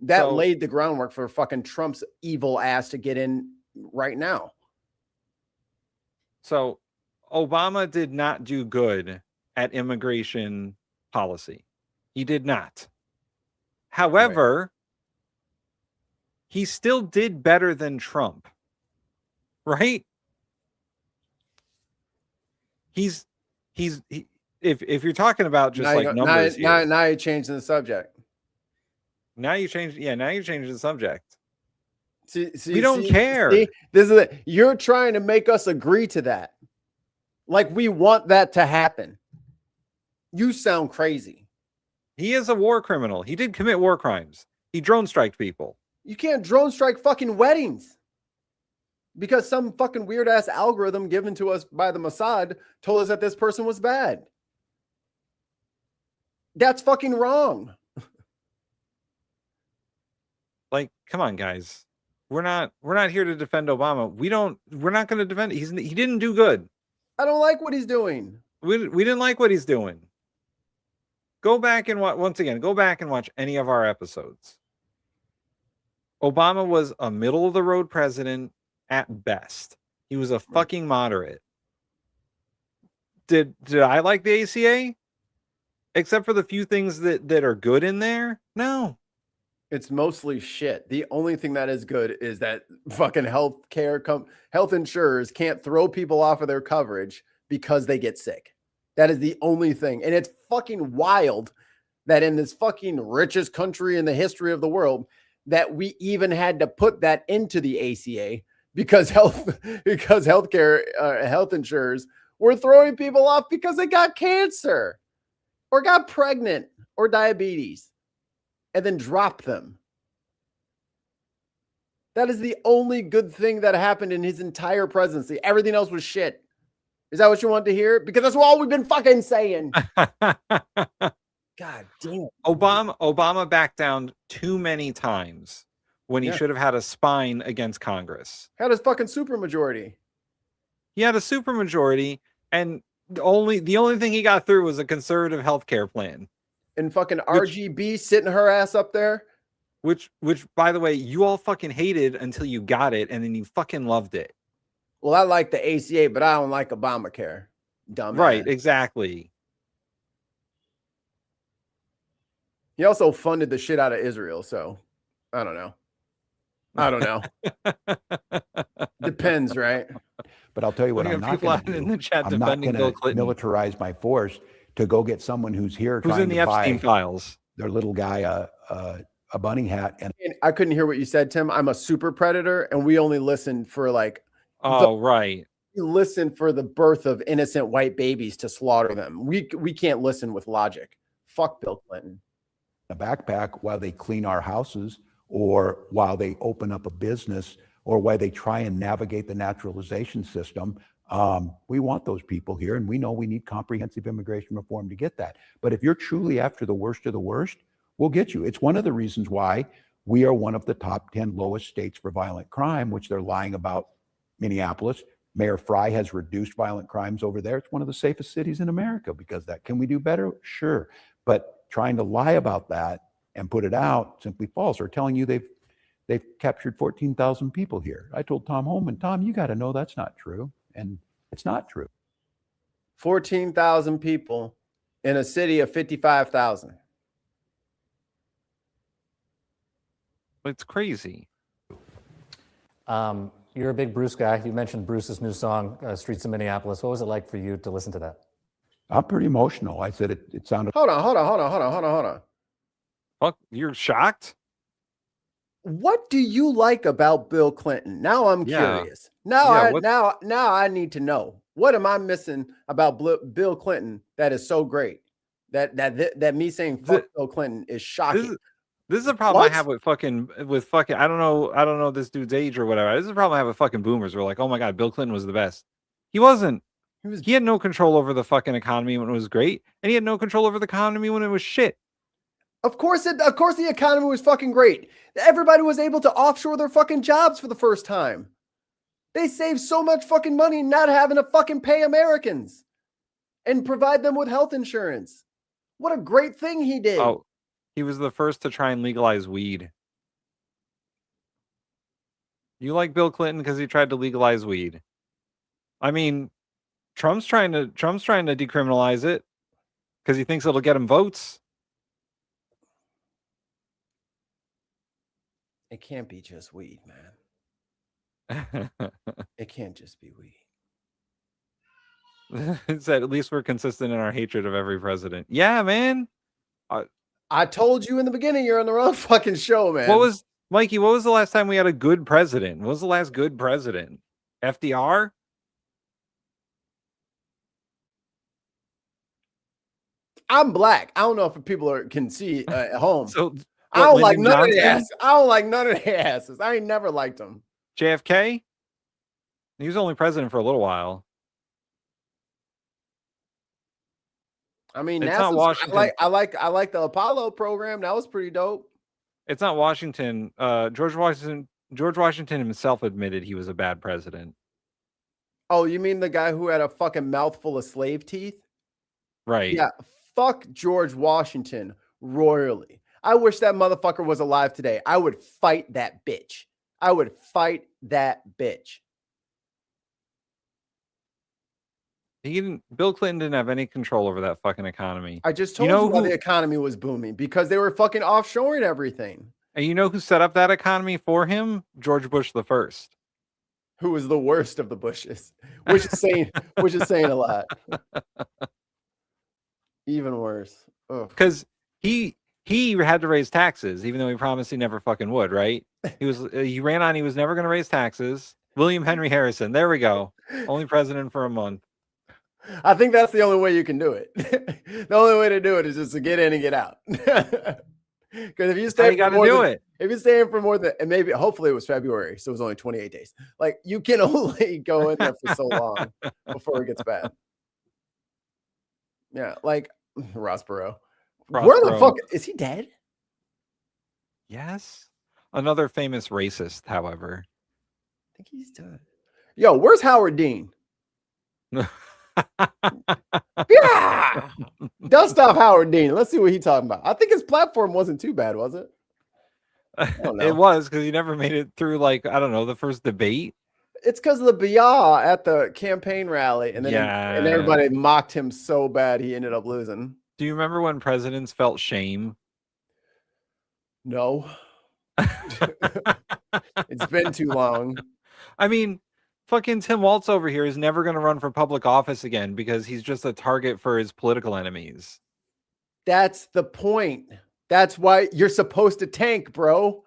That laid the groundwork for fucking Trump's evil ass to get in right now. So Obama did not do good at immigration policy. He did not. However, he still did better than Trump, right? If you're talking about just numbers here, now you're changing the subject. Now you're changing the subject. See, we don't care. See, this is it. You're trying to make us agree to that. Like we want that to happen. You sound crazy. He is a war criminal. He did commit war crimes. He drone striked people. You can't drone strike fucking weddings because some fucking weird ass algorithm given to us by the Mossad told us that this person was bad. That's fucking wrong. Like, come on, guys. We're not here to defend Obama. We're not going to defend it. He didn't do good. I don't like what he's doing. We didn't like what he's doing. Go back and watch any of our episodes. Obama was a middle of the road president at best. He was a fucking moderate. Did I like the ACA? Except for the few things that are good in there? No. It's mostly shit. The only thing that is good is that fucking health insurers can't throw people off of their coverage because they get sick. That is the only thing. And it's fucking wild that in this fucking richest country in the history of the world that we even had to put that into the ACA because health insurers were throwing people off because they got cancer or got pregnant or diabetes and then dropped them. That is the only good thing that happened in his entire presidency. Everything else was shit. Is that what you want to hear? Because that's all we've been fucking saying. God damn. Obama backed down too many times when he should have had a spine against Congress. Had his fucking supermajority. He had a supermajority, and the only thing he got through was a conservative healthcare plan. And fucking RGB sitting her ass up there. Which, by the way, you all fucking hated until you got it, and then you fucking loved it. Well, I like the ACA, but I don't like Obamacare. Dumb. Right, exactly. He also funded the shit out of Israel, so I don't know. Depends, right? But I'll tell you what, I'm not going to do. I'm not going to militarize my force to go get someone who's here who's in the Epstein files. Their little guy a bunny hat. And I couldn't hear what you said, Tim. I'm a super predator, and we only listen for like. Right. We listen for the birth of innocent white babies to slaughter them. We can't listen with logic. Fuck Bill Clinton. A backpack while they clean our houses or while they open up a business or while they try and navigate the naturalization system. We want those people here, and we know we need comprehensive immigration reform to get that. But if you're truly after the worst of the worst, we'll get you. It's one of the reasons why we are one of the top 10 lowest states for violent crime, which they're lying about. Minneapolis, Mayor Fry has reduced violent crimes over there. It's one of the safest cities in America because that. Can we do better? Sure. But trying to lie about that and put it out simply false. Or telling you they've captured 14,000 people here. I told Tom Holman, Tom, you got to know that's not true. And it's not true. 14,000 people in a city of 55,000. It's crazy. You're a big Bruce guy. You mentioned Bruce's new song, Streets of Minneapolis. What was it like for you to listen to that? I'm pretty emotional. I said it sounded. Hold on. Fuck, you're shocked? What do you like about Bill Clinton? Now I'm curious. Now I need to know. What am I missing about Bill Clinton that is so great? That me saying fuck Bill Clinton is shocking. This is a problem I have with fucking I don't know this dude's age or whatever. This is a problem I have with fucking boomers. We're like, oh my god, Bill Clinton was the best. He wasn't. He had no control over the fucking economy when it was great, and he had no control over the economy when it was shit. Of course the economy was fucking great. Everybody was able to offshore their fucking jobs for the first time. They saved so much fucking money not having to fucking pay Americans and provide them with health insurance. What a great thing he did. Oh, he was the first to try and legalize weed. You like Bill Clinton because he tried to legalize weed. I mean, Trump's trying to decriminalize it because he thinks it'll get him votes. It can't be just weed, man. It can't just be weed. It's at least we're consistent in our hatred of every president. Yeah, man. I told you in the beginning you're on the wrong fucking show, man. Mikey, what was the last time we had a good president? What was the last good president? FDR? I'm black. I don't know if people can see at home. So I don't like none of the asses. I don't like none of the asses. I ain't never liked them. JFK? He was only president for a little while. I mean, it's NASA's, not Washington. I like the Apollo program. That was pretty dope. It's not Washington. George Washington himself admitted he was a bad president. Oh, you mean the guy who had a fucking mouthful of slave teeth? Right. Yeah. Fuck George Washington royally. I wish that motherfucker was alive today. I would fight that bitch. Bill Clinton didn't have any control over that fucking economy. I just told you why the economy was booming, because they were fucking offshoring everything. And you know who set up that economy for him? George Bush the First. Who was the worst of the Bushes, which is saying a lot. Even worse. Because he had to raise taxes, even though he promised he never fucking would, right? He ran on, he was never going to raise taxes. William Henry Harrison. There we go. Only president for a month. I think that's the only way you can do it. The only way to do it is just to get in and get out. Because if you stay if you stay in for more than, and maybe hopefully it was February, so it was only 28 days. Like, you can only go in there for so long before it gets bad. Yeah, like Ross Perot. Where the fuck is he dead? Yes. Another famous racist, however. I think he's dead. Yo, where's Howard Dean? Yeah, dust off Howard Dean. Let's see what he's talking about. I think his platform wasn't too bad, was it? It was, because he never made it through, like, I don't know, the first debate. It's because of the Bia at the campaign rally, and then and everybody mocked him so bad he ended up losing. Do you remember when presidents felt shame? No. It's been too long. I mean, fucking Tim Walz over here is never going to run for public office again because he's just a target for his political enemies. That's the point. That's why you're supposed to tank, bro.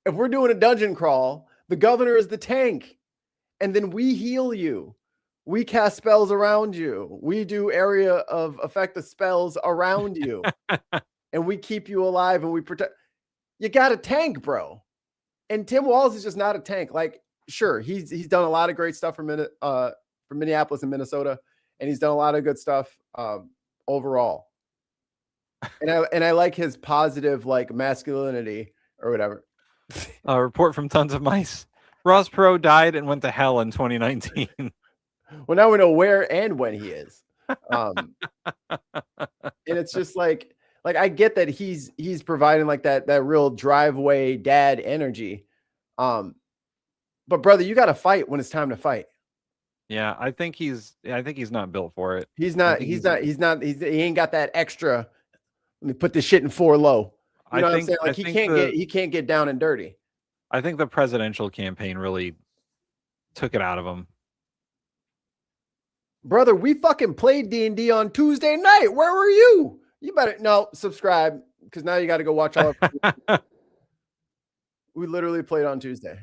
If we're doing a dungeon crawl, the governor is the tank. And then we heal you. We cast spells around you. We do area of effective spells around you. And we keep you alive and we protect. You got to tank, bro. And Tim Walz is just not a tank. Like, sure, he's done a lot of great stuff for Minneapolis and Minnesota, and he's done a lot of good stuff overall. And I like his positive, like, masculinity or whatever. A report from Tons of Mice. Ross Perot died and went to hell in 2019. Well, now we know where and when he is. And it's just like I get that he's providing like that real driveway dad energy. But brother, you got to fight when it's time to fight. Yeah, I think he's not built for it. He ain't got that extra. Let me put this shit in 4 low. You know what I'm saying? Like, he can't get down and dirty. I think the presidential campaign really took it out of him. Brother, we fucking played D&D on Tuesday night. Where were you? You better subscribe because now you got to go watch all of We literally played on Tuesday.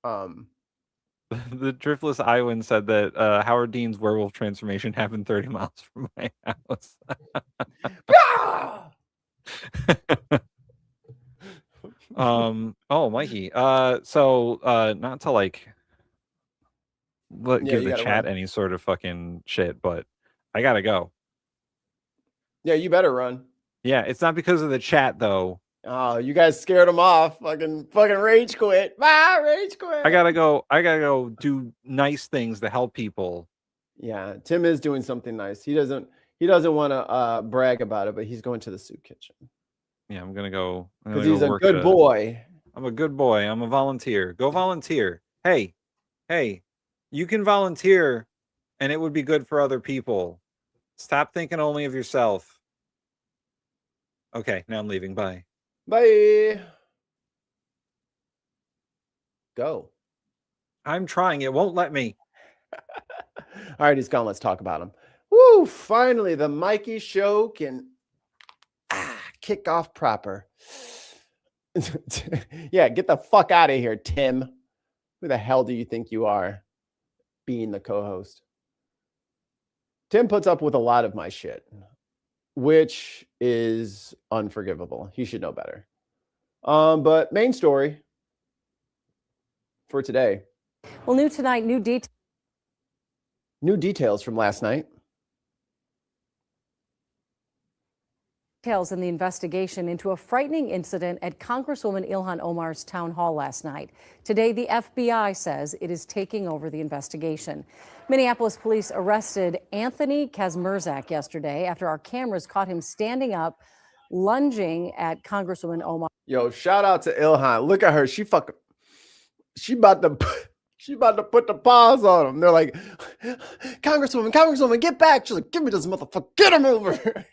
The Driftless Iwan said that Howard Dean's werewolf transformation happened 30 miles from my house. Oh, Mikey. So not to like give you the gotta chat run. any sort of fucking shit, but I gotta go. Yeah, you better run. Yeah, it's not because of the chat though. Oh, you guys scared him off. Fucking rage quit. Rage quit. I gotta go do nice things to help people. Yeah, Tim is doing something nice. He doesn't want to brag about it, but he's going to the soup kitchen. Yeah, I'm gonna go because he's a good boy. I'm a good boy. I'm a volunteer. Go volunteer. Hey, you can volunteer, and it would be good for other people. Stop thinking only of yourself. Okay, now I'm leaving. Bye. Bye. Go. I'm trying. It won't let me. All right, he's gone. Let's talk about him. Woo! Finally, the Mikey show can kick off proper. Yeah, get the fuck out of here, Tim. Who the hell do you think you are being the co-host? Tim puts up with a lot of my shit, which is unforgivable. He should know better. But main story for today. Well, new tonight, new details from last night. details in the investigation into a frightening incident at Congresswoman Ilhan Omar's town hall last night. Today, the FBI says it is taking over the investigation. Minneapolis police arrested Anthony Kazmierzak yesterday after our cameras caught him standing up, lunging at Congresswoman Omar. Yo, shout out to Ilhan. Look at her. She about to put the paws on him. They're like, Congresswoman, get back. She's like, give me this motherfucker. Get him over.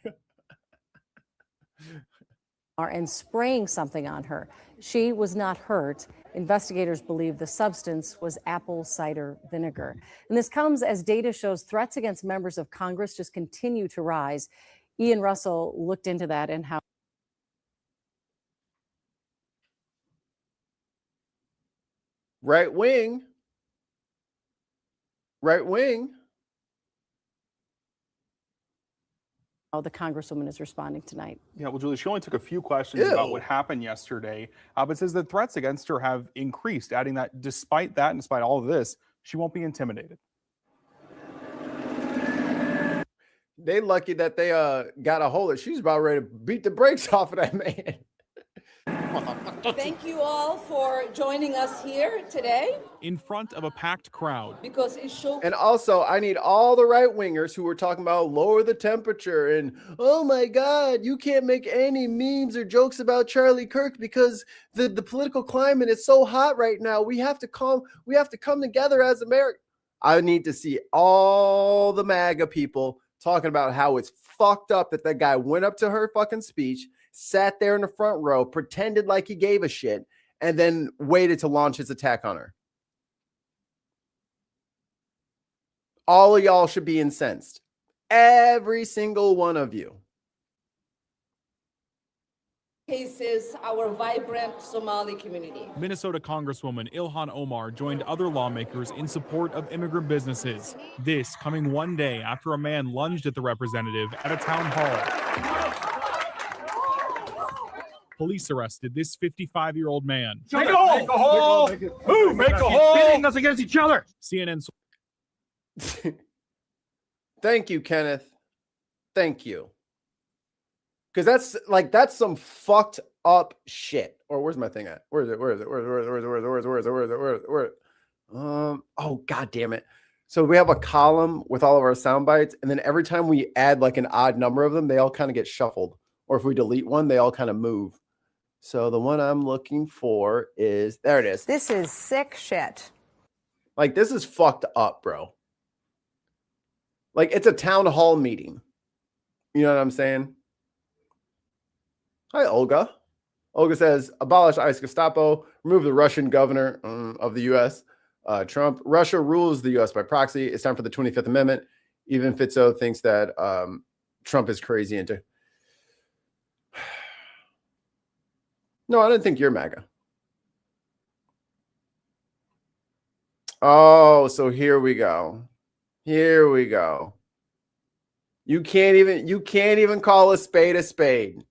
And spraying something on her. She was not hurt. Investigators believe the substance was apple cider vinegar. And this comes as data shows threats against members of Congress just continue to rise. Ian Russell looked into that and how. Right wing. How the Congresswoman is responding tonight. Yeah, well, Julie, she only took a few questions about what happened yesterday, but says that threats against her have increased, adding that despite that and despite all of this, she won't be intimidated. They lucky that they got a hold of it. She's about ready to beat the brakes off of that man. Thank you all for joining us here today. In front of a packed crowd. Because it shows. And also, I need all the right wingers who were talking about lower the temperature and, oh my God, you can't make any memes or jokes about Charlie Kirk because the political climate is so hot right now. We have to come together as America. I need to see all the MAGA people talking about how it's fucked up that that guy went up to her fucking speech, sat there in the front row, pretended like he gave a shit, and then waited to launch his attack on her. All of y'all should be incensed. Every single one of you. Cases our vibrant Somali community. Minnesota Congresswoman Ilhan Omar joined other lawmakers in support of immigrant businesses. This coming one day after a man lunged at the representative at a town hall. Police arrested this 55-year-old man. Make a hole! Make a hole! Who? Make a hole! Pitting us against each other. CNN. Thank you, Kenneth. Thank you. Because that's some fucked up shit. Or where's my thing at? Where is it? Oh, God damn it. So we have a column with all of our sound bites, and then every time we add like an odd number of them, they all kind of get shuffled. Or if we delete one, they all kind of move. So the one I'm looking for is, there it is. This is sick shit. Like, this is fucked up, bro. Like, it's a town hall meeting. You know what I'm saying? Hi, Olga. Olga says, abolish ICE Gestapo, remove the Russian governor of the U.S., Trump, Russia rules the U.S. by proxy. It's time for the 25th Amendment. Even Fitzo thinks that Trump is crazy into. No, I didn't think you're MAGA. Oh, so here we go. Here we go. You can't even call a spade a spade.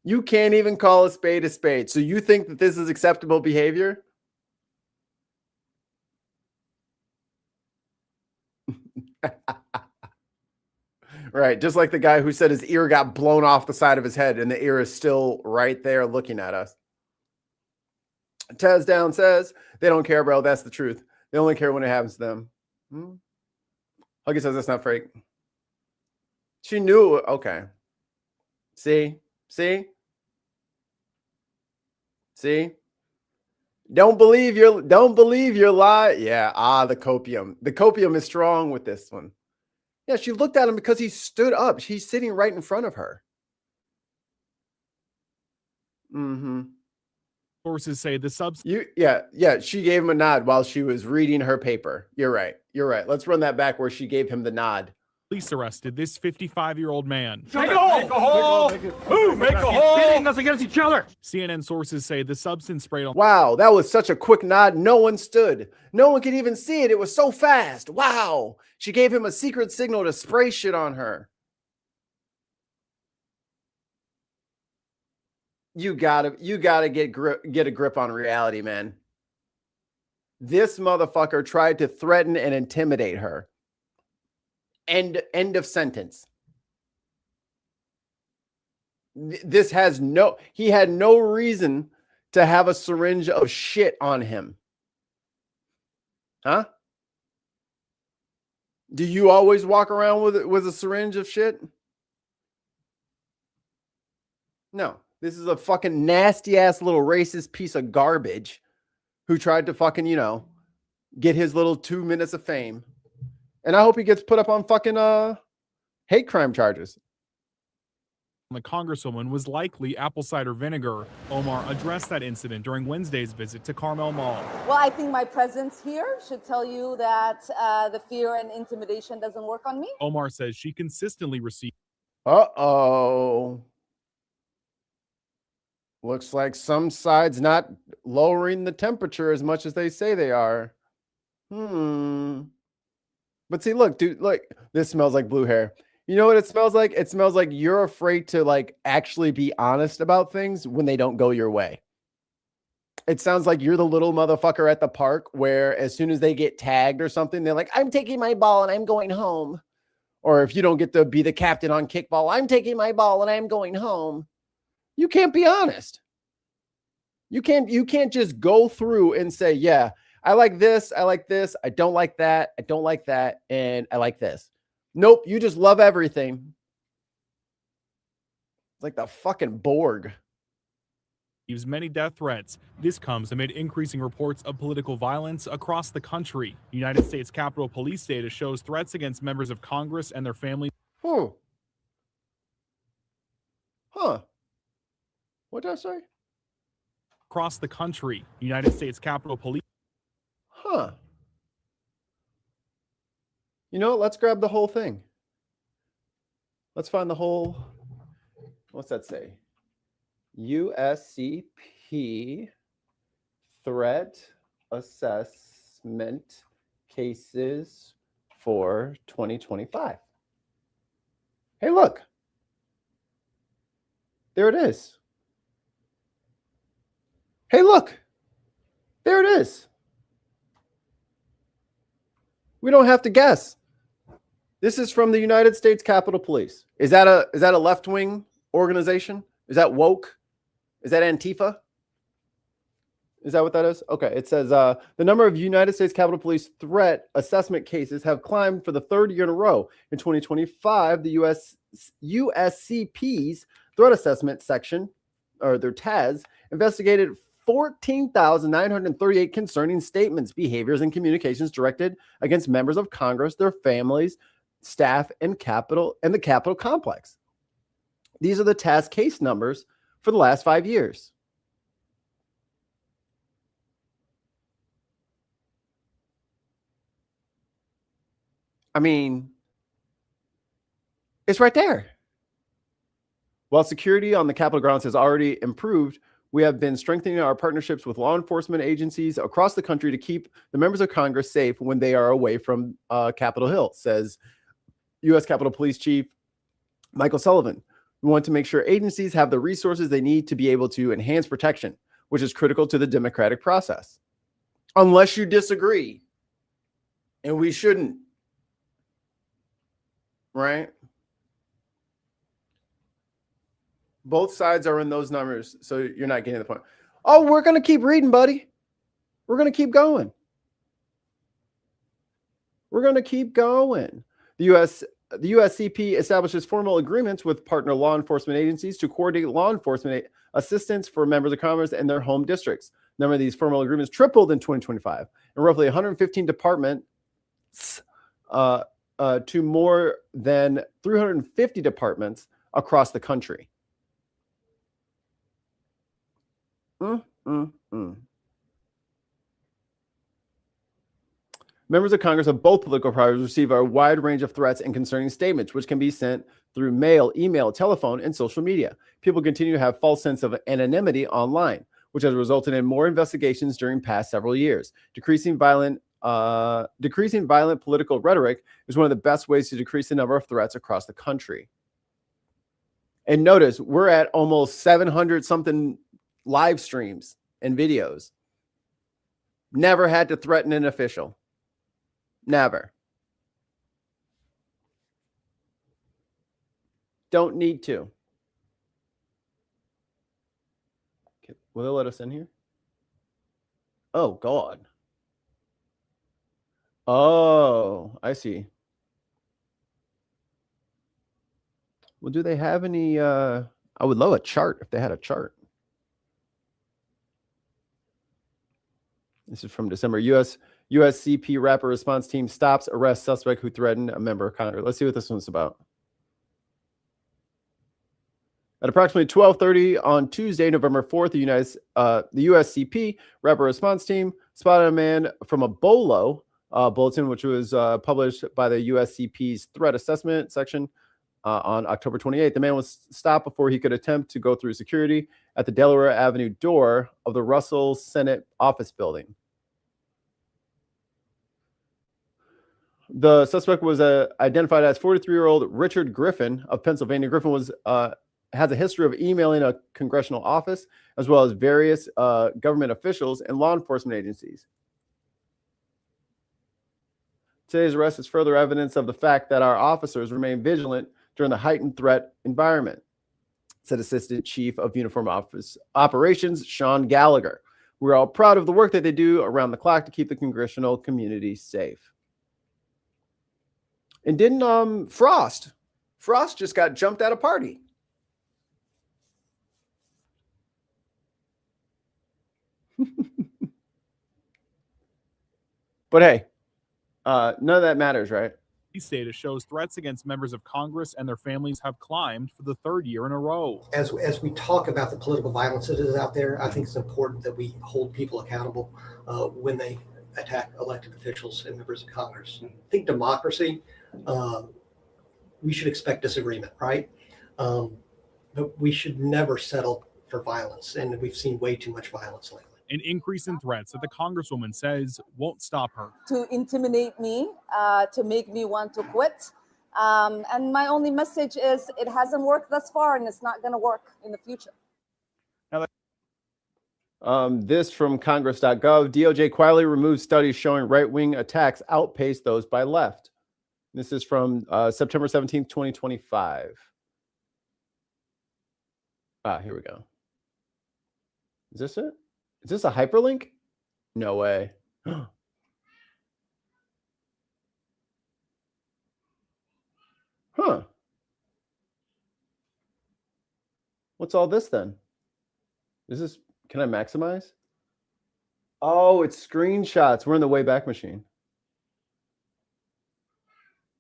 You can't even call a spade a spade. So you think that this is acceptable behavior? Right, just like the guy who said his ear got blown off the side of his head and the ear is still right there looking at us. Tez Down says, they don't care, bro. That's the truth. They only care when it happens to them. Huggy says that's not fake. She knew. Okay. See? Don't believe your lie. Yeah, the copium. The copium is strong with this one. Yeah, she looked at him because he stood up. He's sitting right in front of her. Sources say the she gave him a nod while she was reading her paper. You're right. Let's run that back where she gave him the nod. Police arrested this 55-year-old man. Make a hole! Who? Make a hole! Hitting us against each other. CNN sources say the substance sprayed on. Wow, that was such a quick nod. No one stood. No one could even see it. It was so fast. Wow. She gave him a secret signal to spray shit on her. You gotta get a grip on reality, man. This motherfucker tried to threaten and intimidate her. End of sentence. He had no reason to have a syringe of shit on him. Huh? Do you always walk around with a syringe of shit? No. This is a fucking nasty ass little racist piece of garbage who tried to fucking, get his little 2 minutes of fame. And I hope he gets put up on fucking hate crime charges. The congresswoman was likely apple cider vinegar. Omar addressed that incident during Wednesday's visit to Carmel Mall. Well, I think my presence here should tell you that the fear and intimidation doesn't work on me. Omar says she consistently received. Uh-oh. Looks like some sides not lowering the temperature as much as they say they are. But see, look, dude, this smells like blue hair. You know what it smells like? It smells like you're afraid to actually be honest about things when they don't go your way. It sounds like you're the little motherfucker at the park where as soon as they get tagged or something, they're like, I'm taking my ball and I'm going home. Or if you don't get to be the captain on kickball, I'm taking my ball and I'm going home. You can't be honest. You can't just go through and say, yeah, I like this, I don't like that, and I like this. Nope, you just love everything. It's like the fucking Borg. Receives many death threats. This comes amid increasing reports of political violence across the country. United States Capitol Police data shows threats against members of Congress and their families. What did I say? Across the country, United States Capitol Police. Let's grab the whole thing. Let's find the whole. What's that say? USCP threat assessment cases for 2025. Hey, look. There it is. Hey, look. There it is. We don't have to guess. This is from the United States Capitol Police. Is that a left-wing organization? Is that woke? Is that Antifa? Is that what that is? Okay. It says the number of United States Capitol Police threat assessment cases have climbed for the third year in a row. In 2025, the USCP's threat assessment section, or their TAS, investigated 14,938 concerning statements, behaviors, and communications directed against members of Congress, their families, staff, and the Capitol complex. These are the TAS case numbers for the last 5 years. I mean, it's right there. While security on the Capitol grounds has already improved, we have been strengthening our partnerships with law enforcement agencies across the country to keep the members of Congress safe when they are away from Capitol Hill, says U.S. Capitol Police Chief Michael Sullivan. We want to make sure agencies have the resources they need to be able to enhance protection, which is critical to the democratic process. Unless you disagree, and we shouldn't, right? Both sides are in those numbers, so you're not getting the point. Oh, we're going to keep reading, buddy. We're going to keep going. We're going to keep going. The USCP establishes formal agreements with partner law enforcement agencies to coordinate law enforcement assistance for members of Congress and their home districts. The number of these formal agreements tripled in 2025, and roughly 115 departments to more than 350 departments across the country. Members of Congress of both political parties receive a wide range of threats and concerning statements, which can be sent through mail, email, telephone, and social media. People continue to have false sense of anonymity online, which has resulted in more investigations during past several years. Decreasing violent political rhetoric is one of the best ways to decrease the number of threats across the country. And notice, we're at almost 700 something live streams and videos. Never had to threaten an official. Never. Don't need to. Okay. Will they let us in here? Oh, God. Oh, I see. Well, do they have any? I would love a chart if they had a chart. This is from December. USCP rapid response team stops, arrests suspect who threatened a member of Congress. Let's see what this one's about. At approximately 12:30 on Tuesday, November 4th, the USCP rapid response team spotted a man from a BOLO bulletin, which was published by the USCP's threat assessment section on October 28th. The man was stopped before he could attempt to go through security at the Delaware Avenue door of the Russell Senate office building. The suspect was identified as 43-year-old Richard Griffin of Pennsylvania. Griffin has a history of emailing a congressional office, as well as various government officials and law enforcement agencies. Today's arrest is further evidence of the fact that our officers remain vigilant during the heightened threat environment, said Assistant Chief of Uniform Office Operations, Sean Gallagher. We're all proud of the work that they do around the clock to keep the congressional community safe. And didn't Frost just got jumped at a party. But hey, none of that matters, right? These data shows threats against members of Congress and their families have climbed for the third year in a row. As we talk about the political violence that is out there, I think it's important that we hold people accountable when they attack elected officials and members of Congress. I think democracy, we should expect disagreement, right? But we should never settle for violence, and we've seen way too much violence lately. An increase in threats that the Congresswoman says won't stop her. To intimidate me, to make me want to quit. And my only message is it hasn't worked thus far, and it's not going to work in the future. This from Congress.gov. DOJ quietly removed studies showing right-wing attacks outpace those by left. This is from September 17th, 2025. Here we go. Is this it? Is this a hyperlink? No way. Huh. What's all this then? Can I maximize? Oh, it's screenshots. We're in the Wayback Machine.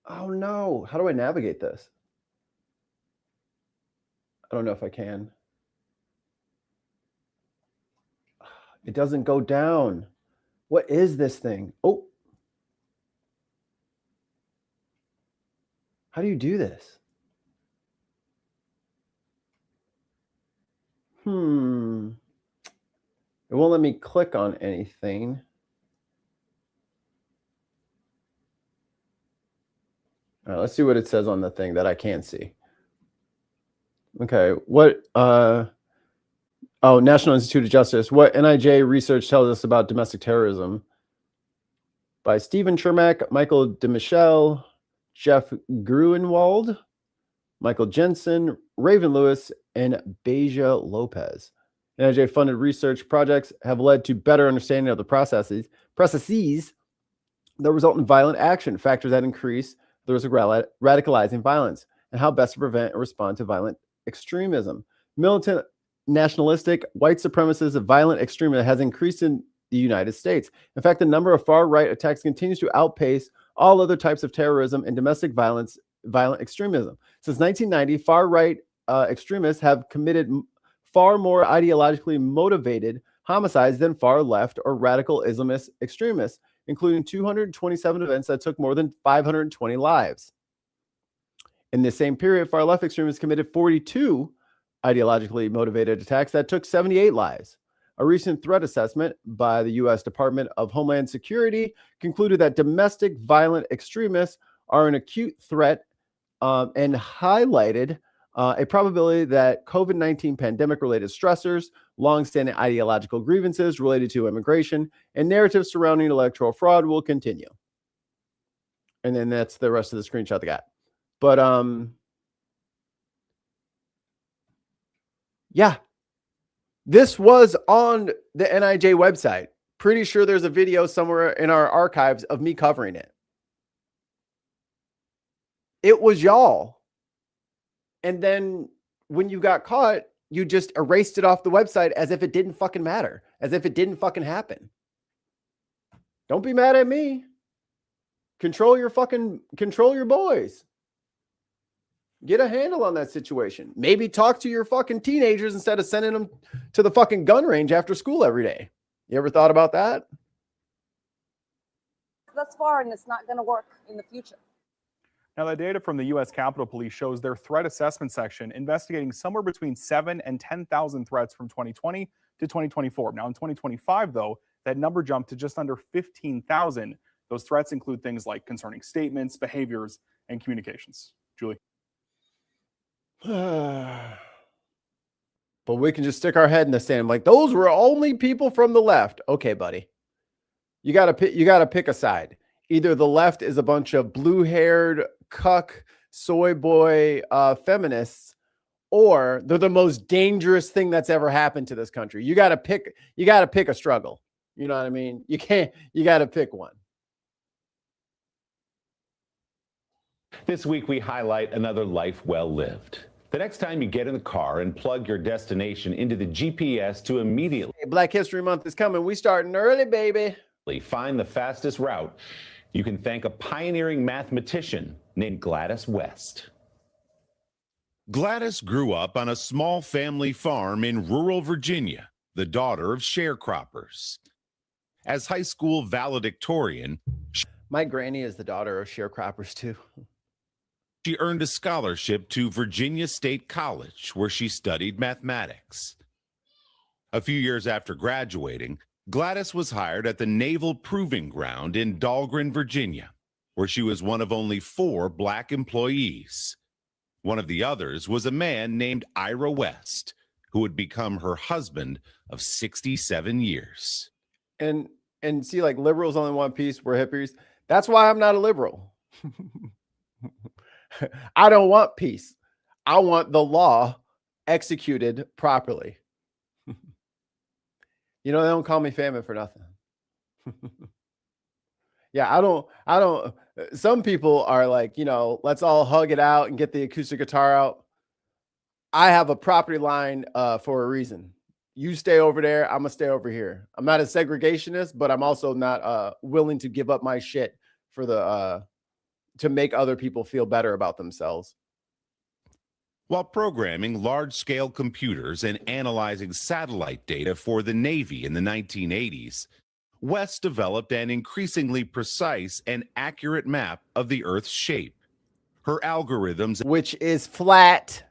Oh no. How do I navigate this? I don't know if I can. It doesn't go down. What is this thing? Oh. How do you do this? It won't let me click on anything. All right, let's see what it says on the thing that I can't see. Okay, what National Institute of Justice. What NIJ research tells us about domestic terrorism by Stephen Chermak, Michael DeMichelle, Jeff Gruenwald, Michael Jensen, Raven Lewis, and Beja Lopez. NIJ funded research projects have led to better understanding of the processes that result in violent action, factors that increase the risk of radicalizing violence, and how best to prevent and respond to violent extremism. Militant, nationalistic, white supremacist, violent extremism has increased in the United States. In fact, the number of far-right attacks continues to outpace all other types of terrorism and domestic violent extremism. Since 1990, far-right extremists have committed far more ideologically motivated homicides than far-left or radical Islamist extremists, including 227 events that took more than 520 lives. In the same period, far-left extremists committed 42 ideologically motivated attacks that took 78 lives. A recent threat assessment by the U.S. Department of Homeland Security concluded that domestic violent extremists are an acute threat and highlighted a probability that COVID-19 pandemic-related stressors, longstanding ideological grievances related to immigration, and narratives surrounding electoral fraud will continue. And then that's the rest of the screenshot they got. But yeah, this was on the NIJ website. Pretty sure there's a video somewhere in our archives of me covering it. It was y'all. And then when you got caught, you just erased it off the website as if it didn't fucking matter, as if it didn't fucking happen. Don't be mad at me. Control your boys. Get a handle on that situation. Maybe talk to your fucking teenagers instead of sending them to the fucking gun range after school every day. You ever thought about that? Thus far, and it's not going to work in the future. Now, the data from the U.S. Capitol Police shows their threat assessment section investigating somewhere between 7,000 and 10,000 threats from 2020 to 2024. Now, in 2025, though, that number jumped to just under 15,000. Those threats include things like concerning statements, behaviors, and communications. Julie. But we can just stick our head in the sand. Like, those were only people from the left. Okay, buddy. You gotta pick a side. Either the left is a bunch of blue-haired, cuck, soy boy feminists, or they're the most dangerous thing that's ever happened to this country. You gotta pick a struggle. You know what I mean? You gotta pick one. This week, we highlight another life well lived. The next time you get in the car and plug your destination into the GPS to immediately... Hey, Black History Month is coming. We starting early, baby. ...find the fastest route, you can thank a pioneering mathematician named Gladys West. Gladys grew up on a small family farm in rural Virginia, the daughter of sharecroppers. As high school valedictorian... My granny is the daughter of sharecroppers, too. She earned a scholarship to Virginia State College, where she studied mathematics. A few years after graduating, Gladys was hired at the Naval Proving Ground in Dahlgren, Virginia, where she was one of only 4 Black employees. One of the others was a man named Ira West, who would become her husband of 67 years. And see, like, liberals only want peace, we're hippies. That's why I'm not a liberal. I don't want peace. I want the law executed properly. You know, they don't call me famine for nothing. Yeah, I don't. Some people are like, you know, let's all hug it out and get the acoustic guitar out. I have a property line for a reason. You stay over there, I'm gonna stay over here. I'm not a segregationist, but I'm also not willing to give up my shit for the to make other people feel better about themselves. While programming large-scale computers and analyzing satellite data for the Navy in the 1980s, West developed an increasingly precise and accurate map of the Earth's shape. Her algorithms, which is flat.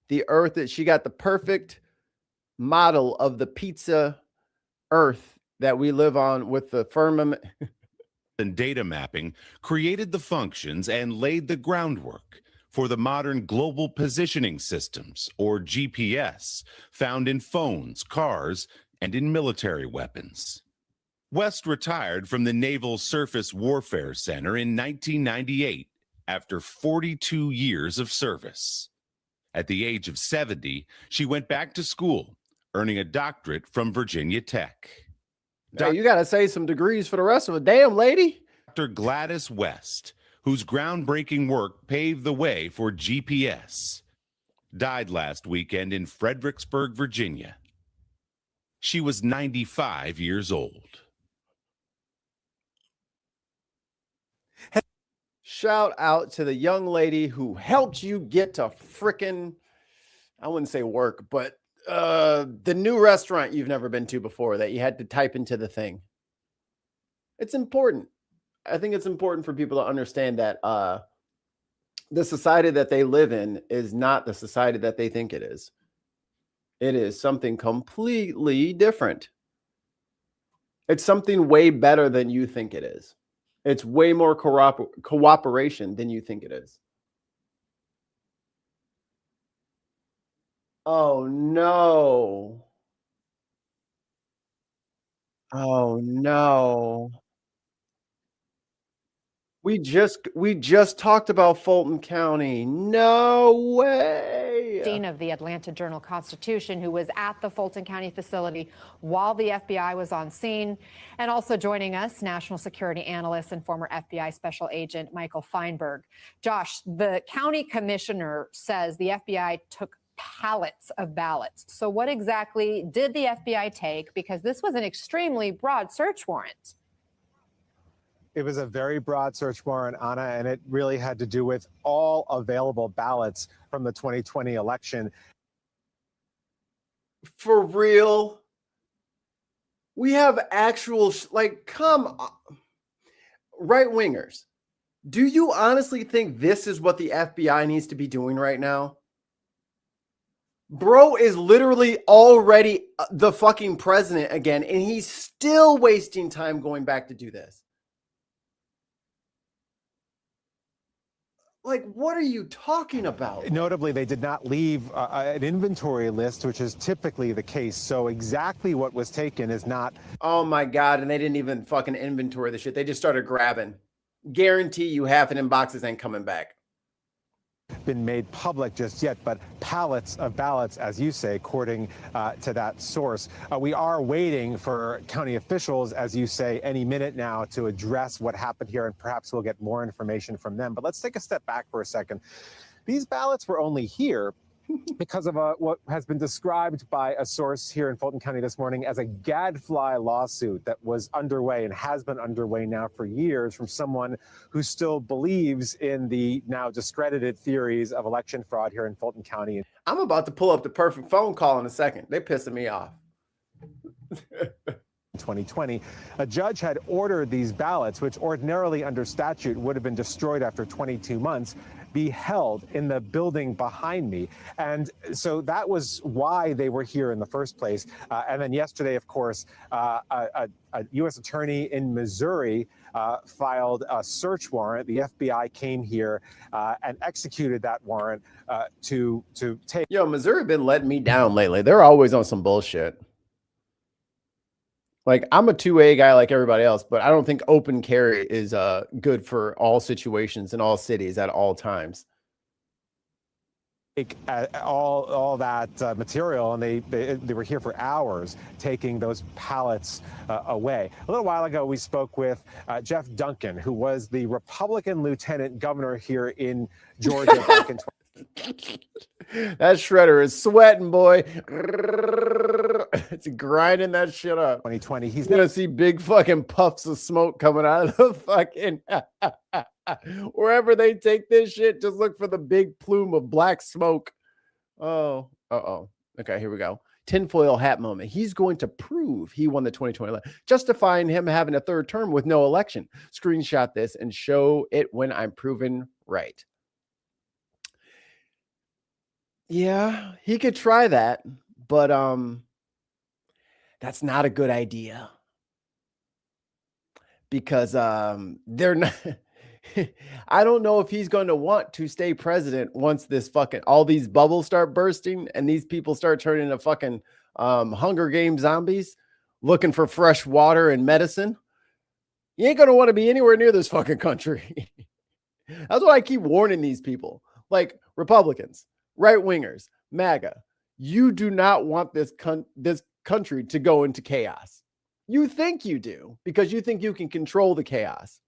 The earth that she got the perfect model of the pizza earth that we live on with the firmament and data mapping created the functions and laid the groundwork for the modern global positioning systems, or GPS, found in phones, cars, and in military weapons. West retired from the Naval Surface Warfare Center in 1998 after 42 years of service. At the age of 70, she went back to school, earning a doctorate from Virginia Tech. Hey, you got to say some degrees for the rest of it. Damn, lady. Dr. Gladys West, whose groundbreaking work paved the way for GPS, died last weekend in Fredericksburg, Virginia. She was 95 years old. Shout out to the young lady who helped you get to frickin', I wouldn't say work, but the new restaurant you've never been to before that you had to type into the thing. It's important. I think it's important for people to understand that the society that they live in is not the society that they think it is. It is something completely different. It's something way better than you think it is. It's way more cooperation than you think it is. Oh, no. Oh, no. We just talked about Fulton County. No way. Dean of the Atlanta Journal-Constitution, who was at the Fulton County facility while the FBI was on scene. And also joining us, national security analyst and former FBI special agent Michael Feinberg. Josh, the county commissioner says the FBI took pallets of ballots. So what exactly did the FBI take? Because this was an extremely broad search warrant. It was a very broad search warrant, Anna, and it really had to do with all available ballots from the 2020 election. For real? We have actual, come on. Right-wingers. Do you honestly think this is what the FBI needs to be doing right now? Bro is literally already the fucking president again, and he's still wasting time going back to do this. Like, what are you talking about? Notably, they did not leave an inventory list, which is typically the case. So exactly what was taken is not. Oh my God. And they didn't even fucking inventory the shit. They just started grabbing. Guarantee you half of them boxes ain't coming back. Been made public just yet, but pallets of ballots, as you say, according to that source. We are waiting for county officials, as you say, any minute now to address what happened here, and perhaps we'll get more information from them. But let's take a step back for a second. These ballots were only here because of what has been described by a source here in Fulton County this morning as a gadfly lawsuit that was underway and has been underway now for years from someone who still believes in the now discredited theories of election fraud here in Fulton County. I'm about to pull up the perfect phone call in a second. They're pissing me off. 2020, a judge had ordered these ballots, which ordinarily under statute would have been destroyed after 22 months, be held in the building behind me. And so that was why they were here in the first place. And then yesterday, of course, a U.S. attorney in Missouri filed a search warrant. The FBI came here and executed that warrant to take. Yo, Missouri been letting me down lately. They're always on some bullshit. Like, I'm a 2A guy like everybody else, but I don't think open carry is good for all situations in all cities at all times. All that material, and they were here for hours taking those pallets away. A little while ago, we spoke with Jeff Duncan, who was the Republican lieutenant governor here in Georgia back in That shredder is sweating, boy. It's grinding that shit up. 2020. He's gonna see big fucking puffs of smoke coming out of the fucking wherever they take this shit. Just look for the big plume of black smoke. Oh, okay, here we go. Tinfoil hat moment. He's going to prove he won the 2020 election, justifying him having a third term with no election. Screenshot this and show it when I'm proven right. Yeah, he could try that, but that's not a good idea because they're not. I don't know if he's going to want to stay president once this fucking all these bubbles start bursting and these people start turning into fucking Hunger Games zombies looking for fresh water and medicine. You ain't going to want to be anywhere near this fucking country. That's what I keep warning these people, like Republicans, right wingers, MAGA. You do not want this country to go into chaos. You think you do because you think you can control the chaos.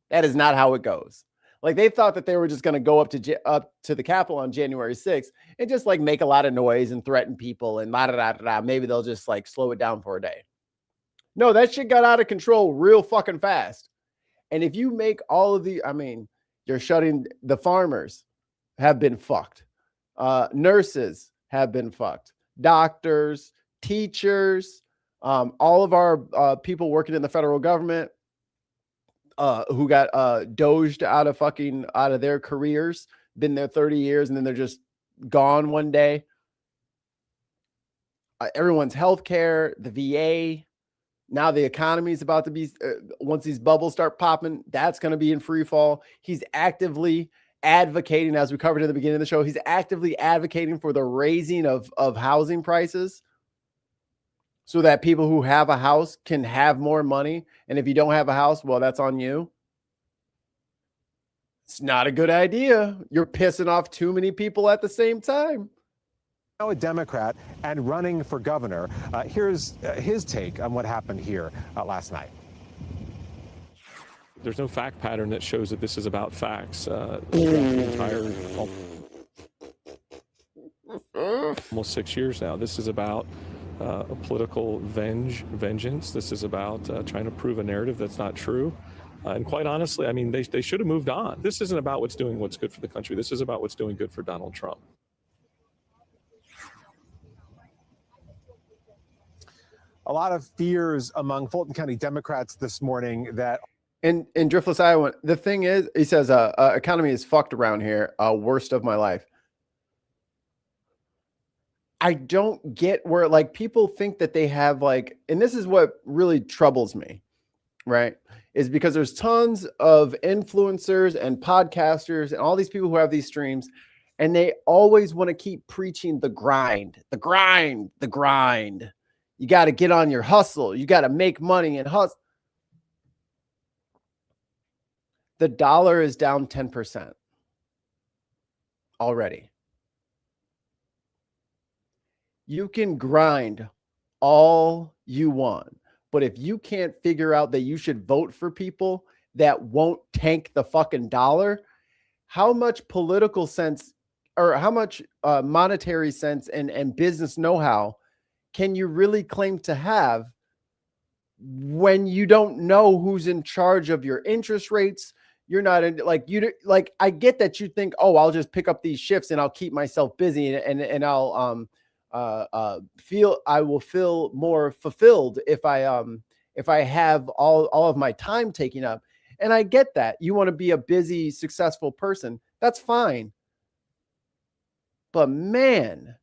That is not how it goes. Like they thought that they were just going to go up to the Capitol on January 6th and just like make a lot of noise and threaten people and la da da da. Maybe they'll just like slow it down for a day. No, that shit got out of control real fucking fast. And if you make all of you're shutting the farmers have been fucked. Nurses have been fucked. Doctors, teachers, all of our people working in the federal government who got doged out of their careers, been there 30 years, and then they're just gone one day. Everyone's healthcare, the VA. Now the economy is about to be, once these bubbles start popping, that's going to be in free fall. He's actively advocating, as we covered at the beginning of the show, he's actively advocating for the raising of housing prices so that people who have a house can have more money. And if you don't have a house, well, that's on you. It's not a good idea. You're pissing off too many people at the same time. Now a Democrat and running for governor. Here's his take on what happened here last night. There's no fact pattern that shows that this is about facts. The entire almost 6 years now. This is about a political vengeance. This is about trying to prove a narrative that's not true. And quite honestly, I mean, they should have moved on. This isn't about what's good for the country. This is about what's doing good for Donald Trump. A lot of fears among Fulton County Democrats this morning that. In Driftless, Iowa, the thing is, he says, economy is fucked around here. Worst of my life. I don't get where like people think that they have like, and this is what really troubles me, right? Is because there's tons of influencers and podcasters and all these people who have these streams, and they always want to keep preaching the grind, the grind, the grind. You got to get on your hustle. You got to make money and hustle. The dollar is down 10% already. You can grind all you want, but if you can't figure out that you should vote for people that won't tank the fucking dollar, how much political sense or how much monetary sense and business know-how can you really claim to have when you don't know who's in charge of your interest rates? You're not in I get that you think, oh, I'll just pick up these shifts and I'll keep myself busy and I'll I will feel more fulfilled if I have all of my time taken up. And I get that you want to be a busy, successful person. That's fine. But man,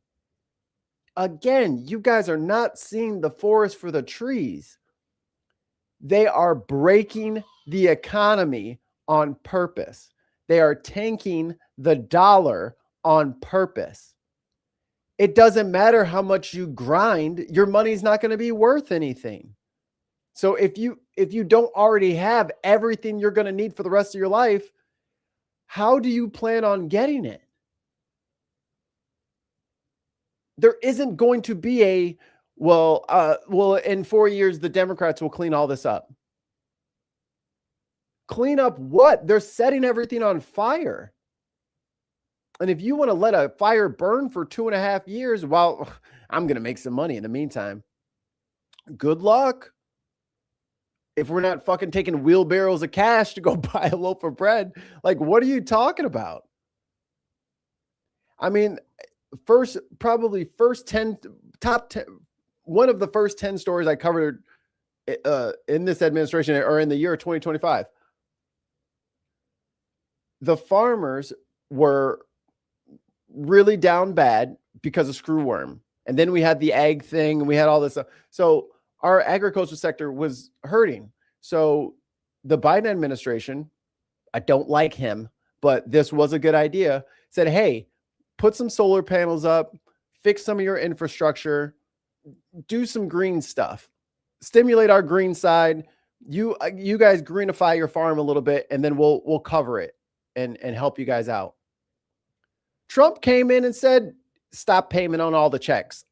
again, you guys are not seeing the forest for the trees. They are breaking the economy on purpose. They are tanking the dollar on purpose. It doesn't matter how much you grind, your money's not going to be worth anything. So if you don't already have everything you're going to need for the rest of your life, how do you plan on getting it? There isn't going to be well, in 4 years, the Democrats will clean all this up. Clean up what? They're setting everything on fire. And if you want to let a fire burn for 2.5 years, well, I'm going to make some money in the meantime. Good luck. If we're not fucking taking wheelbarrows of cash to go buy a loaf of bread, like, what are you talking about? I mean, top 10, one of the first 10 stories I covered in this administration or in the year of 2025, the farmers were really down bad because of screw worm. And then we had the ag thing and we had all this stuff. So our agriculture sector was hurting. So the Biden administration, I don't like him, but this was a good idea, said, hey, put some solar panels up, fix some of your infrastructure, do some green stuff, stimulate our green side. You guys greenify your farm a little bit, and then we'll cover it and help you guys out. Trump came in and said, stop payment on all the checks.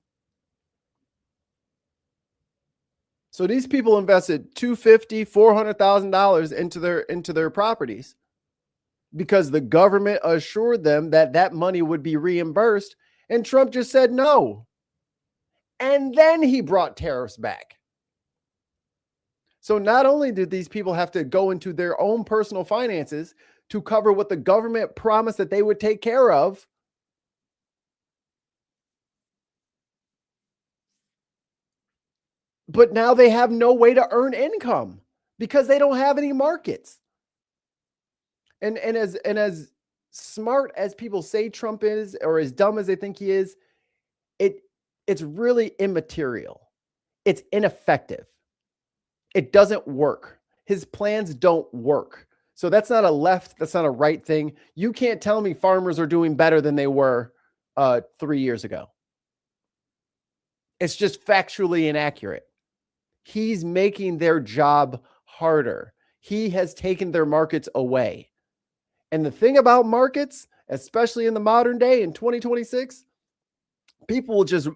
So these people invested $250,000, $400,000 into their properties because the government assured them that that money would be reimbursed, and Trump just said no. And then he brought tariffs back. So not only did these people have to go into their own personal finances to cover what the government promised that they would take care of, but now they have no way to earn income because they don't have any markets. And as smart as people say Trump is, or as dumb as they think he is, it's really immaterial. It's ineffective. It doesn't work. His plans don't work. So that's not a left, that's not a right thing. You can't tell me farmers are doing better than they were 3 years ago. It's just factually inaccurate. He's making their job harder. He has taken their markets away. And the thing about markets, especially in the modern day in 2026, people will just,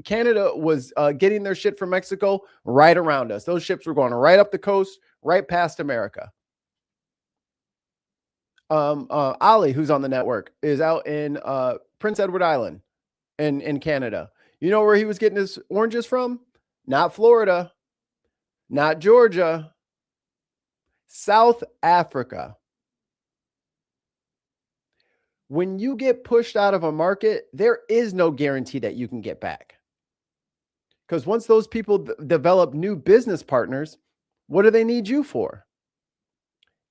Canada was getting their shit from Mexico right around us. Those ships were going right up the coast, right past America. Ali, who's on the network, is out in Prince Edward Island in Canada. You know where he was getting his oranges from? Not Florida, not Georgia, South Africa. When you get pushed out of a market, there is no guarantee that you can get back. Because once those people develop new business partners, what do they need you for?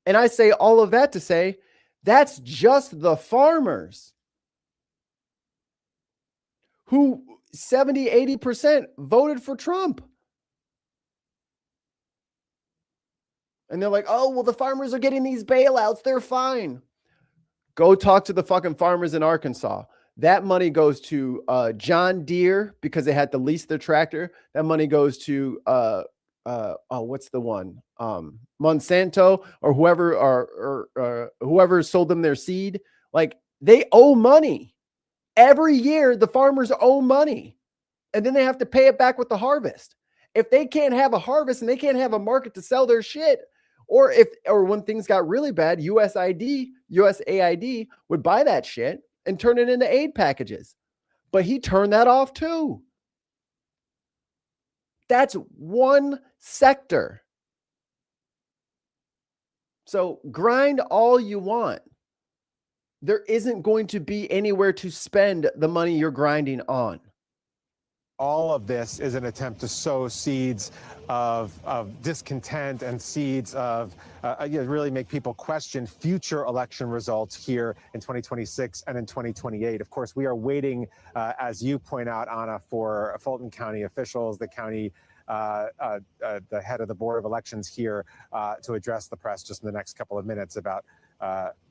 And I say all of that to say, that's just the farmers who 70, 80% voted for Trump. And they're like, oh, well, the farmers are getting these bailouts. They're fine. Go talk to the fucking farmers in Arkansas. That money goes to John Deere because they had to lease their tractor. That money goes to what's the one? Monsanto or whoever or whoever sold them their seed. Like, they owe money. Every year the farmers owe money. And then they have to pay it back with the harvest. If they can't have a harvest and they can't have a market to sell their shit, or when things got really bad, USAID would buy that shit and turn it into aid packages. But he turned that off too. That's one sector. So grind all you want. There isn't going to be anywhere to spend the money you're grinding on. All of this is an attempt to sow seeds of discontent and seeds of really make people question future election results here in 2026 and in 2028. Of course, we are waiting, as you point out, Anna, for Fulton County officials, the county, the head of the Board of Elections here to address the press just in the next couple of minutes about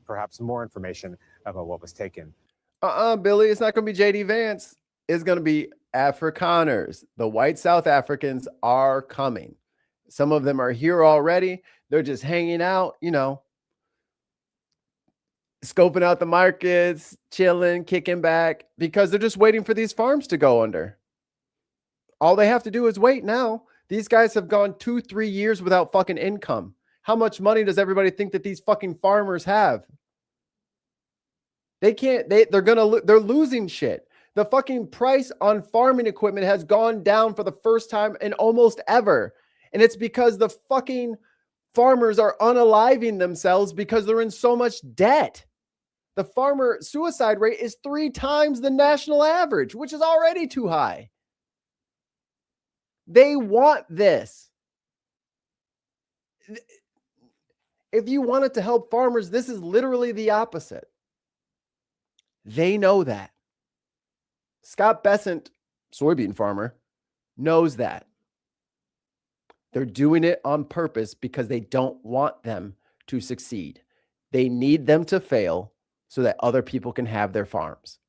perhaps more information about what was taken. Billy, it's not going to be J.D. Vance. It's going to be Afrikaners. The white South Africans are coming. Some of them are here already. They're just hanging out, scoping out the markets, chilling, kicking back, because they're just waiting for these farms to go under. All they have to do is wait now. These guys have gone 2-3 years without fucking income. How much money does everybody think that these fucking farmers have? They can't, they're losing shit. The fucking price on farming equipment has gone down for the first time in almost ever. And it's because the fucking farmers are unaliving themselves because they're in so much debt. The farmer suicide rate is 3 times the national average, which is already too high. They want this. If you wanted to help farmers, this is literally the opposite. They know that. Scott Bessent, soybean farmer, knows that. They're doing it on purpose because they don't want them to succeed. They need them to fail so that other people can have their farms.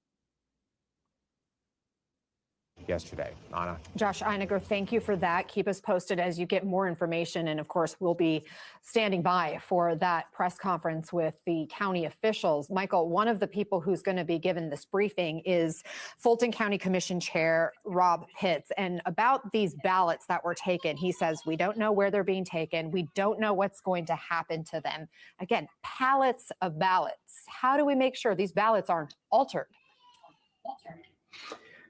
Yesterday. Anna. Josh Einiger, thank you for that. Keep us posted as you get more information. And of course, we'll be standing by for that press conference with the county officials. Michael, one of the people who's going to be given this briefing is Fulton County Commission Chair Rob Pitts. And about these ballots that were taken, he says, we don't know where they're being taken. We don't know what's going to happen to them. Again, pallets of ballots. How do we make sure these ballots aren't altered?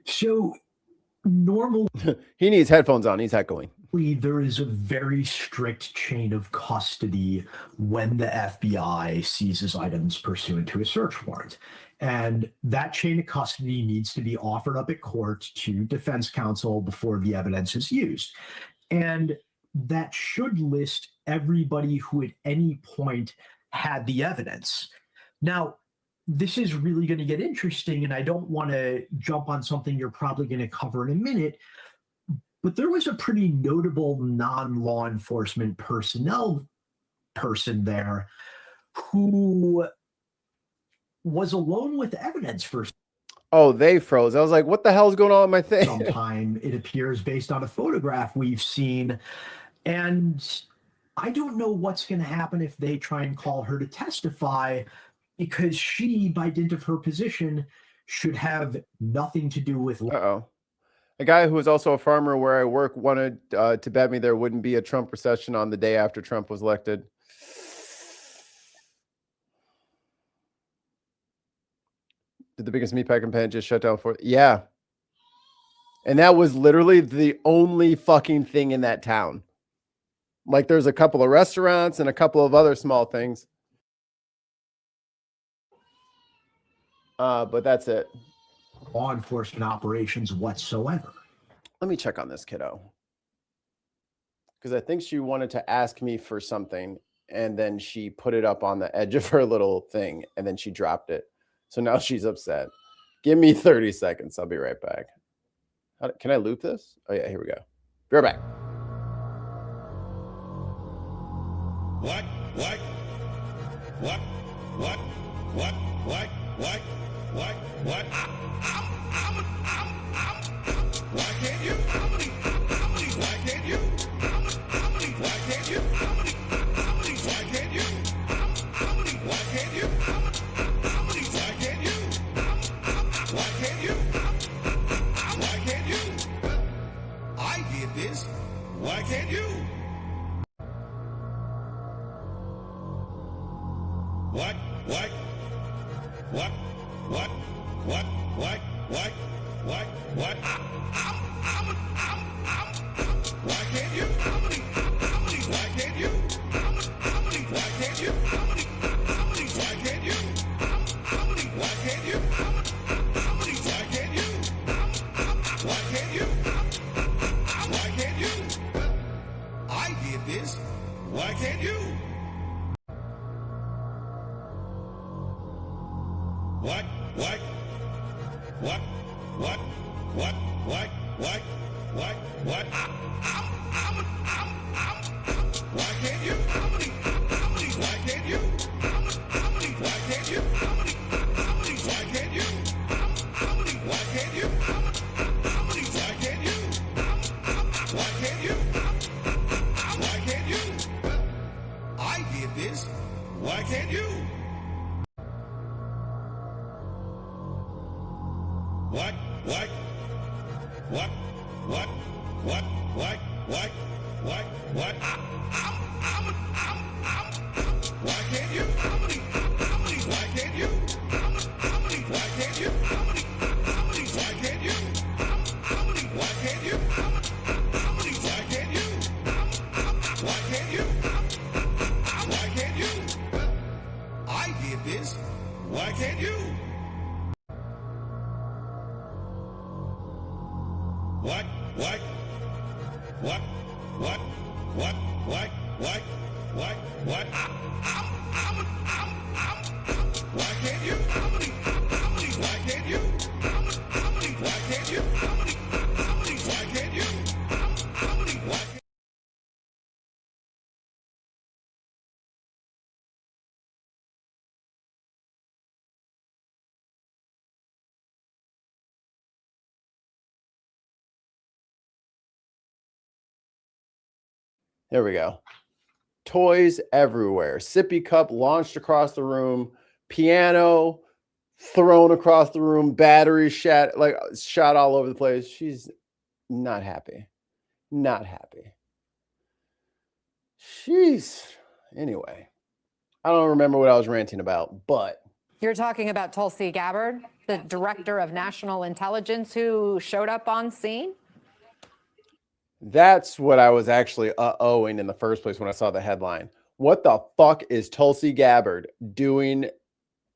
So, normally, he needs headphones on. He's echoing. There is a very strict chain of custody when the FBI seizes items pursuant to a search warrant. And that chain of custody needs to be offered up at court to defense counsel before the evidence is used. And that should list everybody who at any point had the evidence. Now, this is really going to get interesting, and I don't want to jump on something you're probably going to cover in a minute, but there was a pretty notable non-law enforcement personnel person there who was alone with evidence for Oh, they froze. I was like, what the hell is going on with my thing? sometime, it appears, based on a photograph we've seen. And I don't know what's going to happen if they try and call her to testify, because she, by dint of her position, should have nothing to do with. Uh-oh. A guy who was also a farmer where I work wanted to bet me there wouldn't be a Trump recession on the day after Trump was elected. Did the biggest meat packing plant just shut down for? Yeah. And that was literally the only fucking thing in that town. Like, there's a couple of restaurants and a couple of other small things. But that's it. Law enforcement operations whatsoever. Let me check on this kiddo. Because I think she wanted to ask me for something, and then she put it up on the edge of her little thing, and then she dropped it. So now she's upset. Give me 30 seconds. I'll be right back. Can I loop this? Oh, yeah, here we go. Be right back. What? Why can't you? Why can't you? Why can't you? Why can't you? Why can't you? Why can't you? Why can't you? Why can't you? I did this. Why can't you? What? Why can't you? Why can't you? Why can't you? Why can't you? Why can't you? Why can't you? Why can't you? Why can't you? I did this. Why can't you? What? Why can't you? Why can't you? Why can't you? Why can't you? Why can't you? Why can't you? Why can't you? Why can't you? I did this. Why can't you? What? Why can't you? Why can't you? Why can't you? Why can't you? Why can't you? Why can't you? Why can't you? Why can't you? I did this. Why can't you? What? Why can't you? Why Here we go. Toys everywhere. Sippy cup launched across the room. Piano thrown across the room. Batteries shot all over the place. She's not happy. Not happy. Jeez. Anyway, I don't remember what I was ranting about, but You're talking about Tulsi Gabbard, the director of national intelligence who showed up on scene? that's what I was actually owing in the first place when I saw the headline. What the fuck is Tulsi Gabbard doing?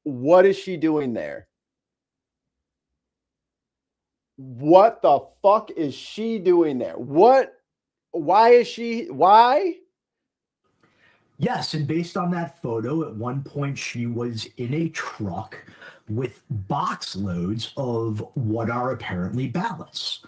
What is she doing there? What the fuck is she doing there? Why is she? Why? Yes, and based on that photo, at one point she was in a truck with box loads of what are apparently ballots.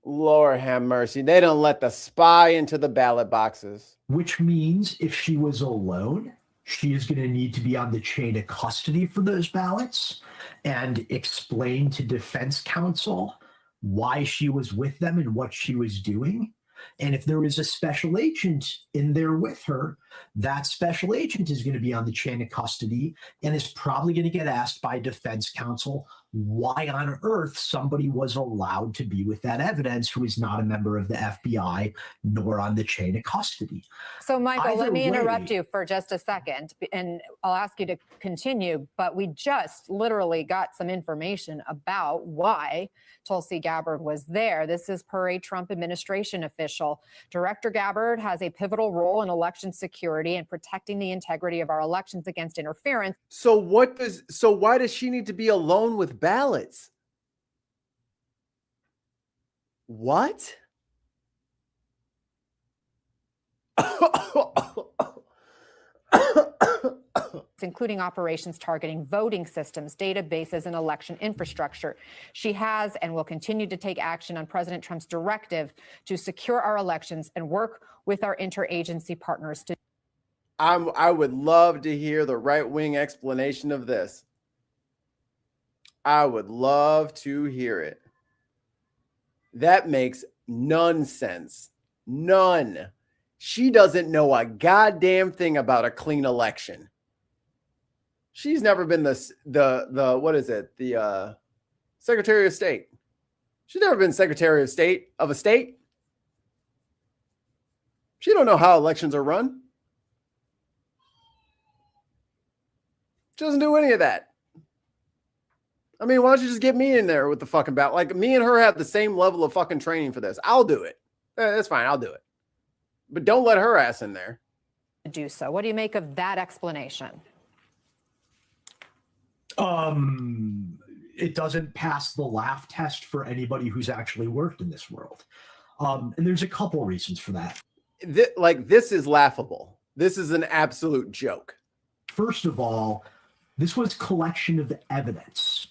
Lord have mercy. They don't let the spy into the ballot boxes. Which means if she was alone, she is going to need to be on the chain of custody for those ballots and explain to defense counsel why she was with them and what she was doing. And if there is a special agent in there with her, that special agent is going to be on the chain of custody and is probably going to get asked by defense counsel why on earth somebody was allowed to be with that evidence who is not a member of the FBI nor on the chain of custody. So, Michael, let me interrupt way- you for just a second, and I'll ask you to continue. But we just literally got some information about why Tulsi Gabbard was there. This is per a Trump administration official. Director Gabbard has a pivotal role in election security and protecting the integrity of our elections against interference. So why does she need to be alone with ballots? What? Including operations targeting voting systems, databases, and election infrastructure. She has and will continue to take action on President Trump's directive to secure our elections and work with our interagency partners to. I would love to hear the right-wing explanation of this. I would love to hear it. That makes none sense. None. She doesn't know a goddamn thing about a clean election. She's never been the what is it? The Secretary of State. She's never been Secretary of State of a state. She don't know how elections are run. She doesn't do any of that. I mean, why don't you just get me in there with the fucking ballot? Like, me and her have the same level of fucking training for this. I'll do it. That's fine. I'll do it. But don't let her ass in there. Do so. What do you make of that explanation? It doesn't pass the laugh test for anybody who's actually worked in this world. And there's a couple reasons for that. This is laughable. This is an absolute joke. First of all, this was collection of evidence.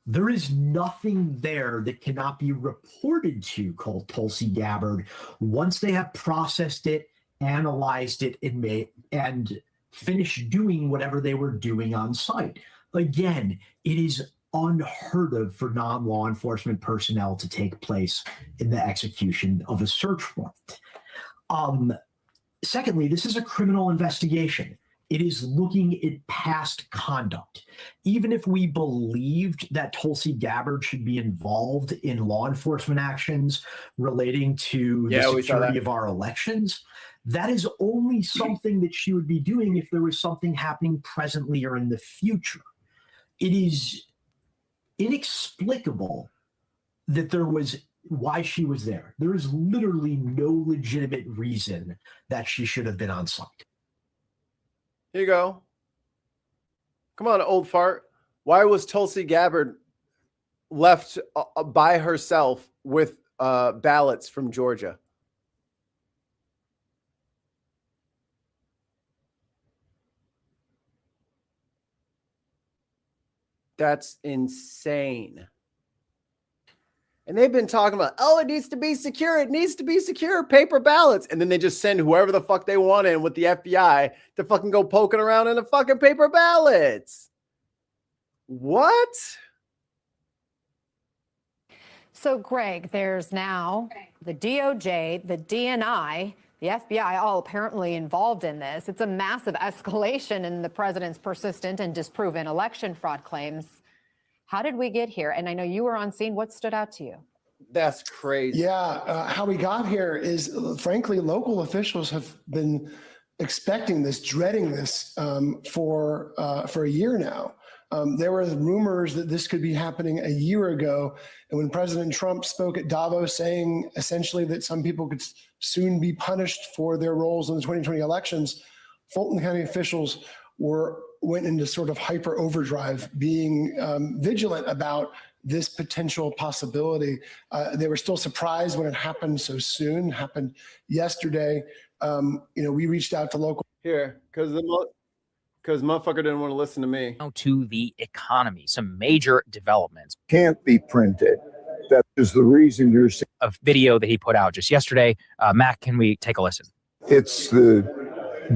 There is nothing there that cannot be reported to called Tulsi Gabbard once they have processed it, analyzed it, and finished doing whatever they were doing on site. Again, it is unheard of for non-law enforcement personnel to take place in the execution of a search warrant. Secondly, this is a criminal investigation. It is looking at past conduct. Even if we believed that Tulsi Gabbard should be involved in law enforcement actions relating to the security of our elections, that is only something that she would be doing if there was something happening presently or in the future. It is inexplicable that there was why she was there. There is literally no legitimate reason that she should have been on site. Here you go. Come on, old fart. Why was Tulsi Gabbard left by herself with ballots from Georgia? That's insane. And they've been talking about, oh, it needs to be secure. It needs to be secure. Paper ballots. And then they just send whoever the fuck they want in with the FBI to fucking go poking around in the fucking paper ballots. What? So, Greg, there's now the DOJ, the DNI The FBI all apparently involved in this. It's a massive escalation in the president's persistent and disproven election fraud claims. How did we get here? And I know you were on scene. What stood out to you? That's crazy. Yeah, how we got here is, frankly, local officials have been expecting this, dreading this for a year now. There were rumors that this could be happening a year ago. And when President Trump spoke at Davos saying essentially that some people could soon be punished for their roles in the 2020 elections, Fulton County officials went into sort of hyper overdrive, being vigilant about this potential possibility. They were still surprised when it happened so soon, happened yesterday. We reached out to local. Here, because motherfucker didn't want to listen to me. To the economy, some major developments. Can't be printed. That is the reason you're seeing a video that he put out just yesterday. Matt, can we take a listen? It's the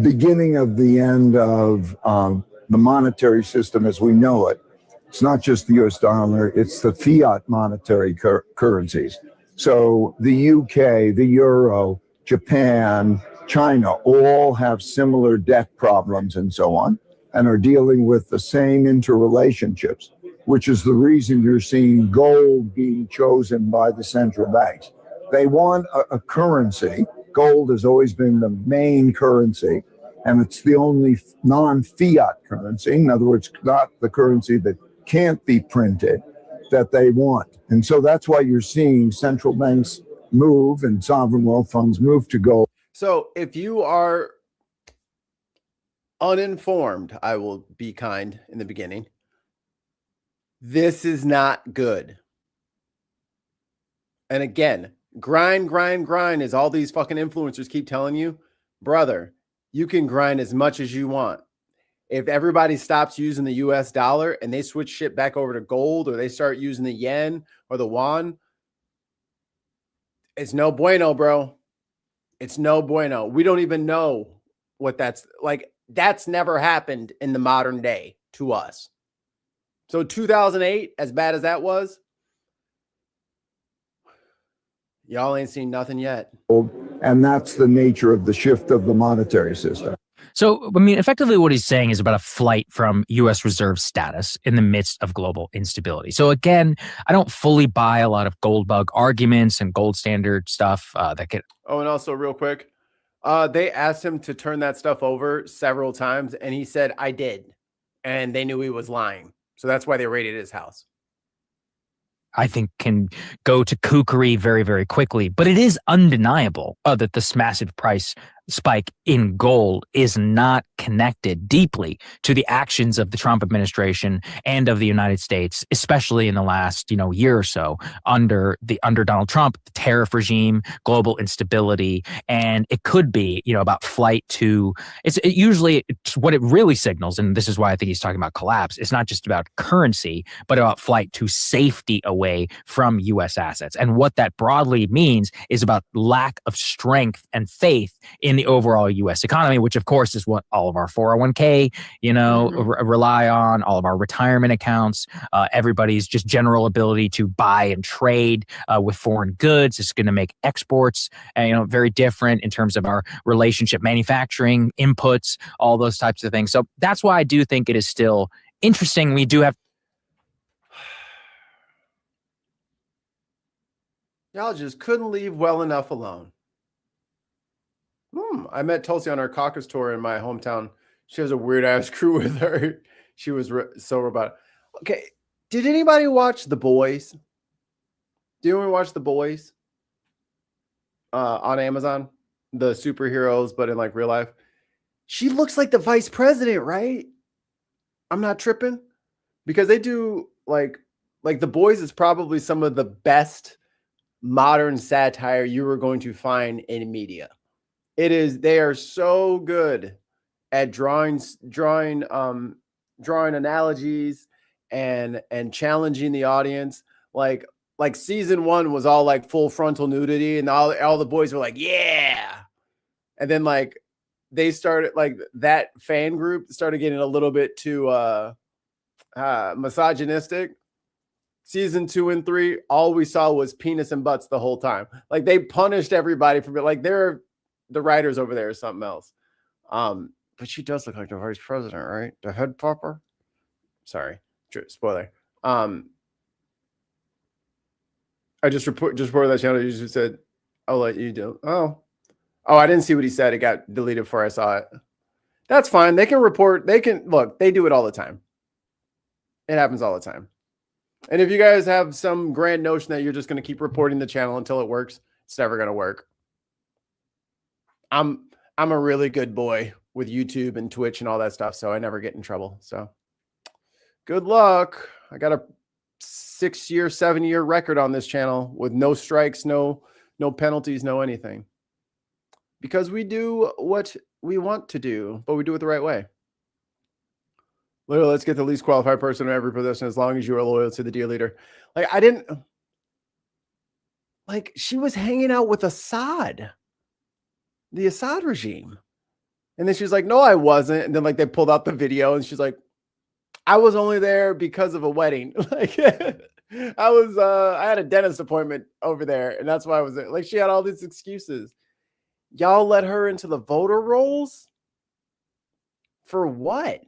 beginning of the end of the monetary system as we know it. It's not just the US dollar, it's the fiat monetary currencies. So the UK, the euro, Japan, China all have similar debt problems and so on, and are dealing with the same interrelationships, which is the reason you're seeing gold being chosen by the central banks. They want a currency. Gold has always been the main currency, and it's the only non-fiat currency. In other words, not the currency that can't be printed, that they want. And so that's why you're seeing central banks move and sovereign wealth funds move to gold. So if you are uninformed, I will be kind in the beginning. This is not good. And again, grind is all these fucking influencers keep telling you. Brother, you can grind as much as you want. If everybody stops using the US dollar and they switch shit back over to gold, or they start using the yen or the yuan, it's no bueno, bro. It's no bueno. We don't even know what that's like. That's never happened in the modern day to us. So 2008, as bad as that was, y'all ain't seen nothing yet. And that's the nature of the shift of the monetary system. So, I mean, effectively what he's saying is about a flight from U.S. reserve status in the midst of global instability. So again, I don't fully buy a lot of gold bug arguments and gold standard stuff that get... Oh, and also real quick, they asked him to turn that stuff over several times, and he said, I did. And they knew he was lying. So that's why they raided his house. I think can go to kookery very, very quickly. But it is undeniable that this massive price spike in gold is not connected deeply to the actions of the Trump administration and of the United States, especially in the last, year or so under Donald Trump, the tariff regime, global instability, and it could be, about flight to. It's what it really signals, and this is why I think he's talking about collapse. It's not just about currency, but about flight to safety away from U.S. assets, and what that broadly means is about lack of strength and faith in the overall U.S. economy, which of course is what all of our 401k, rely on, all of our retirement accounts, everybody's just general ability to buy and trade with foreign goods. It's going to make exports, very different in terms of our relationship, manufacturing, inputs, all those types of things. So that's why I do think it is still interesting. We do have. Y'all just couldn't leave well enough alone. I met Tulsi on our caucus tour in my hometown. She has a weird ass crew with her. She was so robotic. Okay, did anybody watch The Boys? Do you want to watch The Boys on Amazon? The superheroes, but in like real life. She looks like the vice president, right? I'm not tripping, because they do like The Boys is probably some of the best modern satire you are going to find in media. It is. They are so good at drawing analogies and challenging the audience. Like season 1 was all like full frontal nudity, and all the boys were like, yeah. And then like they started, like that fan group started getting a little bit too misogynistic. Season 2 and 3, all we saw was penis and butts the whole time. Like they punished everybody for like the writers over there are something else. But she does look like the vice president, right? The head popper. Sorry, spoiler. I just reported that channel. You just said, "I'll let you do." Oh, I didn't see what he said. It got deleted before I saw it. That's fine. They can report. They can look. They do it all the time. It happens all the time. And if you guys have some grand notion that you're just going to keep reporting the channel until it works, it's never going to work. I'm a really good boy with YouTube and Twitch and all that stuff, so I never get in trouble. So good luck. I got a 6-year, 7-year record on this channel with no strikes, no penalties, no anything. Because we do what we want to do, but we do it the right way. Literally, let's get the least qualified person in every position as long as you are loyal to the dear leader. She was hanging out with Assad, the Assad regime. And then she's like, no, I wasn't. And then they pulled out the video and she's like, I was only there because of a wedding. I had a dentist appointment over there and that's why I was there. She had all these excuses. Y'all let her into the voter rolls? For what?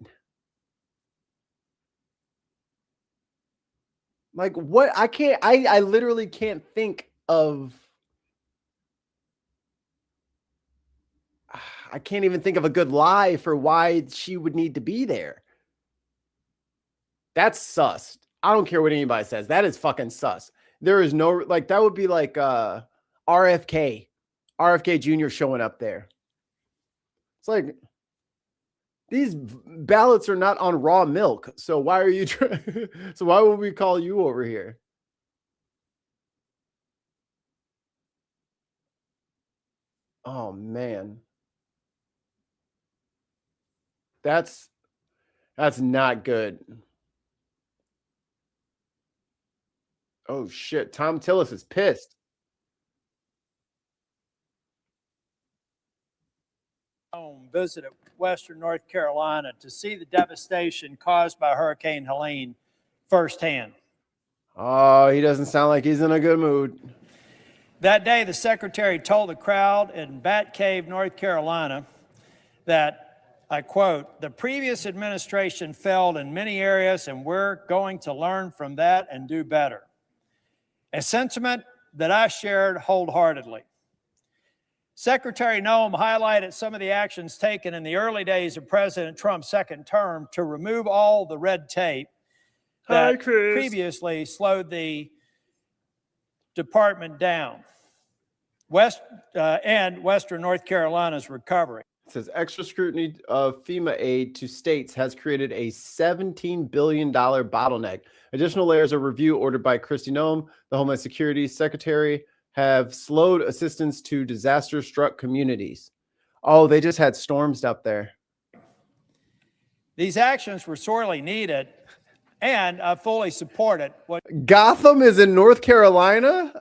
What? I literally can't think of. I can't even think of a good lie for why she would need to be there. That's sus. I don't care what anybody says. That is fucking sus. There is no, that would be like RFK Jr. showing up there. It's like, these ballots are not on raw milk. So why are you trying? So why would we call you over here? Oh man. That's not good. Oh shit. Tom Tillis is pissed. Visited Western North Carolina to see the devastation caused by Hurricane Helene firsthand. Oh, he doesn't sound like he's in a good mood. That day, the secretary told the crowd in Bat Cave, North Carolina, that, I quote, the previous administration failed in many areas and we're going to learn from that and do better. A sentiment that I shared wholeheartedly. Secretary Noem highlighted some of the actions taken in the early days of President Trump's second term to remove all the red tape that previously slowed the department down and Western North Carolina's recovery. It says extra scrutiny of FEMA aid to states has created a $17 billion bottleneck. Additional layers of review ordered by Kristi Noem, the Homeland Security Secretary, have slowed assistance to disaster-struck communities. Oh, they just had storms up there. These actions were sorely needed, and I fully support it. Gotham is in North Carolina?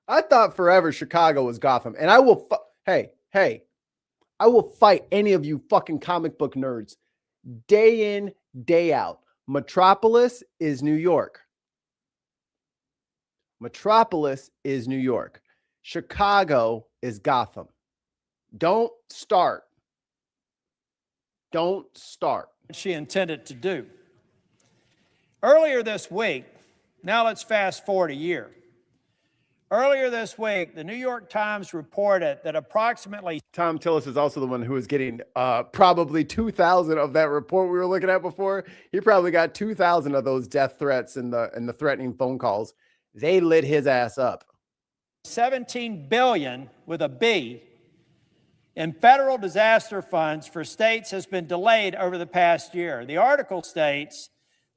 I thought forever Chicago was Gotham. And I will, hey, I will fight any of you fucking comic book nerds day in, day out. Metropolis is New York. Metropolis is New York. Chicago is Gotham. Don't start. Don't start. She intended to do. Earlier this week, now let's fast forward a year. Earlier this week, the New York Times reported that approximately... Tom Tillis is also the one who was getting probably 2,000 of that report we were looking at before. He probably got 2,000 of those death threats and the threatening phone calls. They lit his ass up. $17 billion with a B in federal disaster funds for states has been delayed over the past year. The article states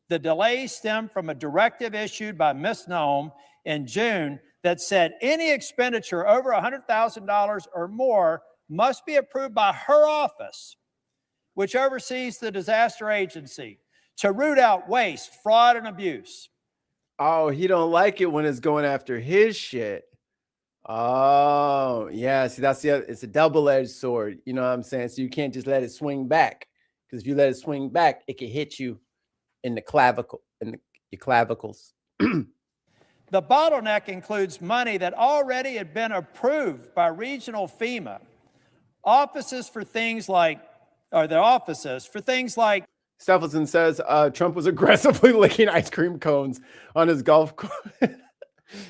the delays stem from a directive issued by Ms. Noem in June that said any expenditure over $100,000 or more must be approved by her office, which oversees the disaster agency, to root out waste, fraud, and abuse. Oh, he don't like it when it's going after his shit. Oh, yeah. See, that's the other, it's a double-edged sword. You know what I'm saying? So you can't just let it swing back, because if you let it swing back, it can hit you in the clavicle, your clavicles. The bottleneck includes money that already had been approved by regional FEMA offices for things like Stephenson says Trump was aggressively licking ice cream cones on his golf course.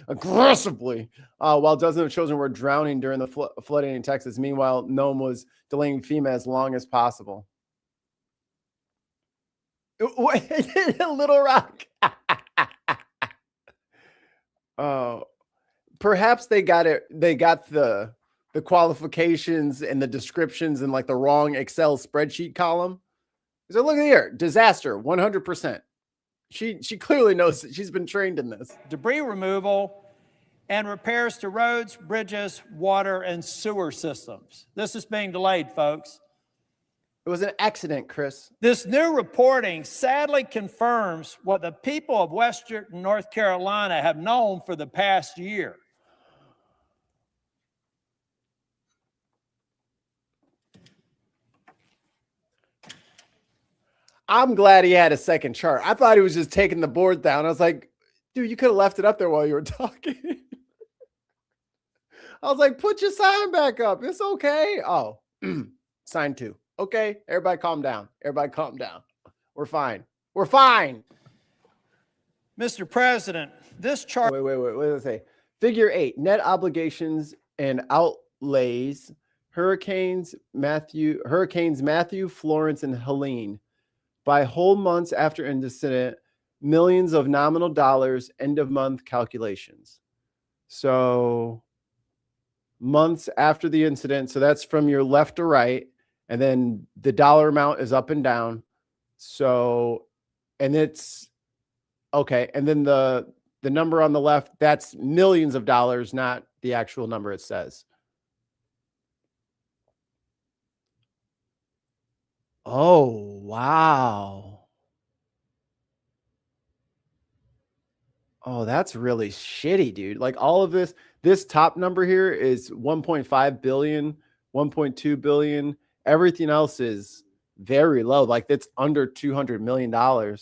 Aggressively, while dozens of children were drowning during the flooding in Texas. Meanwhile, Noem was delaying FEMA as long as possible. Little Rock. Oh, perhaps they got it. They got the qualifications and the descriptions in like the wrong Excel spreadsheet column. So look at here, disaster, 100%. She clearly knows that she's been trained in this. Debris removal and repairs to roads, bridges, water, and sewer systems. This is being delayed, folks. It was an accident, Chris. This new reporting sadly confirms what the people of Western North Carolina have known for the past year. I'm glad he had a second chart. I thought he was just taking the board down. I was like, dude, you could have left it up there while you were talking. I was like, put your sign back up. It's okay. Oh, sign 2. Okay, everybody calm down. Everybody calm down. We're fine. We're fine. Mr. President, this chart... Wait. What did I say? Figure 8, net obligations and outlays. Hurricanes Matthew, Florence, and Helene. By whole months after incident, millions of nominal dollars, end of month calculations. So months after the incident. So that's from your left to right. And then the dollar amount is up and down. So, and it's okay. And then the number on the left, that's millions of dollars, not the actual number it says. Oh, wow. Oh, that's really shitty, dude. Like all of this top number here is 1.5 billion, 1.2 billion. Everything else is very low. Like it's under $200 million. Chart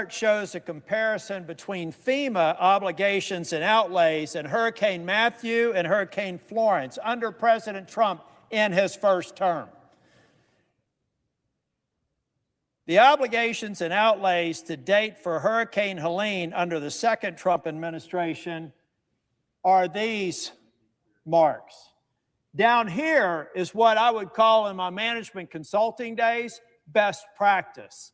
shows a comparison between FEMA obligations and outlays in Hurricane Matthew and Hurricane Florence under President Trump in his first term. The obligations and outlays to date for Hurricane Helene under the second Trump administration are these marks. Down here is what I would call in my management consulting days, best practice.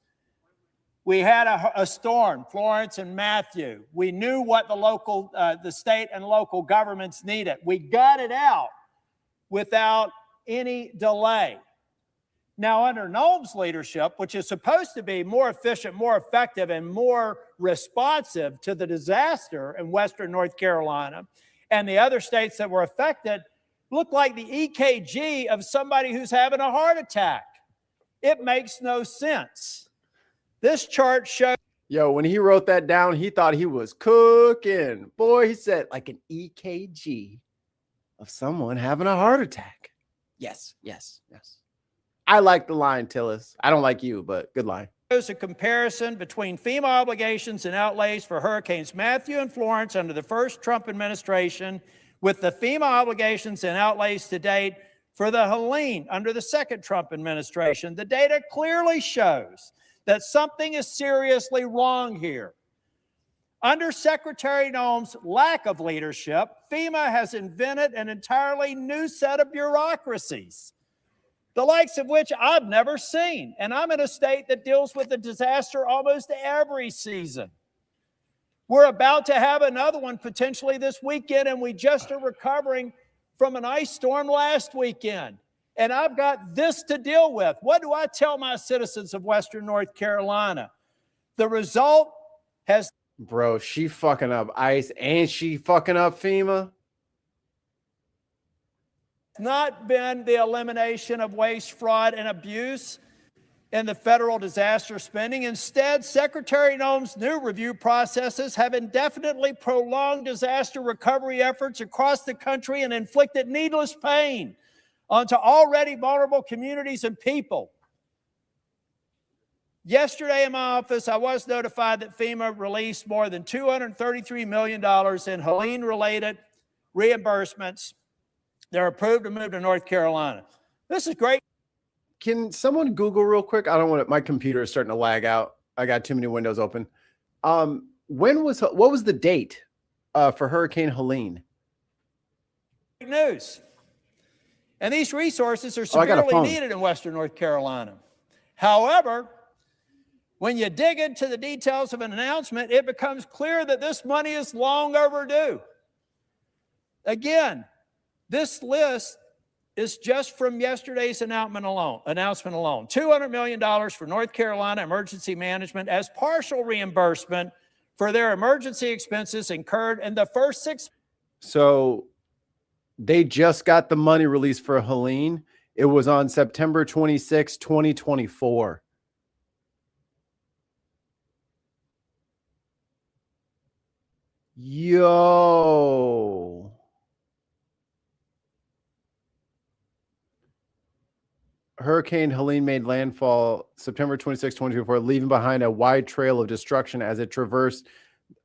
We had a storm, Florence and Matthew. We knew what the state and local governments needed. We got it out without any delay. Now, under Noem's leadership, which is supposed to be more efficient, more effective, and more responsive to the disaster in Western North Carolina and the other states that were affected, looked like the EKG of somebody who's having a heart attack. It makes no sense. This chart shows... Yo, when he wrote that down, he thought he was cooking. Boy, he said like an EKG of someone having a heart attack. Yes. I like the line, Tillis. I don't like you, but good line. Shows a comparison between FEMA obligations and outlays for Hurricanes Matthew and Florence under the first Trump administration with the FEMA obligations and outlays to date for the Helene under the second Trump administration. The data clearly shows that something is seriously wrong here. Under Secretary Noem's lack of leadership, FEMA has invented an entirely new set of bureaucracies, the likes of which I've never seen. And I'm in a state that deals with a disaster almost every season. We're about to have another one potentially this weekend, and we just are recovering from an ice storm last weekend. And I've got this to deal with. What do I tell my citizens of Western North Carolina? The result has... Bro, she fucking up ICE and she fucking up FEMA. not been the elimination of waste, fraud, and abuse in the federal disaster spending. Instead, Secretary Noem's new review processes have indefinitely prolonged disaster recovery efforts across the country and inflicted needless pain onto already vulnerable communities and people. Yesterday in my office, I was notified that FEMA released more than $233 million in Helene-related reimbursements They're approved to move to North Carolina. This is great. Can someone Google real quick? I don't want it. My computer is starting to lag out. I got too many windows open. What was the date for Hurricane Helene? News. And these resources are I got a severely phone. needed in Western North Carolina. However, when you dig into the details of an announcement, it becomes clear that this money is long overdue. Again, this list is just from yesterday's announcement alone. $200 million for North Carolina Emergency Management as partial reimbursement for their emergency expenses incurred in the first 6 months. So they just got the money released for Helene. It was on September 26, 2024. Yo. Hurricane Helene made landfall September 26, 2024, leaving behind a wide trail of destruction as it traversed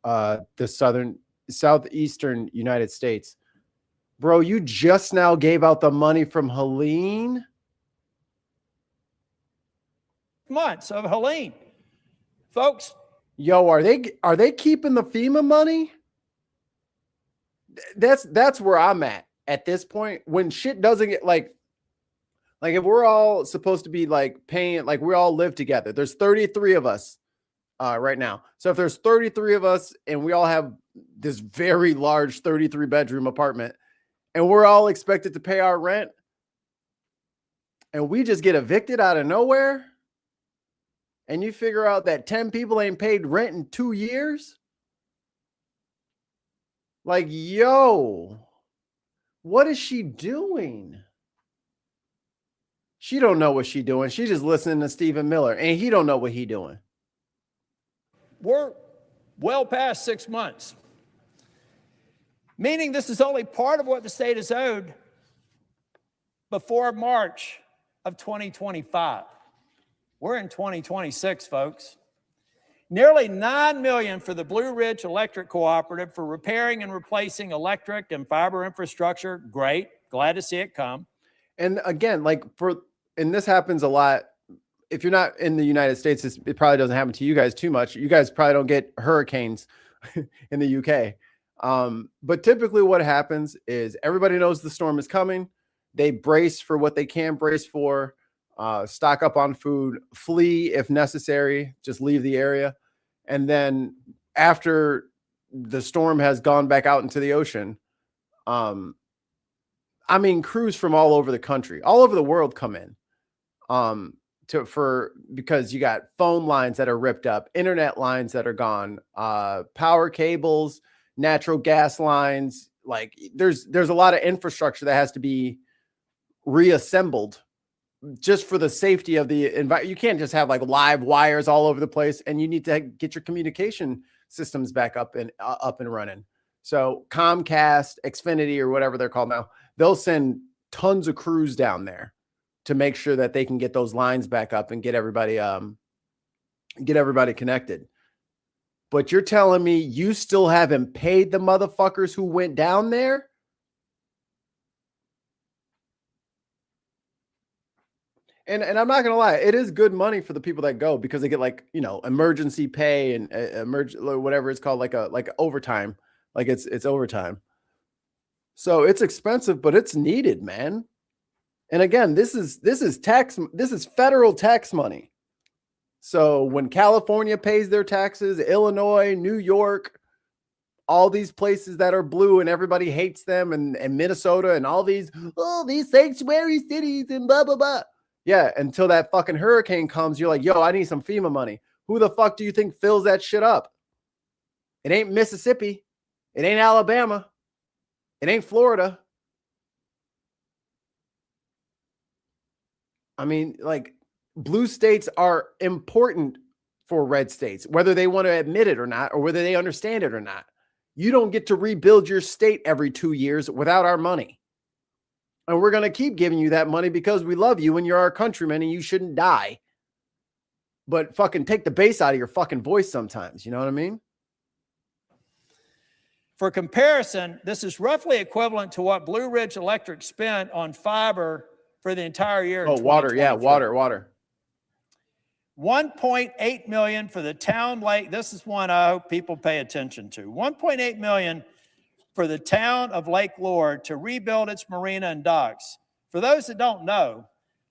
the southeastern United States. Bro, you just now gave out the money from Helene? Months of Helene. Folks. Yo, are they keeping the FEMA money? That's where I'm at this point. When shit doesn't get like if we're all supposed to be like paying, like we all live together. There's 33 of us right now. So if there's 33 of us and we all have this very large 33 bedroom apartment and we're all expected to pay our rent and we just get evicted out of nowhere and you figure out that 10 people ain't paid rent in 2 years. Like, yo, what is she doing? She don't know what she doing. She's just listening to Stephen Miller, and he don't know what he doing. We're well past 6 months, meaning this is only part of what the state is owed before March of 2025. We're in 2026, folks. Nearly $9 million for the Blue Ridge Electric Cooperative for repairing and replacing electric and fiber infrastructure. Great. Glad to see it come. And again, and this happens a lot. If you're not in the United States, it probably doesn't happen to you guys too much. You guys probably don't get hurricanes in the UK. But typically what happens is everybody knows the storm is coming. They brace for what they can brace for, stock up on food, flee if necessary, just leave the area. And then after the storm has gone back out into the ocean, crews from all over the country, all over the world come in because you got phone lines that are ripped up, internet lines that are gone, power cables, natural gas lines. Like there's a lot of infrastructure that has to be reassembled just for the safety of the environment. You can't just have like live wires all over the place, and you need to get your communication systems back up and running. So Comcast, Xfinity, or whatever they're called now, they'll send tons of crews down there to make sure that they can get those lines back up and get everybody connected. But you're telling me you still haven't paid the motherfuckers who went down there? And I'm not gonna lie, it is good money for the people that go because they get emergency pay and whatever it's called, like overtime, like it's overtime. So it's expensive, but it's needed, man. And again, this is federal tax money. So when California pays their taxes, Illinois, New York, all these places that are blue and everybody hates them, and Minnesota and all these sanctuary cities and blah blah blah. Yeah, until that fucking hurricane comes, you're like, yo, I need some FEMA money. Who the fuck do you think fills that shit up? It ain't Mississippi. It ain't Alabama. It ain't Florida. I mean, like, blue states are important for red states, whether they want to admit it or not, or whether they understand it or not. You don't get to rebuild your state every 2 years without our money. And we're going to keep giving you that money because we love you and you're our countrymen and you shouldn't die. But fucking take the bass out of your fucking voice sometimes. You know what I mean? For comparison, this is roughly equivalent to what Blue Ridge Electric spent on fiber for the entire year. Oh, water. Yeah, water. 1.8 million for the town lake. This is one I hope people pay attention to. 1.8 million for the town of Lake Lure to rebuild its marina and docks. For those that don't know,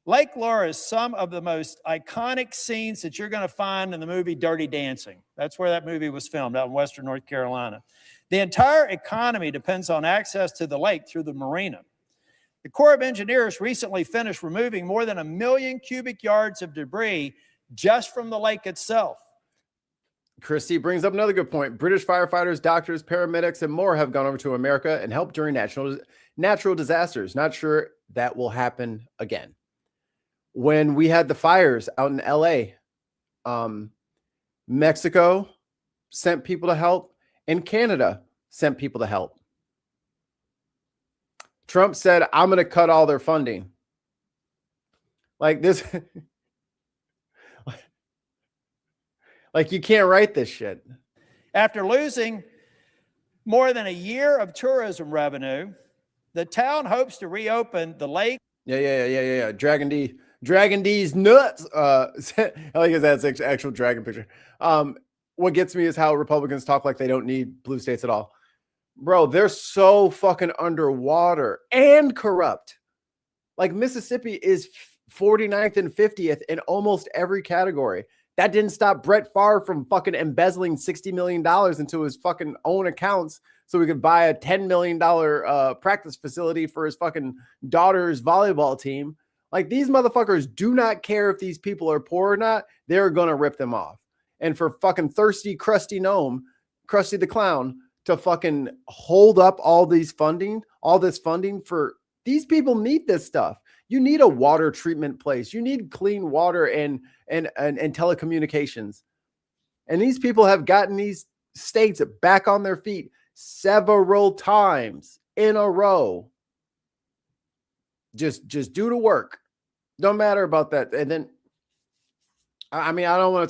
Lake Lure is some of the most iconic scenes that you're going to find in the movie Dirty Dancing. That's where that movie was filmed, out in Western North Carolina. The entire economy depends on access to the lake through the marina. The Corps of Engineers recently finished removing more than 1 million cubic yards of debris just from the lake itself. Kristi brings up another good point. British firefighters, doctors, paramedics, and more have gone over to America and helped during natural disasters. Not sure that will happen again. When we had the fires out in LA, Mexico sent people to help, and Canada sent people to help. Trump said, I'm going to cut all their funding. Like this, like you can't write this shit. After losing more than a year of tourism revenue, the town hopes to reopen the lake. Yeah. Dragon D's nuts. I like that's actual dragon picture. What gets me is how Republicans talk like they don't need blue states at all. Bro, they're so fucking underwater and corrupt. Like Mississippi is 49th and 50th in almost every category. That didn't stop Brett Favre from fucking embezzling $60 million into his fucking own accounts so we could buy a $10 million practice facility for his fucking daughter's volleyball team. Like, these motherfuckers do not care if these people are poor or not. They're going to rip them off. And for fucking thirsty Kristi Noem, Krusty the Clown, to fucking hold up all this funding for these people need this stuff. You need a water treatment place. You need clean water and telecommunications. And these people have gotten these states back on their feet several times in a row. Just do the work. Don't matter about that. And then, I mean, I don't want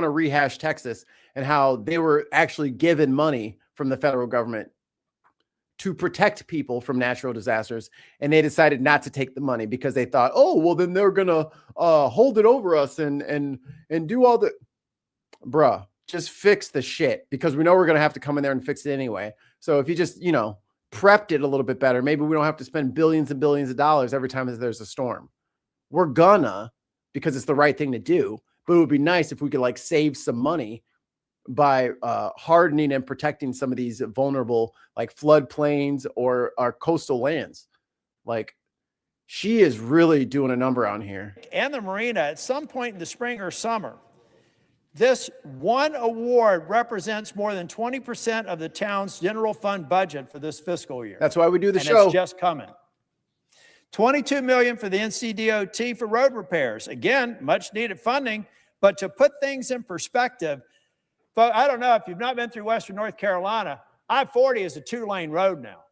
to rehash Texas and how they were actually given money from the federal government to protect people from natural disasters. And they decided not to take the money because they thought, oh, well, then they're going to hold it over us and do all the, bruh, just fix the shit, because we know we're going to have to come in there and fix it anyway. So if you just, prepped it a little bit better, maybe we don't have to spend billions and billions of dollars every time there's a storm. We're gonna, because it's the right thing to do, but it would be nice if we could save some money by hardening and protecting some of these vulnerable floodplains or our coastal lands. She is really doing a number on here. And the marina at some point in the spring or summer. This one award represents more than 20% of the town's general fund budget for this fiscal year. That's why we do the show. It's just coming. $22 million for the NCDOT for road repairs. Again, much needed funding, but to put things in perspective, but I don't know if you've not been through Western North Carolina, I-40 is a 2-lane road now.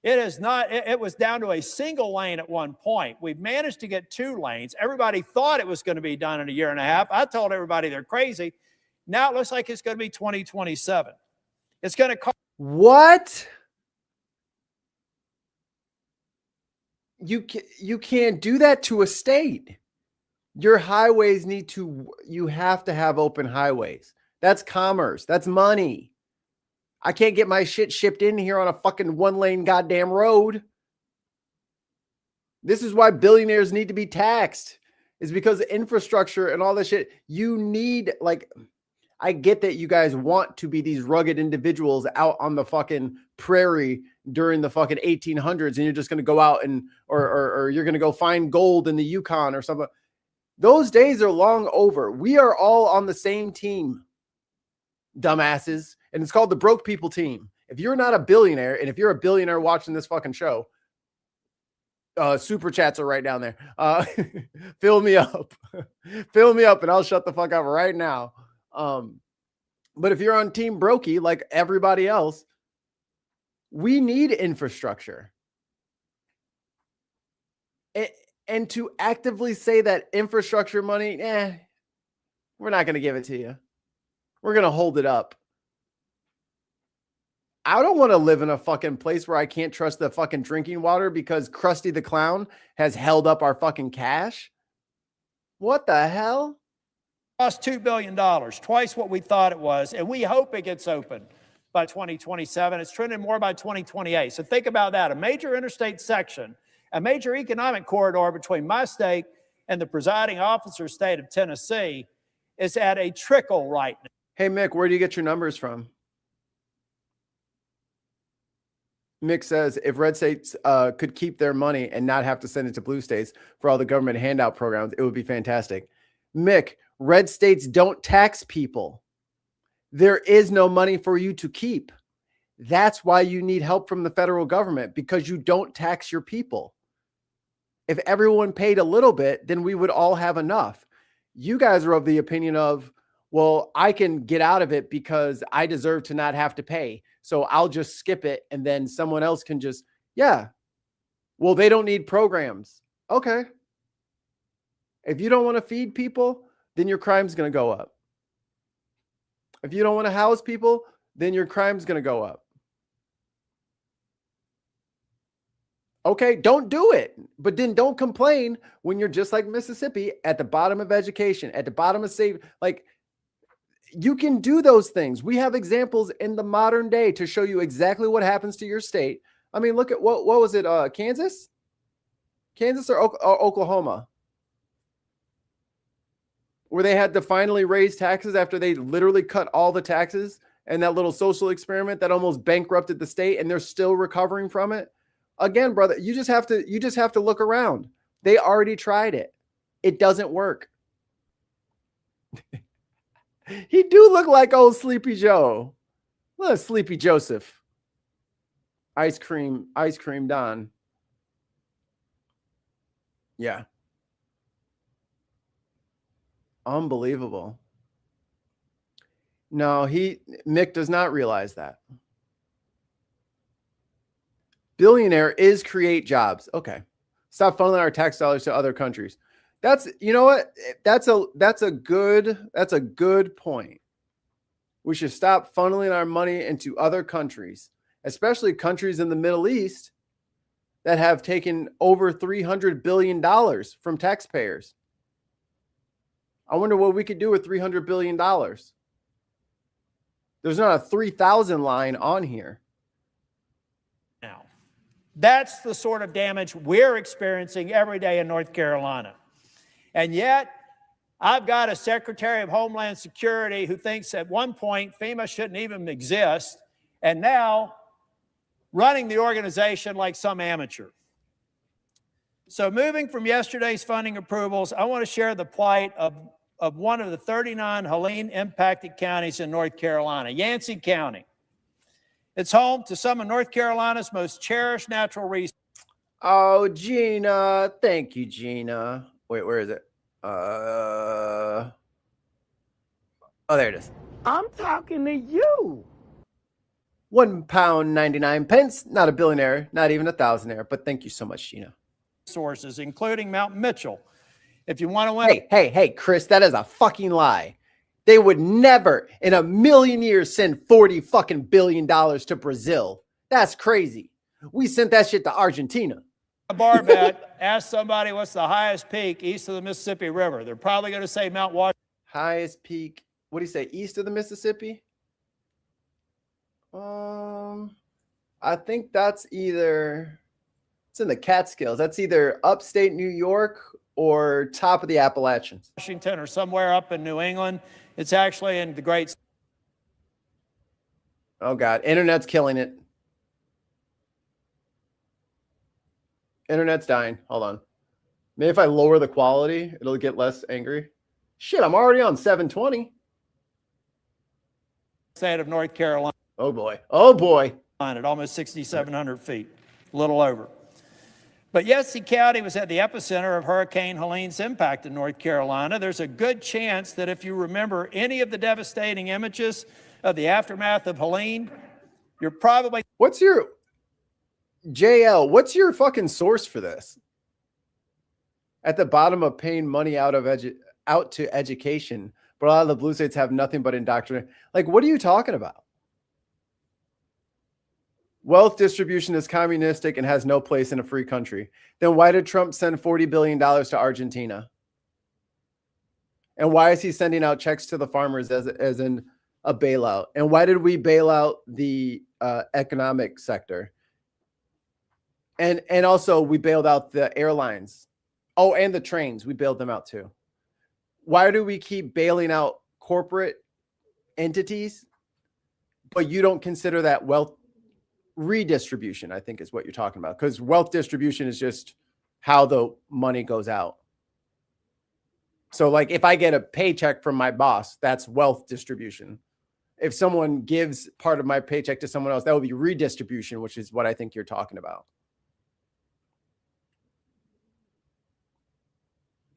It is not, it was down to a single lane at one point. We've managed to get 2 lanes. Everybody thought it was going to be done in a year and a half. I told everybody they're crazy. Now it looks like it's going to be 2027. It's going to cost. What? You can't do that to a state. Your highways you have to have open highways. That's commerce. That's money. I can't get my shit shipped in here on a fucking 1-lane goddamn road. This is why billionaires need to be taxed. Is because infrastructure and all this shit, you need, I get that you guys want to be these rugged individuals out on the fucking prairie during the fucking 1800s, and you're just going to go out or you're going to go find gold in the Yukon or something. Those days are long over. We are all on the same team, dumbasses. And it's called the broke people team. If you're not a billionaire, and if you're a billionaire watching this fucking show, super chats are right down there. Fill me up. Fill me up and I'll shut the fuck up right now. But if you're on team brokey, like everybody else, we need infrastructure. And to actively say that infrastructure money, we're not going to give it to you. We're going to hold it up. I don't want to live in a fucking place where I can't trust the fucking drinking water because Krusty the Clown has held up our fucking cash. What the hell? Cost $2 billion, twice what we thought it was, and we hope it gets open by 2027. It's trending more by 2028. So think about that. A major interstate section, a major economic corridor between my state and the presiding officer's state of Tennessee is at a trickle right now. Hey, Mick, where do you get your numbers from? Mick says if red states could keep their money and not have to send it to blue states for all the government handout programs, it would be fantastic. Mick, red states don't tax people. There is no money for you to keep. That's why you need help from the federal government, because you don't tax your people. If everyone paid a little bit, then we would all have enough. You guys are of the opinion of, well, I can get out of it because I deserve to not have to pay. So I'll just skip it and then someone else can just, yeah. Well, they don't need programs. Okay. If you don't want to feed people, then your crime's going to go up. If you don't want to house people, then your crime's going to go up. Okay, don't do it. But then don't complain when you're just like Mississippi at the bottom of education, at the bottom of save. Like, you can do those things. We have examples in the modern day to show you exactly what happens to your state. I mean, look at what was it? Kansas or Oklahoma, where they had to finally raise taxes after they literally cut all the taxes, and that little social experiment that almost bankrupted the state, and they're still recovering from it. Again, brother, you just have to look around. They already tried it. It doesn't work. He do look like old Sleepy Joe. Look at Sleepy Joseph. Ice cream Don. Yeah. Unbelievable. No, Mick does not realize that. Billionaire is create jobs. Okay. Stop funneling our tax dollars to other countries. That's, you know what? That's a good point. We should stop funneling our money into other countries, especially countries in the Middle East that have taken over $300 billion from taxpayers. I wonder what we could do with $300 billion. There's not a 3,000 line on here. Now, that's the sort of damage we're experiencing every day in North Carolina. And yet, I've got a Secretary of Homeland Security who thinks at one point FEMA shouldn't even exist, and now running the organization like some amateur. So moving from yesterday's funding approvals, I want to share the plight of one of the 39 Helene-impacted counties in North Carolina, Yancey County. It's home to some of North Carolina's most cherished natural resources. Oh, Gina. Thank you, Gina. Wait, where is it? Oh, there it is. I'm talking to you. £1.99. Not a billionaire, not even a thousandaire, but thank you so much, Gina. Sources, including Mount Mitchell. If you want to win. Hey, Chris, that is a fucking lie. They would never in a million years send $40 fucking billion to Brazil. That's crazy. We sent that shit to Argentina. A bar bet, ask somebody what's the highest peak east of the Mississippi River. They're probably going to say Mount Washington. Highest peak, what do you say, east of the Mississippi? I think that's either, it's in the Catskills. That's either upstate New York or top of the Appalachians. Washington or somewhere up in New England. It's actually in the Great. Oh, God. Internet's killing it. Internet's dying. Hold on. Maybe if I lower the quality, it'll get less angry. Shit, I'm already on 720. State of North Carolina. Oh, boy. Oh, boy. At almost 6,700 feet, a little over. But Yancey County was at the epicenter of Hurricane Helene's impact in North Carolina. There's a good chance that if you remember any of the devastating images of the aftermath of Helene, you're probably... What's your... JL, what's your fucking source for this? At the bottom of paying money out to education, but a lot of the blue states have nothing but indoctrination. Like, what are you talking about? Wealth distribution is communistic and has no place in a free country. Then why did Trump send $40 billion to Argentina? And why is he sending out checks to the farmers as in a bailout? And why did we bail out the economic sector? And also we bailed out the airlines. Oh, and the trains, we bailed them out too. Why do we keep bailing out corporate entities, but you don't consider that wealth redistribution, I think is what you're talking about, because wealth distribution is just how the money goes out. So like if I get a paycheck from my boss, that's wealth distribution. If someone gives part of my paycheck to someone else, that would be redistribution, which is what I think you're talking about.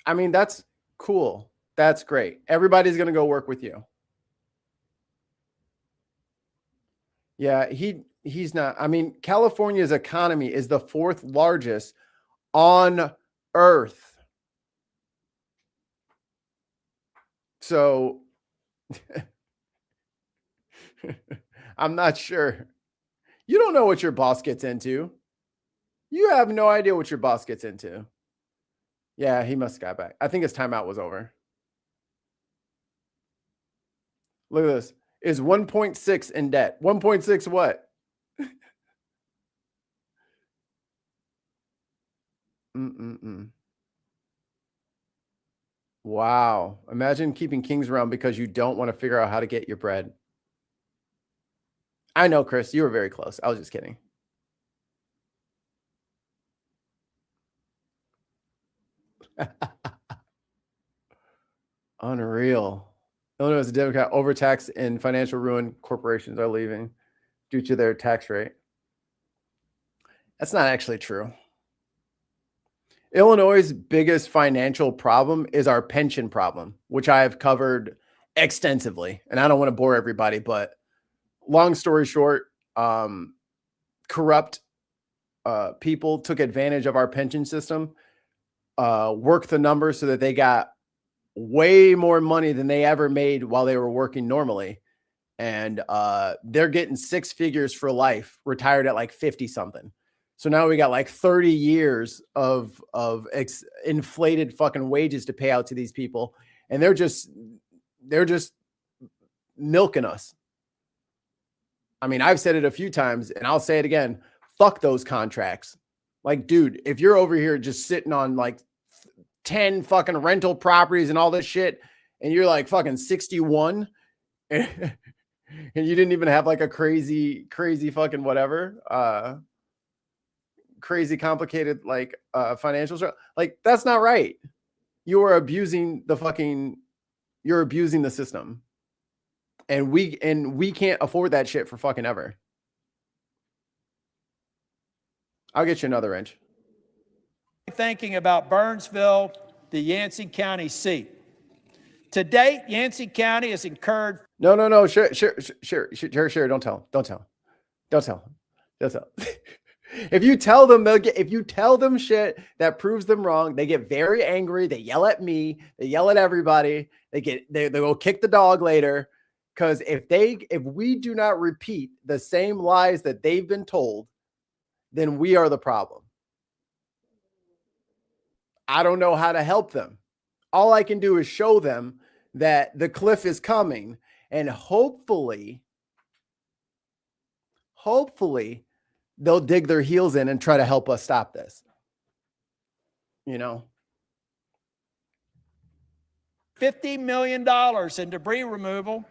I mean, that's cool. That's great. Everybody's going to go work with you. Yeah, he's not. I mean, California's economy is the 4th largest on Earth. So I'm not sure. You don't know what your boss gets into. You have no idea what your boss gets into. Yeah, he must have got back. I think his timeout was over. Look at this. Is 1.6 in debt. 1.6 what? Wow. Imagine keeping kings around because you don't want to figure out how to get your bread. I know, Chris, you were very close. I was just kidding. Unreal. Illinois is a Democrat. Overtaxed and financial ruin corporations are leaving due to their tax rate. That's not actually true. Illinois' biggest financial problem is our pension problem, which I have covered extensively. And I don't want to bore everybody, but long story short, corrupt people took advantage of our pension system, worked the numbers so that they got way more money than they ever made while they were working normally. And they're getting 6 figures for life, retired at like 50 something. So now we got like 30 years of inflated fucking wages to pay out to these people. And they're just milking us. I mean, I've said it a few times and I'll say it again. Fuck those contracts. Like, dude, if you're over here just sitting on like 10 fucking rental properties and all this shit, and you're like fucking 61 and you didn't even have like a crazy fucking whatever, crazy complicated like financial structure, like that's not right. You are abusing you're abusing the system. And we can't afford that shit for fucking ever. I'll get you another inch. Thinking about Burnsville, the Yancey County seat. To date, Yancey County has incurred. No. Sure. Don't tell. If you tell them, if you tell them shit that proves them wrong, they get very angry. They yell at me. They yell at everybody. They go kick the dog later. Because if we do not repeat the same lies that they've been told, then we are the problem. I don't know how to help them. All I can do is show them that the cliff is coming, and hopefully they'll dig their heels in and try to help us stop this. You know, $50 million in debris removal,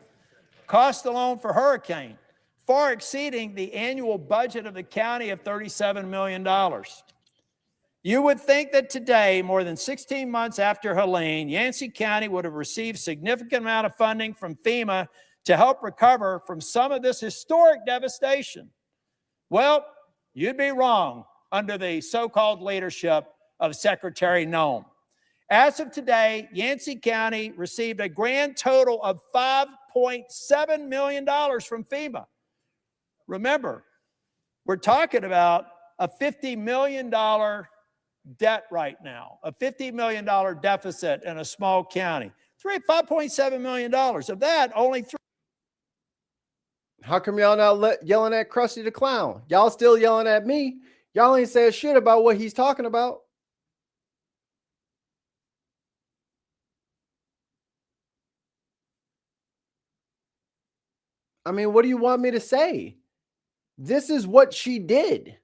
cost alone for hurricane, far exceeding the annual budget of the county of $37 million. You would think that today, more than 16 months after Helene, Yancey County would have received significant amount of funding from FEMA to help recover from some of this historic devastation. Well, you'd be wrong under the so-called leadership of Secretary Noem. As of today, Yancey County received a grand total of $5.7 million from FEMA. Remember, we're talking about a $50 million debt right now, a $50 million deficit in a small county. $5.7 million. Of that, only How come y'all not yelling at Krusty the Clown? Y'all still yelling at me. Y'all ain't saying shit about what he's talking about. I mean, what do you want me to say? This is what she did.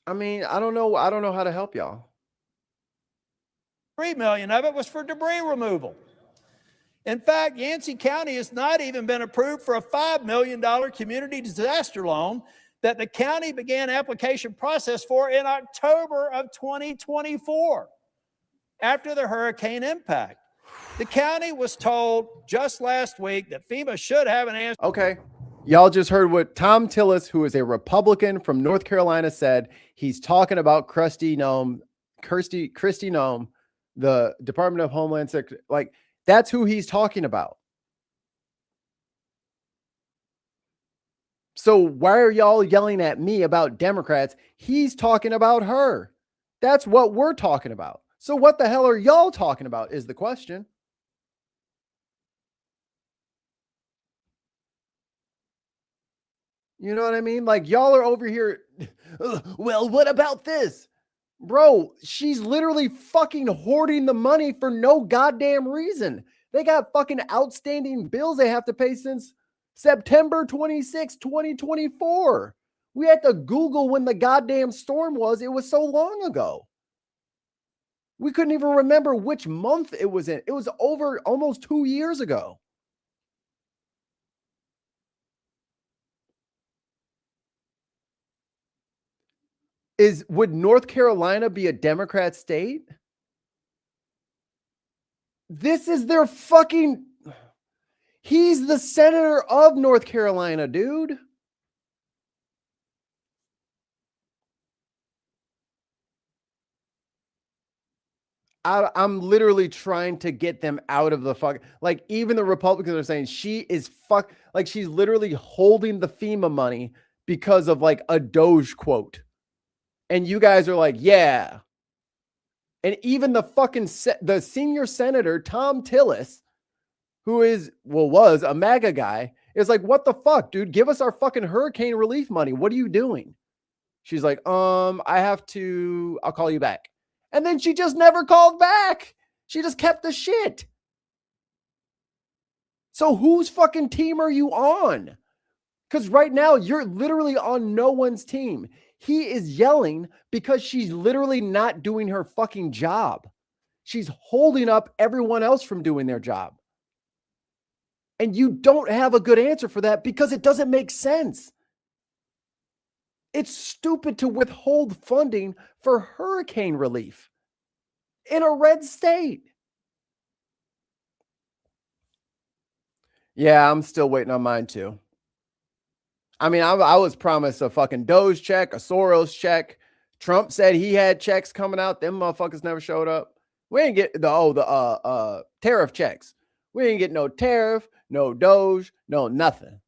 I mean, I don't know how to help y'all. $3 million of it was for debris removal. In fact, Yancey County has not even been approved for a $5 million community disaster loan that the county began application process for in October of 2024 after the hurricane impact. The county was told just last week that FEMA should have an answer. Okay. Y'all just heard what Tom Tillis, who is a Republican from North Carolina, said. He's talking about Kristi Noem, the Department of Homeland Security. Like, that's who he's talking about. So why are y'all yelling at me about Democrats? He's talking about her. That's what we're talking about. So what the hell are y'all talking about is the question. You know what I mean? Like, y'all are over here. Well, what about this? Bro, she's literally fucking hoarding the money for no goddamn reason. They got fucking outstanding bills they have to pay since September 26, 2024. We had to Google when the goddamn storm was. It was so long ago. We couldn't even remember which month it was in. It was over almost 2 years ago. Would North Carolina be a Democrat state? This is their fucking... He's the senator of North Carolina, dude. I'm literally trying to get them out of the fuck. Like, even the Republicans are saying she is like, she's literally holding the FEMA money because of like a Doge quote. And you guys are like, yeah. And even the fucking the senior senator, Tom Tillis, who was a MAGA guy, is like, what the fuck, dude? Give us our fucking hurricane relief money. What are you doing? She's like, I'll call you back. And then she just never called back. She just kept the shit. So whose fucking team are you on? Because right now you're literally on no one's team. He is yelling because she's literally not doing her fucking job. She's holding up everyone else from doing their job. And you don't have a good answer for that because it doesn't make sense. It's stupid to withhold funding for hurricane relief in a red state. Yeah, I'm still waiting on mine too. I mean, I was promised a fucking Doge check, a Soros check. Trump said he had checks coming out. Them motherfuckers never showed up. We ain't get the tariff checks. We ain't get no tariff, no Doge, no nothing.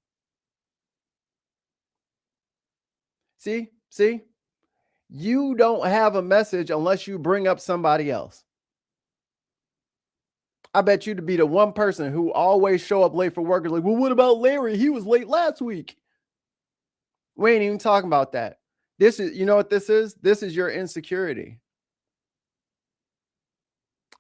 See? You don't have a message unless you bring up somebody else. I bet you to be the one person who always show up late for work is like, well, what about Larry? He was late last week. We ain't even talking about that. You know what this is? This is your insecurity.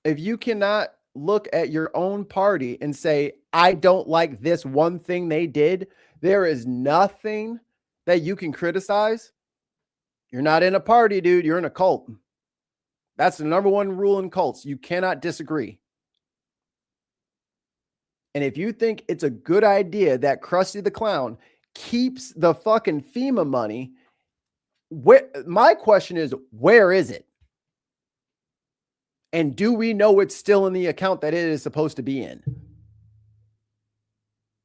If you cannot look at your own party and say, I don't like this one thing they did, there is nothing that you can criticize. You're not in a party, dude. You're in a cult. That's the number one rule in cults. You cannot disagree. And if you think it's a good idea that Krusty the Clown keeps the fucking FEMA money, my question is, where is it? And do we know it's still in the account that it is supposed to be in?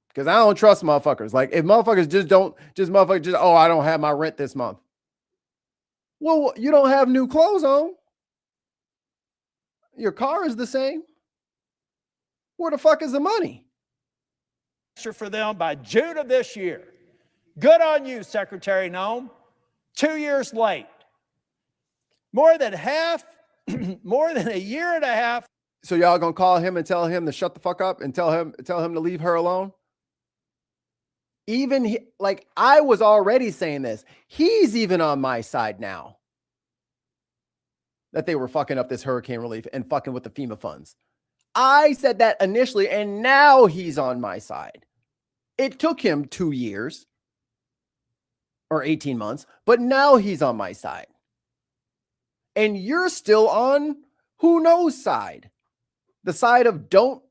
Because I don't trust motherfuckers. Like, if motherfuckers I don't have my rent this month. Well, you don't have new clothes on. Your car is the same. Where the fuck is the money? For them by June of this year. Good on you, Secretary Noem. 2 years late. More than a year and a half. So y'all gonna call him and tell him to shut the fuck up and tell him to leave her alone? Even like I was already saying this. He's even on my side now. That they were fucking up this hurricane relief and fucking with the FEMA funds. I said that initially, and now he's on my side. It took him 2 years or 18 months, but now he's on my side. And you're still on who knows side. The side of don't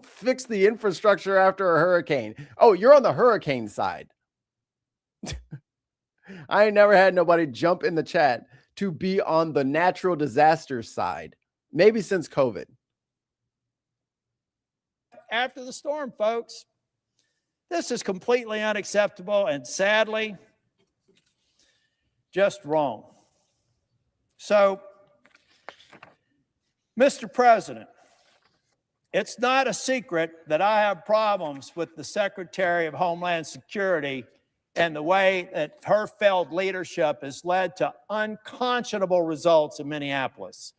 fix the infrastructure after a hurricane. Oh, you're on the hurricane side. I ain't never had nobody jump in the chat to be on the natural disaster side. Maybe since COVID. After the storm, folks. This is completely unacceptable and sadly just wrong. So, Mr. President, it's not a secret that I have problems with the Secretary of Homeland Security and the way that her failed leadership has led to unconscionable results in Minneapolis.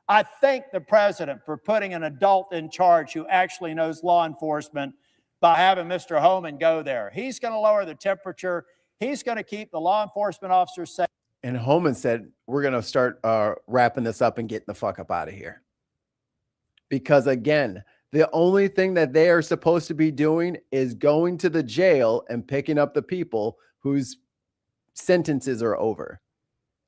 I thank the president for putting an adult in charge who actually knows law enforcement by having Mr. Homan go there. He's going to lower the temperature. He's going to keep the law enforcement officers safe. And Homan said, we're going to start wrapping this up and getting the fuck up out of here. Because again, the only thing that they are supposed to be doing is going to the jail and picking up the people whose sentences are over,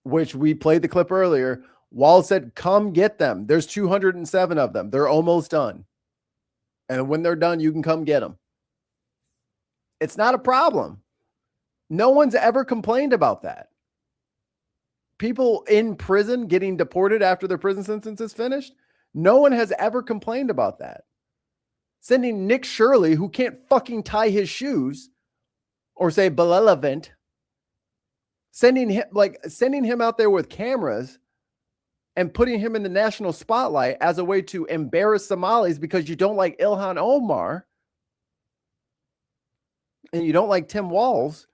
which we played the clip earlier. Wall said, come get them. There's 207 of them. They're almost done. And when they're done, you can come get them. It's not a problem. No one's ever complained about that. People in prison getting deported after their prison sentence is finished. No one has ever complained about that. Sending Nick Shirley, who can't fucking tie his shoes or say irrelevant, sending him out there with cameras and putting him in the national spotlight as a way to embarrass Somalis because you don't like Ilhan Omar and you don't like Tim Walz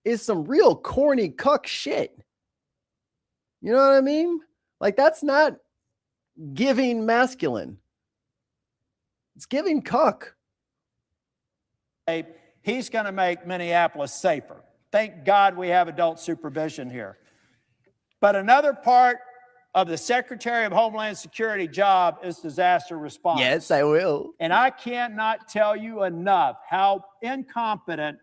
is some real corny cuck shit. You know what I mean? Like, that's not giving masculine. It's giving cuck. He's going to make Minneapolis safer. Thank God we have adult supervision here. But another part of the Secretary of Homeland Security job is disaster response. Yes, I will. And I cannot tell you enough how incompetent,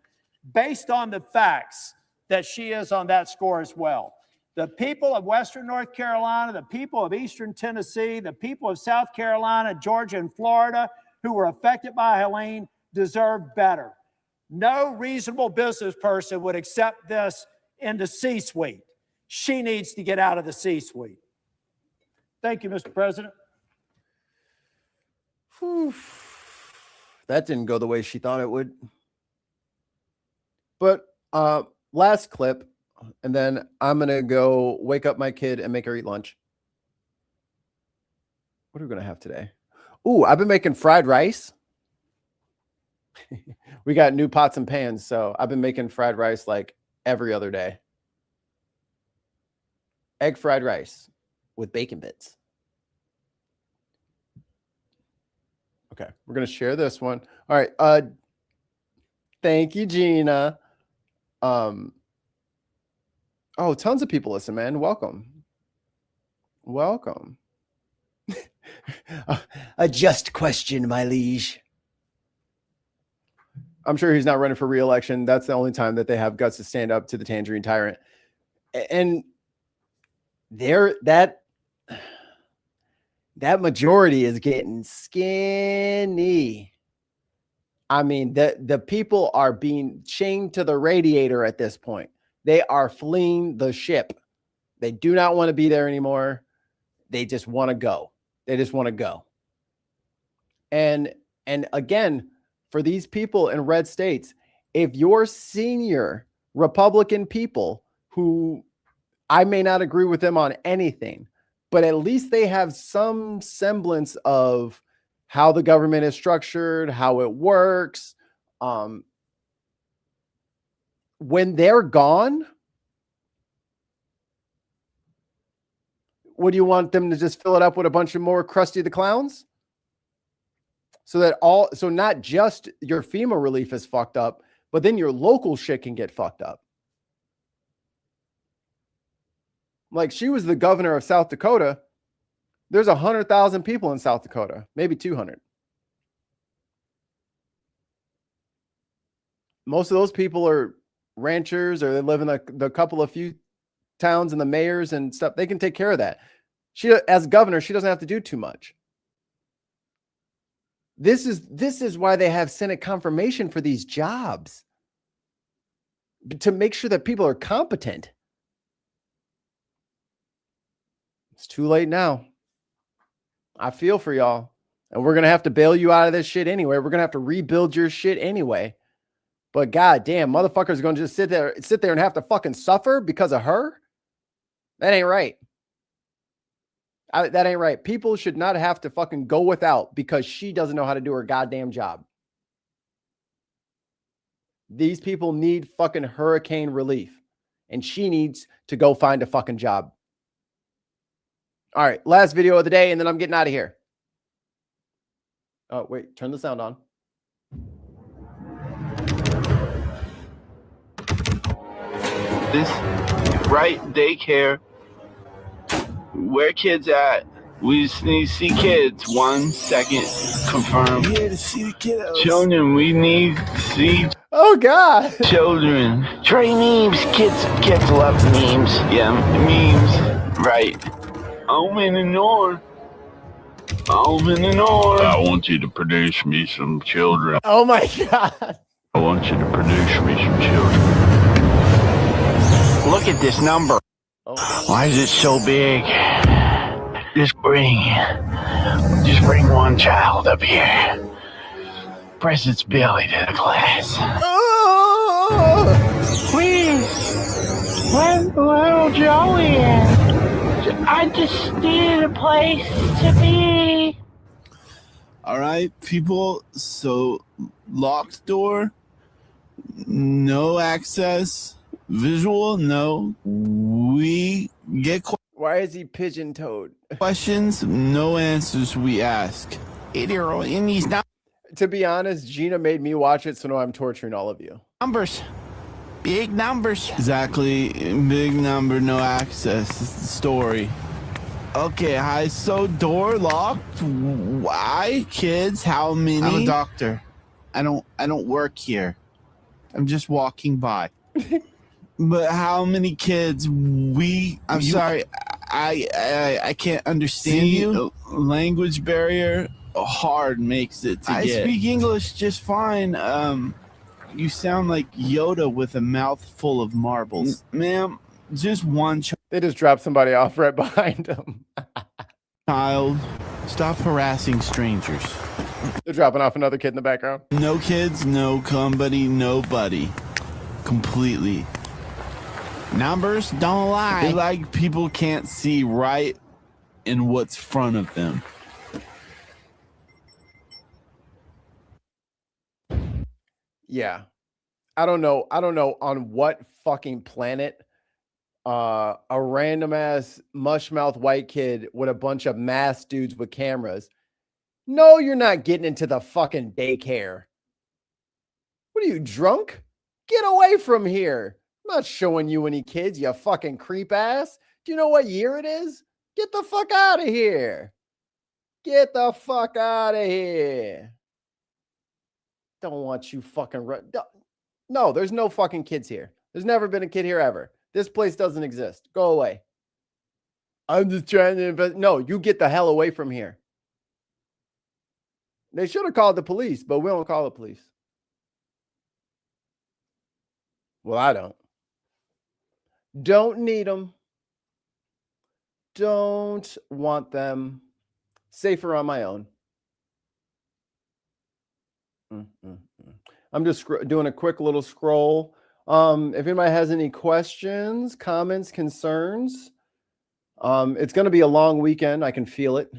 based on the facts, that she is on that score as well. The people of Western North Carolina, the people of Eastern Tennessee, the people of South Carolina, Georgia, and Florida who were affected by Helene deserve better. No reasonable business person would accept this in the C-suite. She needs to get out of the C-suite. Thank you, Mr. President. Whew. That didn't go the way she thought it would. But last clip, and then I'm going to go wake up my kid and make her eat lunch. What are we going to have today? Ooh, I've been making fried rice. We got new pots and pans, so I've been making fried rice like every other day. Egg fried rice with bacon bits. Okay, we're going to share this one. All right. Thank you, Gina. Oh, tons of people listen, man. Welcome. Welcome. A just question, my liege. I'm sure he's not running for re-election. That's the only time that they have guts to stand up to the Tangerine Tyrant. And that majority is getting skinny. I mean, the people are being chained to the radiator at this point. They are fleeing the ship. They do not want to be there anymore. They just want to go. They just want to go. And again, for these people in red states, if your senior Republican people who I may not agree with them on anything, but at least they have some semblance of how the government is structured, how it works. When they're gone, Would you want them to just fill it up with a bunch of more Krusty the Clowns? So not just your FEMA relief is fucked up, but then your local shit can get fucked up. Like, she was the governor of South Dakota. There's 100,000 people in South Dakota, maybe 200. Most of those people are ranchers, or they live in the couple of few towns and the mayors and stuff. They can take care of that. She, as governor, she doesn't have to do too much. This is why they have Senate confirmation for these jobs, to make sure that people are competent. It's too late now. I feel for y'all. And we're going to have to bail you out of this shit anyway. We're going to have to rebuild your shit anyway. But goddamn, motherfuckers are going to just sit there and have to fucking suffer because of her? That ain't right. That ain't right. People should not have to fucking go without because she doesn't know how to do her goddamn job. These people need fucking hurricane relief, and she needs to go find a fucking job. All right, last video of the day, and then I'm getting out of here. Oh, wait, turn the sound on. This right daycare, where kids at? We just need to see kids. 1 second, confirm. Here to see the kiddos. Children, we need to see. Oh God. Children. Trey memes. Kids love memes. Yeah, memes. Right. I'm in the north. I'm in the north. I want you to produce me some children. Oh my God. I want you to produce me some children. Look at this number. Oh. Why is it so big? Just bring one child up here. Press its belly to the class. Oh. Please. Where's little Joey at? I just needed a place to be. All right, people. So, locked door, no access, visual, no. We get Why is he pigeon-toed? questions, no answers. We ask. 8-year-old, and these To be honest, Gina made me watch it, so now I'm torturing all of you. numbers, big numbers. Exactly, big number, no access. It's the story. Okay, hi. So door locked. Why, kids? How many? I'm a doctor. I don't work here. I'm just walking by. But how many kids? I'm sorry. I can't understand you. Language barrier hard makes it to get. I speak English just fine. You sound like Yoda with a mouth full of marbles. Ma'am, just one They just dropped somebody off right behind him. child. Stop harassing strangers. They're dropping off another kid in the background. No kids, no company, nobody. Completely. Numbers don't lie. They like people can't see right in what's front of them. Yeah. I don't know on what fucking planet a random ass mushmouth white kid with a bunch of masked dudes with cameras. No, you're not getting into the fucking daycare. What are you, drunk? Get away from here. I'm not showing you any kids, you fucking creep ass. Do you know what year it is? Get the fuck out of here. Get the fuck out of here. Don't want you fucking... No, there's no fucking kids here. There's never been a kid here ever. This place doesn't exist. Go away. I'm just trying to invest. No, you get the hell away from here. They should have called the police, but we don't call the police. Well, I don't. Don't need them. Don't want them. Safer on my own. I'm just doing a quick little scroll. If anybody has any questions, comments, concerns, it's going to be a long weekend. I can feel it.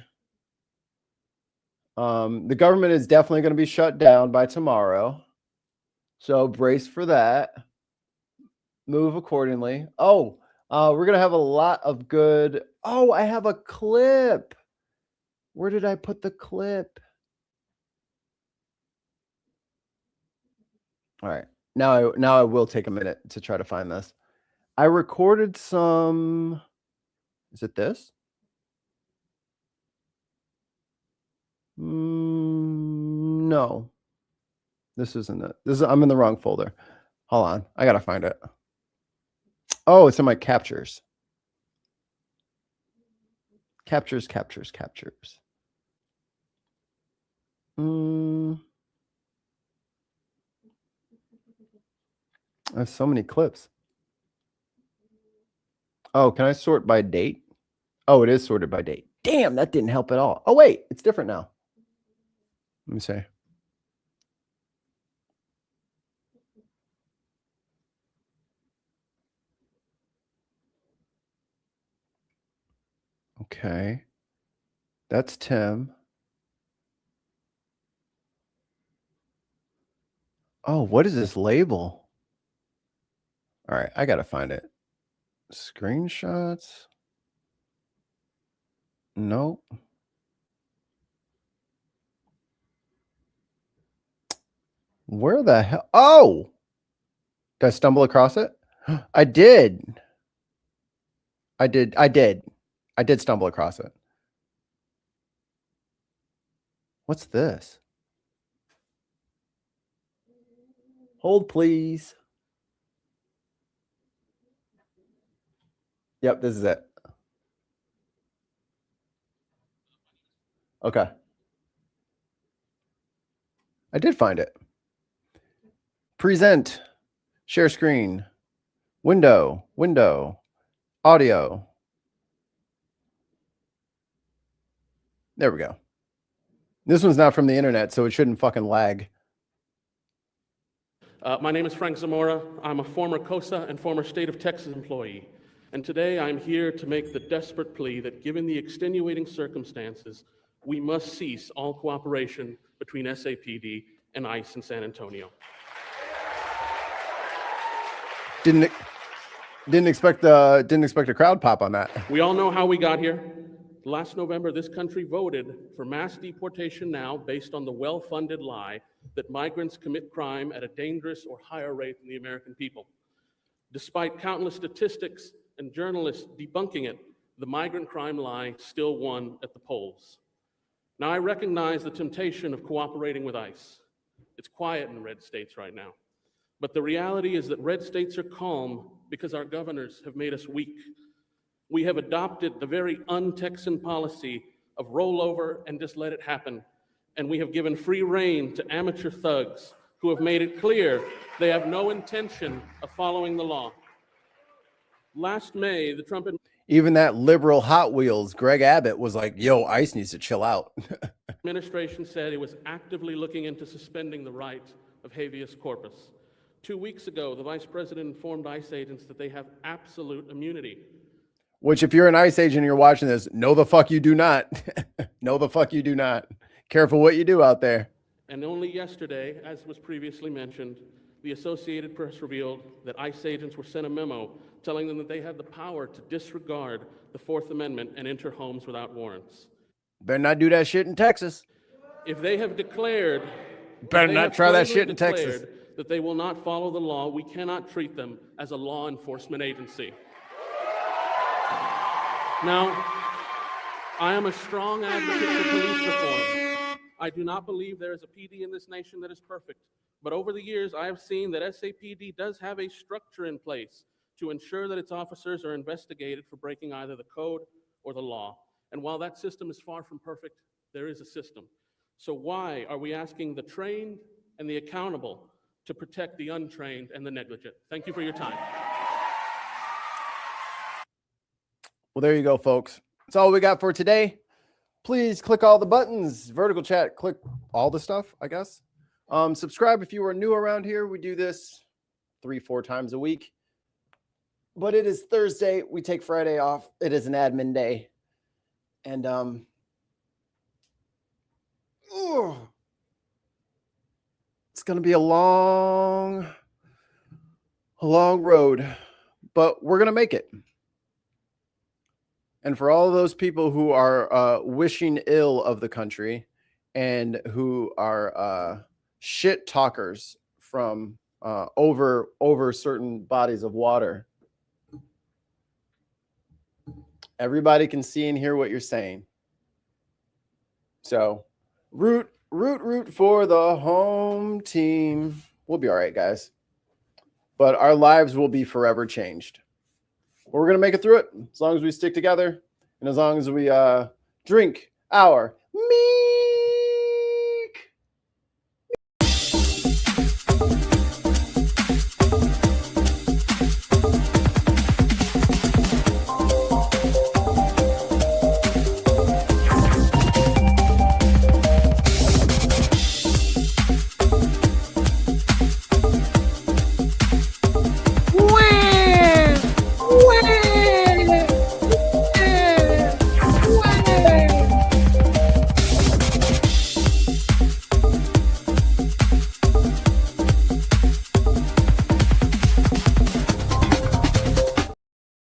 The government is definitely going to be shut down by tomorrow. So brace for that. Move accordingly. Oh, We're gonna have a lot of good. Oh, I have a clip. Where did I put the clip? All right. Now I will take a minute to try to find this. I recorded some. Is it this? No. This isn't it. I'm in the wrong folder. Hold on. I gotta find it. Oh, it's in my captures. Captures. I have so many clips. Oh, can I sort by date? Oh, it is sorted by date. Damn, that didn't help at all. Oh, wait, it's different now. Let me see. Okay. That's Tim. Oh, what is this label? All right, I got to find it. Screenshots. Nope. Where the hell? Oh, did I stumble across it? I did. I did stumble across it. What's this? Hold, please. Yep, this is it. Okay. I did find it. Present. Share screen. Window. Audio. There we go. This one's not from the internet, so it shouldn't fucking lag. My name is Frank Zamora. I'm a former COSA and former state of Texas employee. And today I'm here to make the desperate plea that given the extenuating circumstances, we must cease all cooperation between SAPD and ICE in San Antonio. Didn't expect a crowd pop on that. We all know how we got here. Last November, this country voted for mass deportation now based on the well-funded lie that migrants commit crime at a dangerous or higher rate than the American people. Despite countless statistics and journalists debunking it, the migrant crime lie still won at the polls. Now, I recognize the temptation of cooperating with ICE. It's quiet in red states right now. But the reality is that red states are calm because our governors have made us weak. We have adopted the very un-Texan policy of roll over and just let it happen. And we have given free rein to amateur thugs who have made it clear they have no intention of following the law. Last May, the Trump Even that liberal Hot Wheels, Greg Abbott, was like, yo, ICE needs to chill out. administration said it was actively looking into suspending the right of habeas corpus. 2 weeks ago, the vice president informed ICE agents that they have absolute immunity. Which, if you're an ICE agent and you're watching this, no the fuck you do not. No the fuck you do not. Careful what you do out there. And only yesterday, as was previously mentioned, the Associated Press revealed that ICE agents were sent a memo telling them that they had the power to disregard the Fourth Amendment and enter homes without warrants. Better not do that shit in Texas. If they have declared, Better not try that shit in Texas. That they will not follow the law, we cannot treat them as a law enforcement agency. Now, I am a strong advocate for police reform. I do not believe there is a PD in this nation that is perfect. But over the years, I have seen that SAPD does have a structure in place to ensure that its officers are investigated for breaking either the code or the law. And while that system is far from perfect, there is a system. So why are we asking the trained and the accountable to protect the untrained and the negligent? Thank you for your time. Well, there you go, folks. That's all we got for today. Please click all the buttons. Vertical chat, click all the stuff, I guess. Subscribe if you are new around here. We do this 3-4 times a week. But it is Thursday. We take Friday off. It is an admin day. And it's going to be a long road, but we're going to make it. And for all of those people who are wishing ill of the country and who are shit talkers from over certain bodies of water, everybody can see and hear what you're saying. So root for the home team. We'll be all right, guys. But our lives will be forever changed. But we're going to make it through it as long as we stick together and as long as we drink our meat.